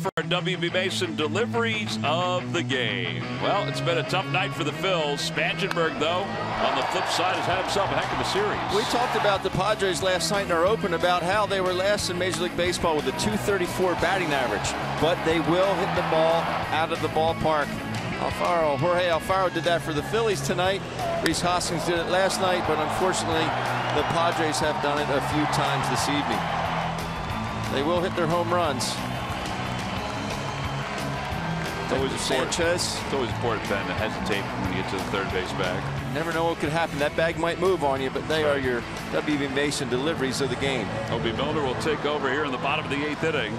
for our WB Mason deliveries of the game. Well, it's been a tough night for the Phils. Spangenberg, though, on the flip side, has had himself a heck of a series. We talked about the Padres last night in our open about how they were last in Major League Baseball with a .234 batting average, but they will hit the ball out of the ballpark. Jorge Alfaro did that for the Phillies tonight. Rhys Hoskins did it last night, but unfortunately, the Padres have done it a few times this evening. They will hit their home runs. Sanchez. It's always important, Ben, to hesitate when you get to the third base bag. You never know what could happen. That bag might move on you, but they are your WB Mason deliveries of the game. Obie Milner will take over here in the bottom of the 8th inning.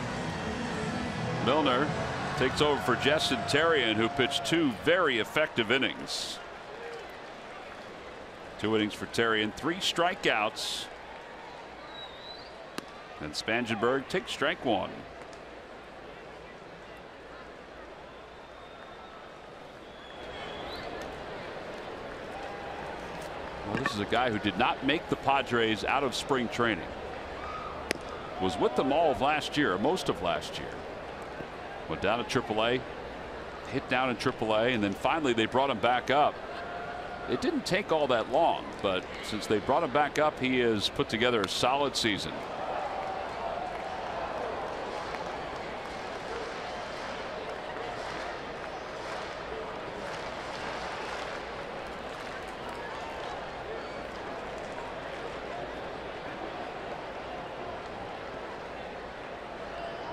Milner takes over for Justin Terrian, who pitched 2 very effective innings. 2 innings for Terrian, 3 strikeouts. And Spangenberg takes strike 1. Well, this is a guy who did not make the Padres out of spring training. Was with them all of last year, most of last year. Went down to AAA, hit down in AAA, and then finally they brought him back up. It didn't take all that long, but since they brought him back up, he has put together a solid season.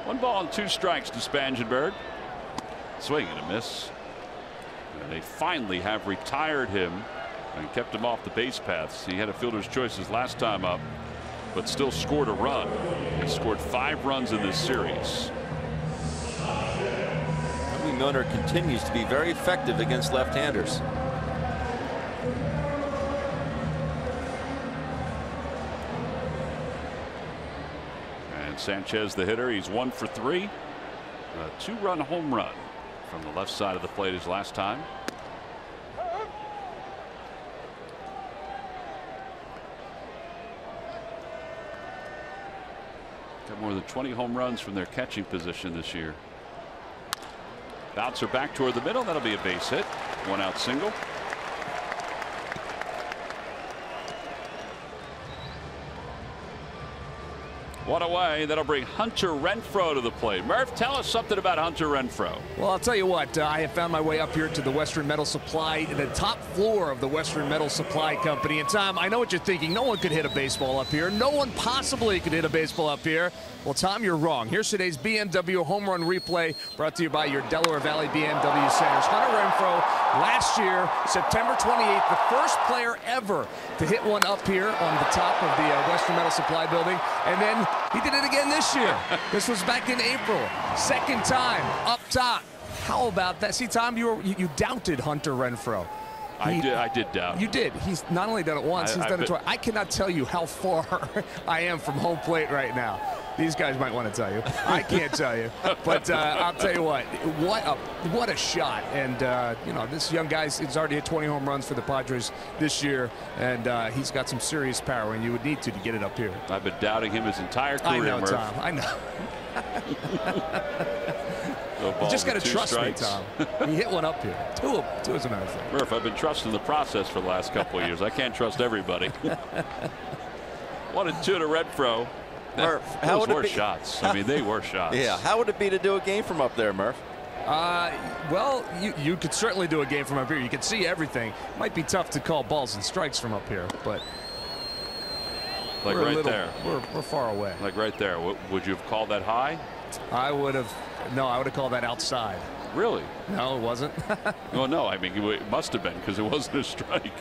One ball and 2 strikes to Spangenberg. Swing and a miss. And they finally have retired him and kept him off the base paths. He had a fielder's choices last time up, but still scored a run. He scored 5 runs in this series. Obie Milner continues to be very effective against left-handers. Sanchez, the hitter, he's 1 for 3. A 2-run home run from the left side of the plate his last time. Got more than 20 home runs from their catching position this year. Bouncer back toward the middle. That'll be a base hit. 1-out single. One away. That'll bring Hunter Renfroe to the plate. Murph, tell us something about Hunter Renfroe. Well, I'll tell you what. I have found my way up here to the Western Metal Supply, the top floor of the Western Metal Supply Company. And Tom, I know what you're thinking. No one could hit a baseball up here. No one possibly could hit a baseball up here. Well, Tom, you're wrong. Here's today's BMW home run replay, brought to you by your Delaware Valley BMW Centers. Hunter Renfroe, last year, September 28th, the first player ever to hit one up here on the top of the Western Metal Supply building. And then he did it again this year. This was back in April. Second time up top. How about that? See, Tom, you doubted Hunter Renfroe. I did doubt. You did. He's not only done it once, he's done it twice. I cannot tell you how far I am from home plate right now. These guys might want to tell you. I can't tell you. But I'll tell you what a shot. And, you know, this young guy's he's already hit 20 home runs for the Padres this year. And he's got some serious power, and you would need to get it up here. I've been doubting him his entire career, I know, Murph. Tom. I know. You just got to trust me, Tom. He hit one up here. Two as a matter of fact. Murph, I've been trusting the process for the last couple of years. I can't trust everybody. 1-2 to Renfroe. Murph, those were shots. I mean, they were shots. Yeah. How would it be to do a game from up there, Murph? Well, you could certainly do a game from up here. You could see everything. Might be tough to call balls and strikes from up here, but like right there. We're far away. Like right there. Would you have called that high? I would have. No, I would have called that outside. Really? No, it wasn't. Well, no. I mean, it must have been because it wasn't a strike.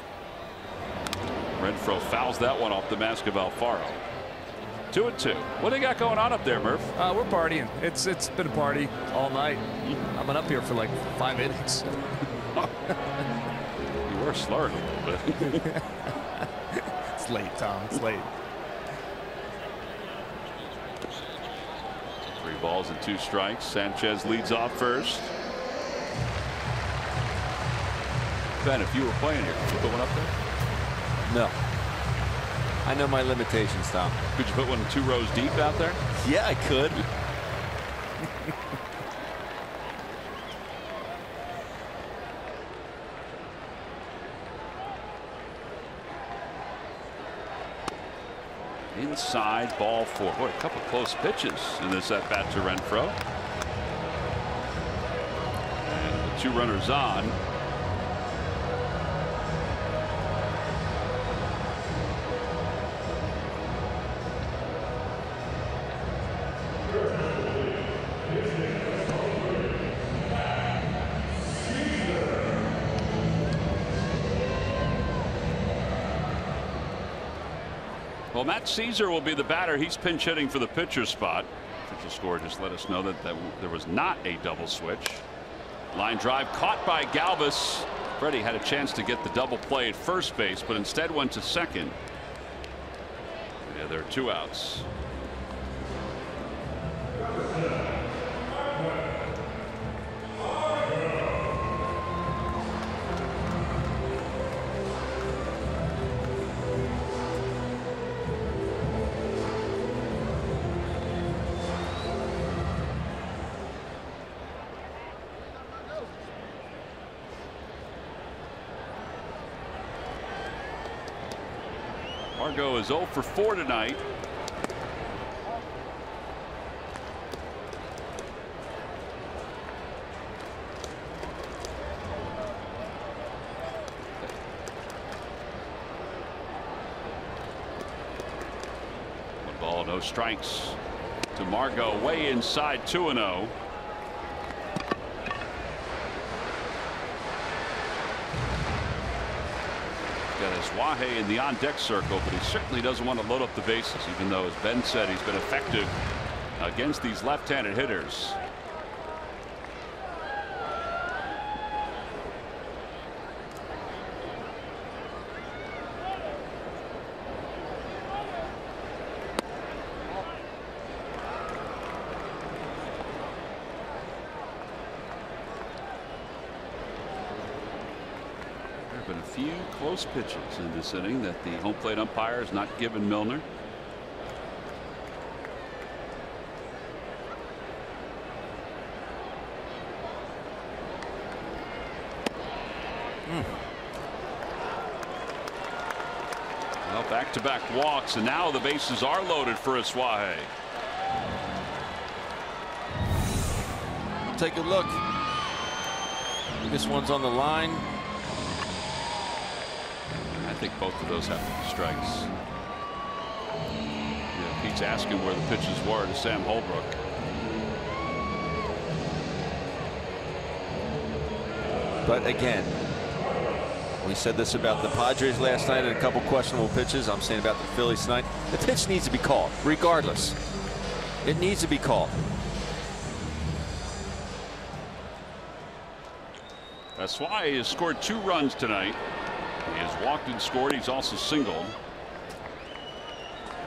Renfroe fouls that one off the mask of Alfaro. 2-2. What do they got going on up there, Murph? We're partying. It's been a party all night. I've been up here for like 5 innings. You were slurring a little bit. It's late, Tom. It's late. 3 balls and 2 strikes. Sanchez leads off first. Ben, if you were playing here, could you put one up there? No. I know my limitations, Tom. Could you put one 2 rows deep out there? Yeah, I could. inside, ball 4. Boy, a couple close pitches in this at bat to Renfroe. And the 2 runners on. Well, Matt Caesar will be the batter. He's pinch hitting for the pitcher spot. Official score just let us know that there was not a double switch. Line drive caught by Galvis. Freddie had a chance to get the double play at first base, but instead went to second. Yeah, there are 2 outs. Margot is 0 for 4 tonight. One ball, no strikes to Margot, way inside 2-0. Wahe in the on-deck circle, but he certainly doesn't want to load up the bases, even though, as Ben said, he's been effective against these left-handed hitters. Been a few close pitches in this inning that the home plate umpire has not given Milner. Well, back-to-back walks, and now the bases are loaded for Aswahe. Take a look. This one's on the line. I think both of those have to be strikes. Yeah, Pete's asking where the pitches were to Sam Holbrook. But again, we said this about the Padres last night and a couple questionable pitches. I'm saying about the Phillies tonight. The pitch needs to be called, regardless. It needs to be called. Aswahe has scored 2 runs tonight. He has walked and scored. He's also singled.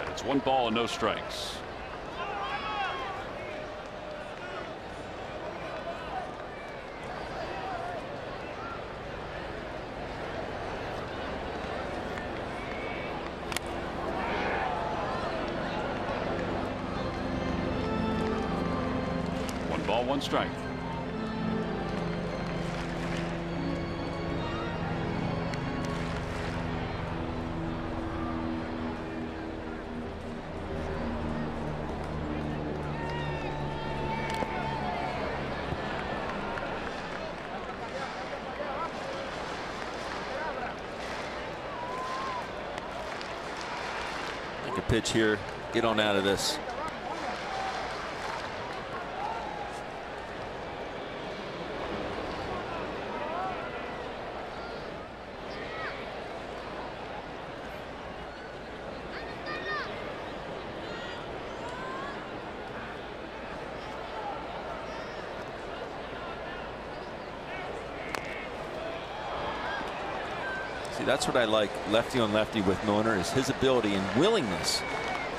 And it's 1 ball and no strikes. One ball, 1 strike. Pitch here, get on out of this. See, that's what I like, lefty on lefty with Milner, is his ability and willingness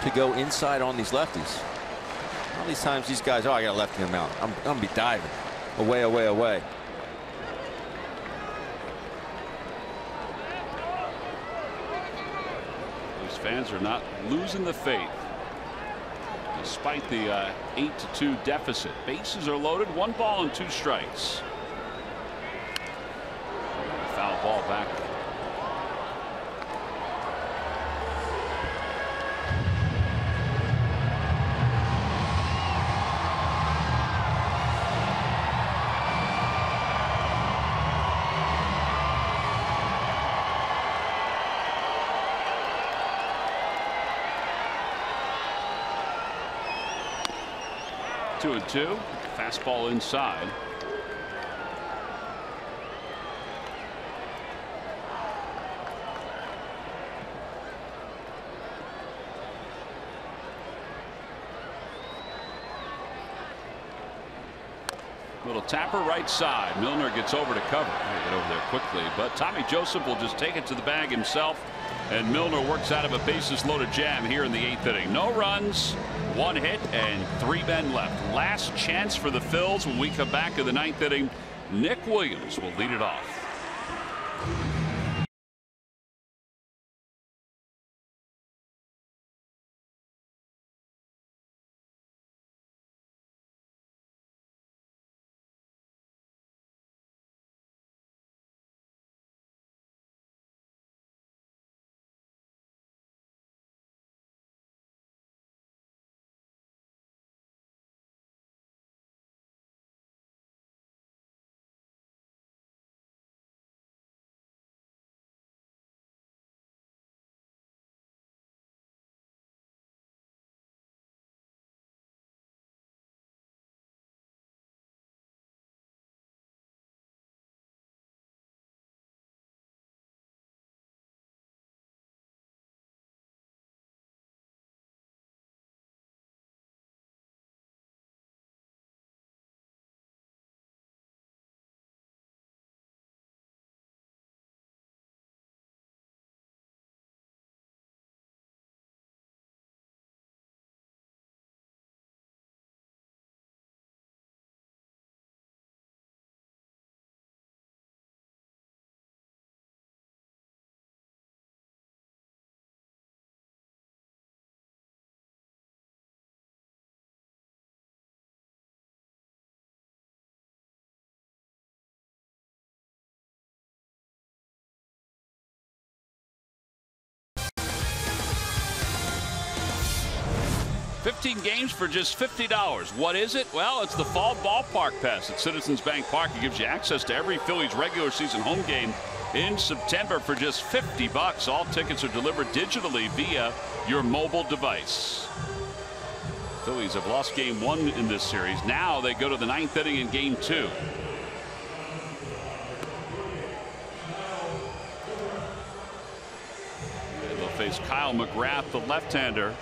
to go inside on these lefties. All these times these guys, oh, I got a lefty in the mountain. I'm going to be diving away, away, away. These fans are not losing the faith despite the 8-2 deficit. Bases are loaded, 1 ball and 2 strikes. Foul ball back. 2-2. Fastball inside. Little tapper right side. Milner gets over to cover. Get over there quickly, but Tommy Joseph will just take it to the bag himself, and Milner works out of a bases loaded jam here in the 8th inning. No runs, 1 hit, and 3 men left. Last chance for the Phils when we come back in the 9th inning. Nick Williams will lead it off. $15 games for just $50. What is it? Well, it's the Fall Ballpark Pass at Citizens Bank Park. It gives you access to every Phillies regular season home game in September for just $50. All tickets are delivered digitally via your mobile device. Phillies have lost game 1 in this series. Now they go to the 9th inning in game 2. And they'll face Kyle McGrath, the left-hander.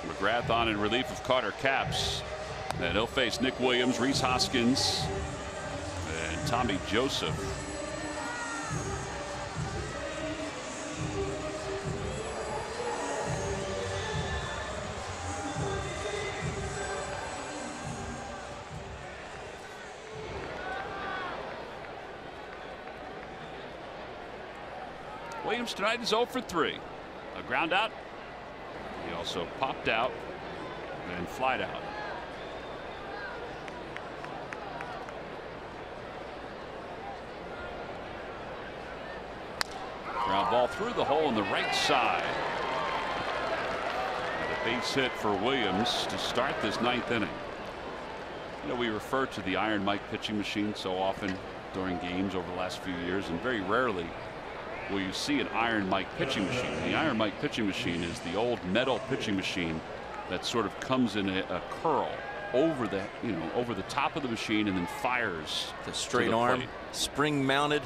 McGrath on in relief of Carter Capps, and he'll face Nick Williams, Rhys Hoskins, and Tommy Joseph. Williams tonight is 0 for 3. A ground out. He also popped out and flied out. Ground ball through the hole on the right side. And a base hit for Williams to start this 9th inning. You know, we refer to the Iron Mike pitching machine so often during games over the last few years, and very rarely will you see an Iron Mike pitching machine. The Iron Mike pitching machine is the old metal pitching machine that sort of comes in a curl over the over the top of the machine and then fires the straight arm, spring mounted.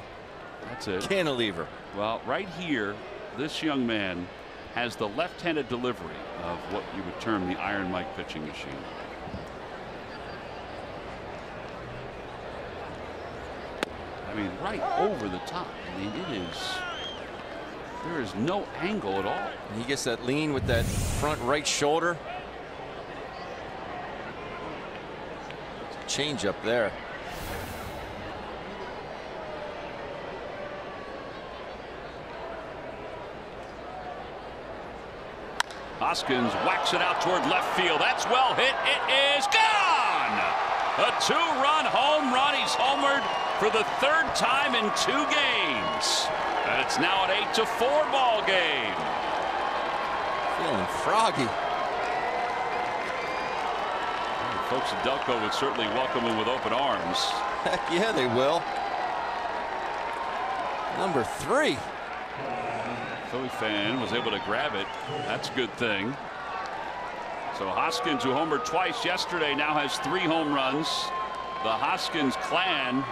That's it. Cantilever. Well, right here, this young man has the left-handed delivery of what you would term the Iron Mike pitching machine. I mean, right over the top. I mean, there is no angle at all. And he gets that lean with that front right shoulder. Change up there. Hoskins whacks it out toward left field. That's well hit. It is gone. A 2-run home run. He's homered for the 3rd time in 2 games. And it's now an 8-4 ball game. Feeling froggy. The folks at Delco would certainly welcome him with open arms. Heck yeah, they will. Number 3. Philly fan was able to grab it. That's a good thing. So Hoskins, who homered twice yesterday, now has 3 home runs. The Hoskins clan,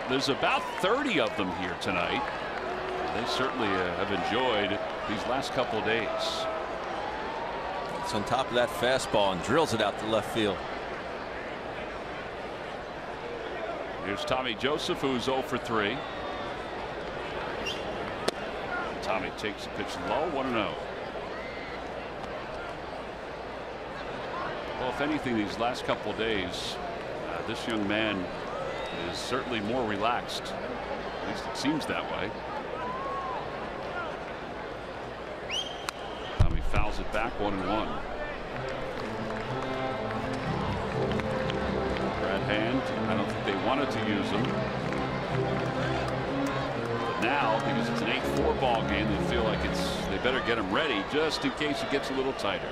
there's about 30 of them here tonight. They certainly have enjoyed these last couple of days. It's on top of that fastball and drills it out to left field. Here's Tommy Joseph, who's 0 for 3. Tommy takes the pitch low, 1-0. Well, if anything, these last couple of days, this young man is certainly more relaxed. At least it seems that way. Tommy fouls it back, 1-1. Brad Hand, I don't think they wanted to use him. But now, because it's an 8-4 ball game, they feel like they better get him ready just in case it gets a little tighter.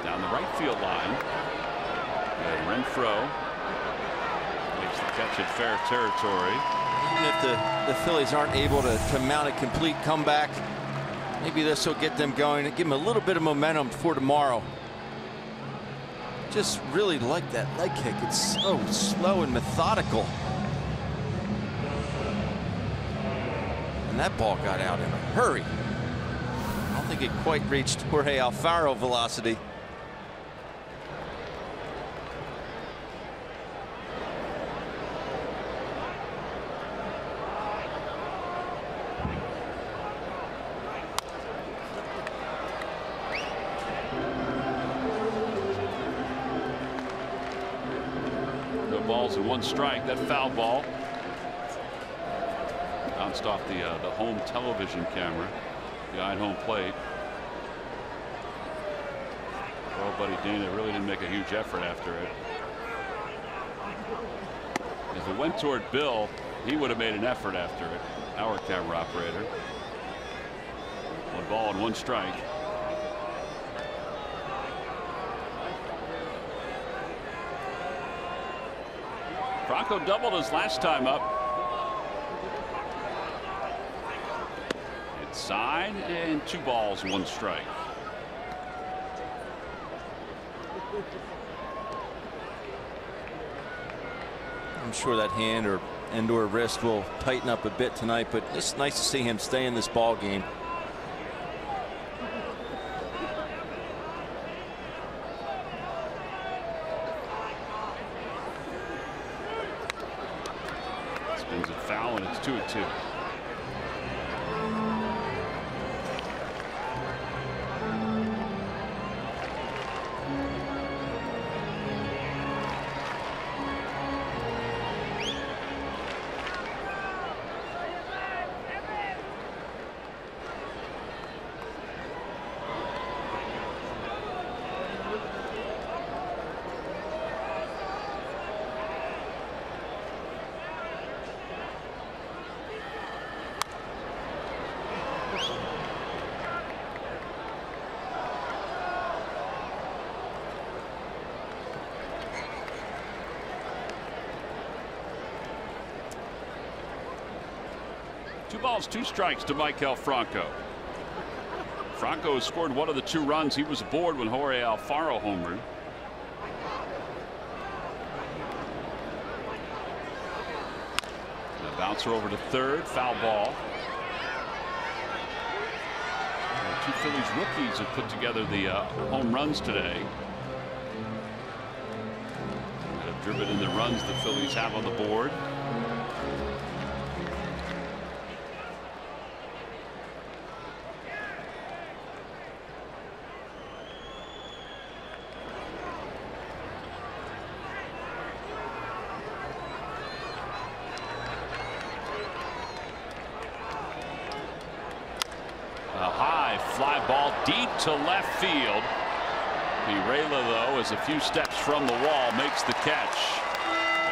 Down the right field line. And Renfroe makes the catch at fair territory. Even if the Phillies aren't able to mount a complete comeback, maybe this will get them going and give them a little bit of momentum for tomorrow. Just really like that leg kick. It's so slow and methodical. And that ball got out in a hurry. I don't think it quite reached Jorge Alfaro velocity. Balls and 1 strike. That foul ball bounced off the home television camera behind home plate. Well, buddy Dana really didn't make a huge effort after it. If it went toward Bill, he would have made an effort after it. Our camera operator. 1 ball and 1 strike. Franco doubled his last time up. Inside and 2 balls, 1 strike. I'm sure that hand or wrist will tighten up a bit tonight, but it's nice to see him stay in this ball game. Spins it foul, and it's 2-2. Two balls, 2 strikes to Maikel Franco. Franco has scored 1 of the 2 runs. He was aboard when Jorge Alfaro homered. The bouncer over to third, foul ball. The 2 Phillies rookies have put together the home runs today. Have driven in the runs the Phillies have on the board. A high fly ball deep to left field. Pirela, though, is a few steps from the wall, makes the catch.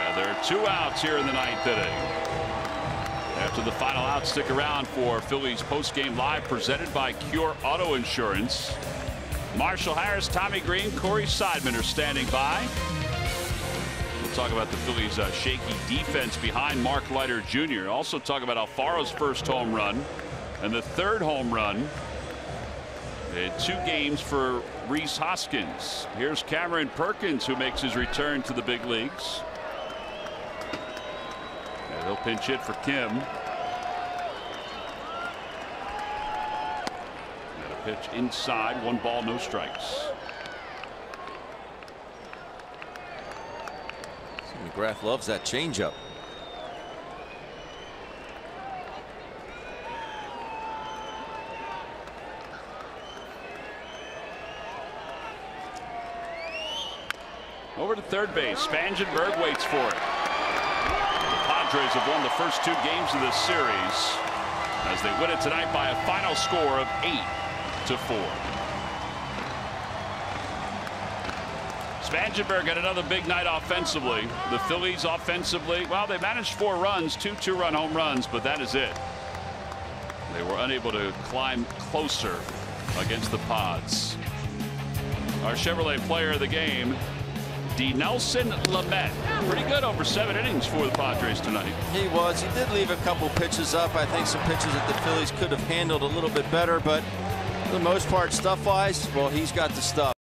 And there are 2 outs here in the 9th inning. After the final out, stick around for Phillies postgame live presented by Cure Auto Insurance. Marshall Harris, Tommy Green, Corey Seidman are standing by. We'll talk about the Phillies' shaky defense behind Mark Leiter Jr. Also talk about Alfaro's first home run and the third home run in 2 games for Rhys Hoskins. Here's Cameron Perkins, who makes his return to the big leagues. And he'll pinch hit for Kim. And a pitch inside, 1 ball, no strikes. McGrath loves that changeup. Over to third base. Spangenberg waits for it. The Padres have won the first 2 games of this series as they win it tonight by a final score of 8-4. Spangenberg had another big night offensively. The Phillies offensively, well, they managed 4 runs, 2 2-run home runs, but that is it. They were unable to climb closer against the Pods. Our Chevrolet player of the game, Dinelson Lamet. Pretty good over 7 innings for the Padres tonight. He was. He did leave a couple pitches up. I think some pitches that the Phillies could have handled a little bit better, but for the most part, stuff-wise, well, he's got the stuff.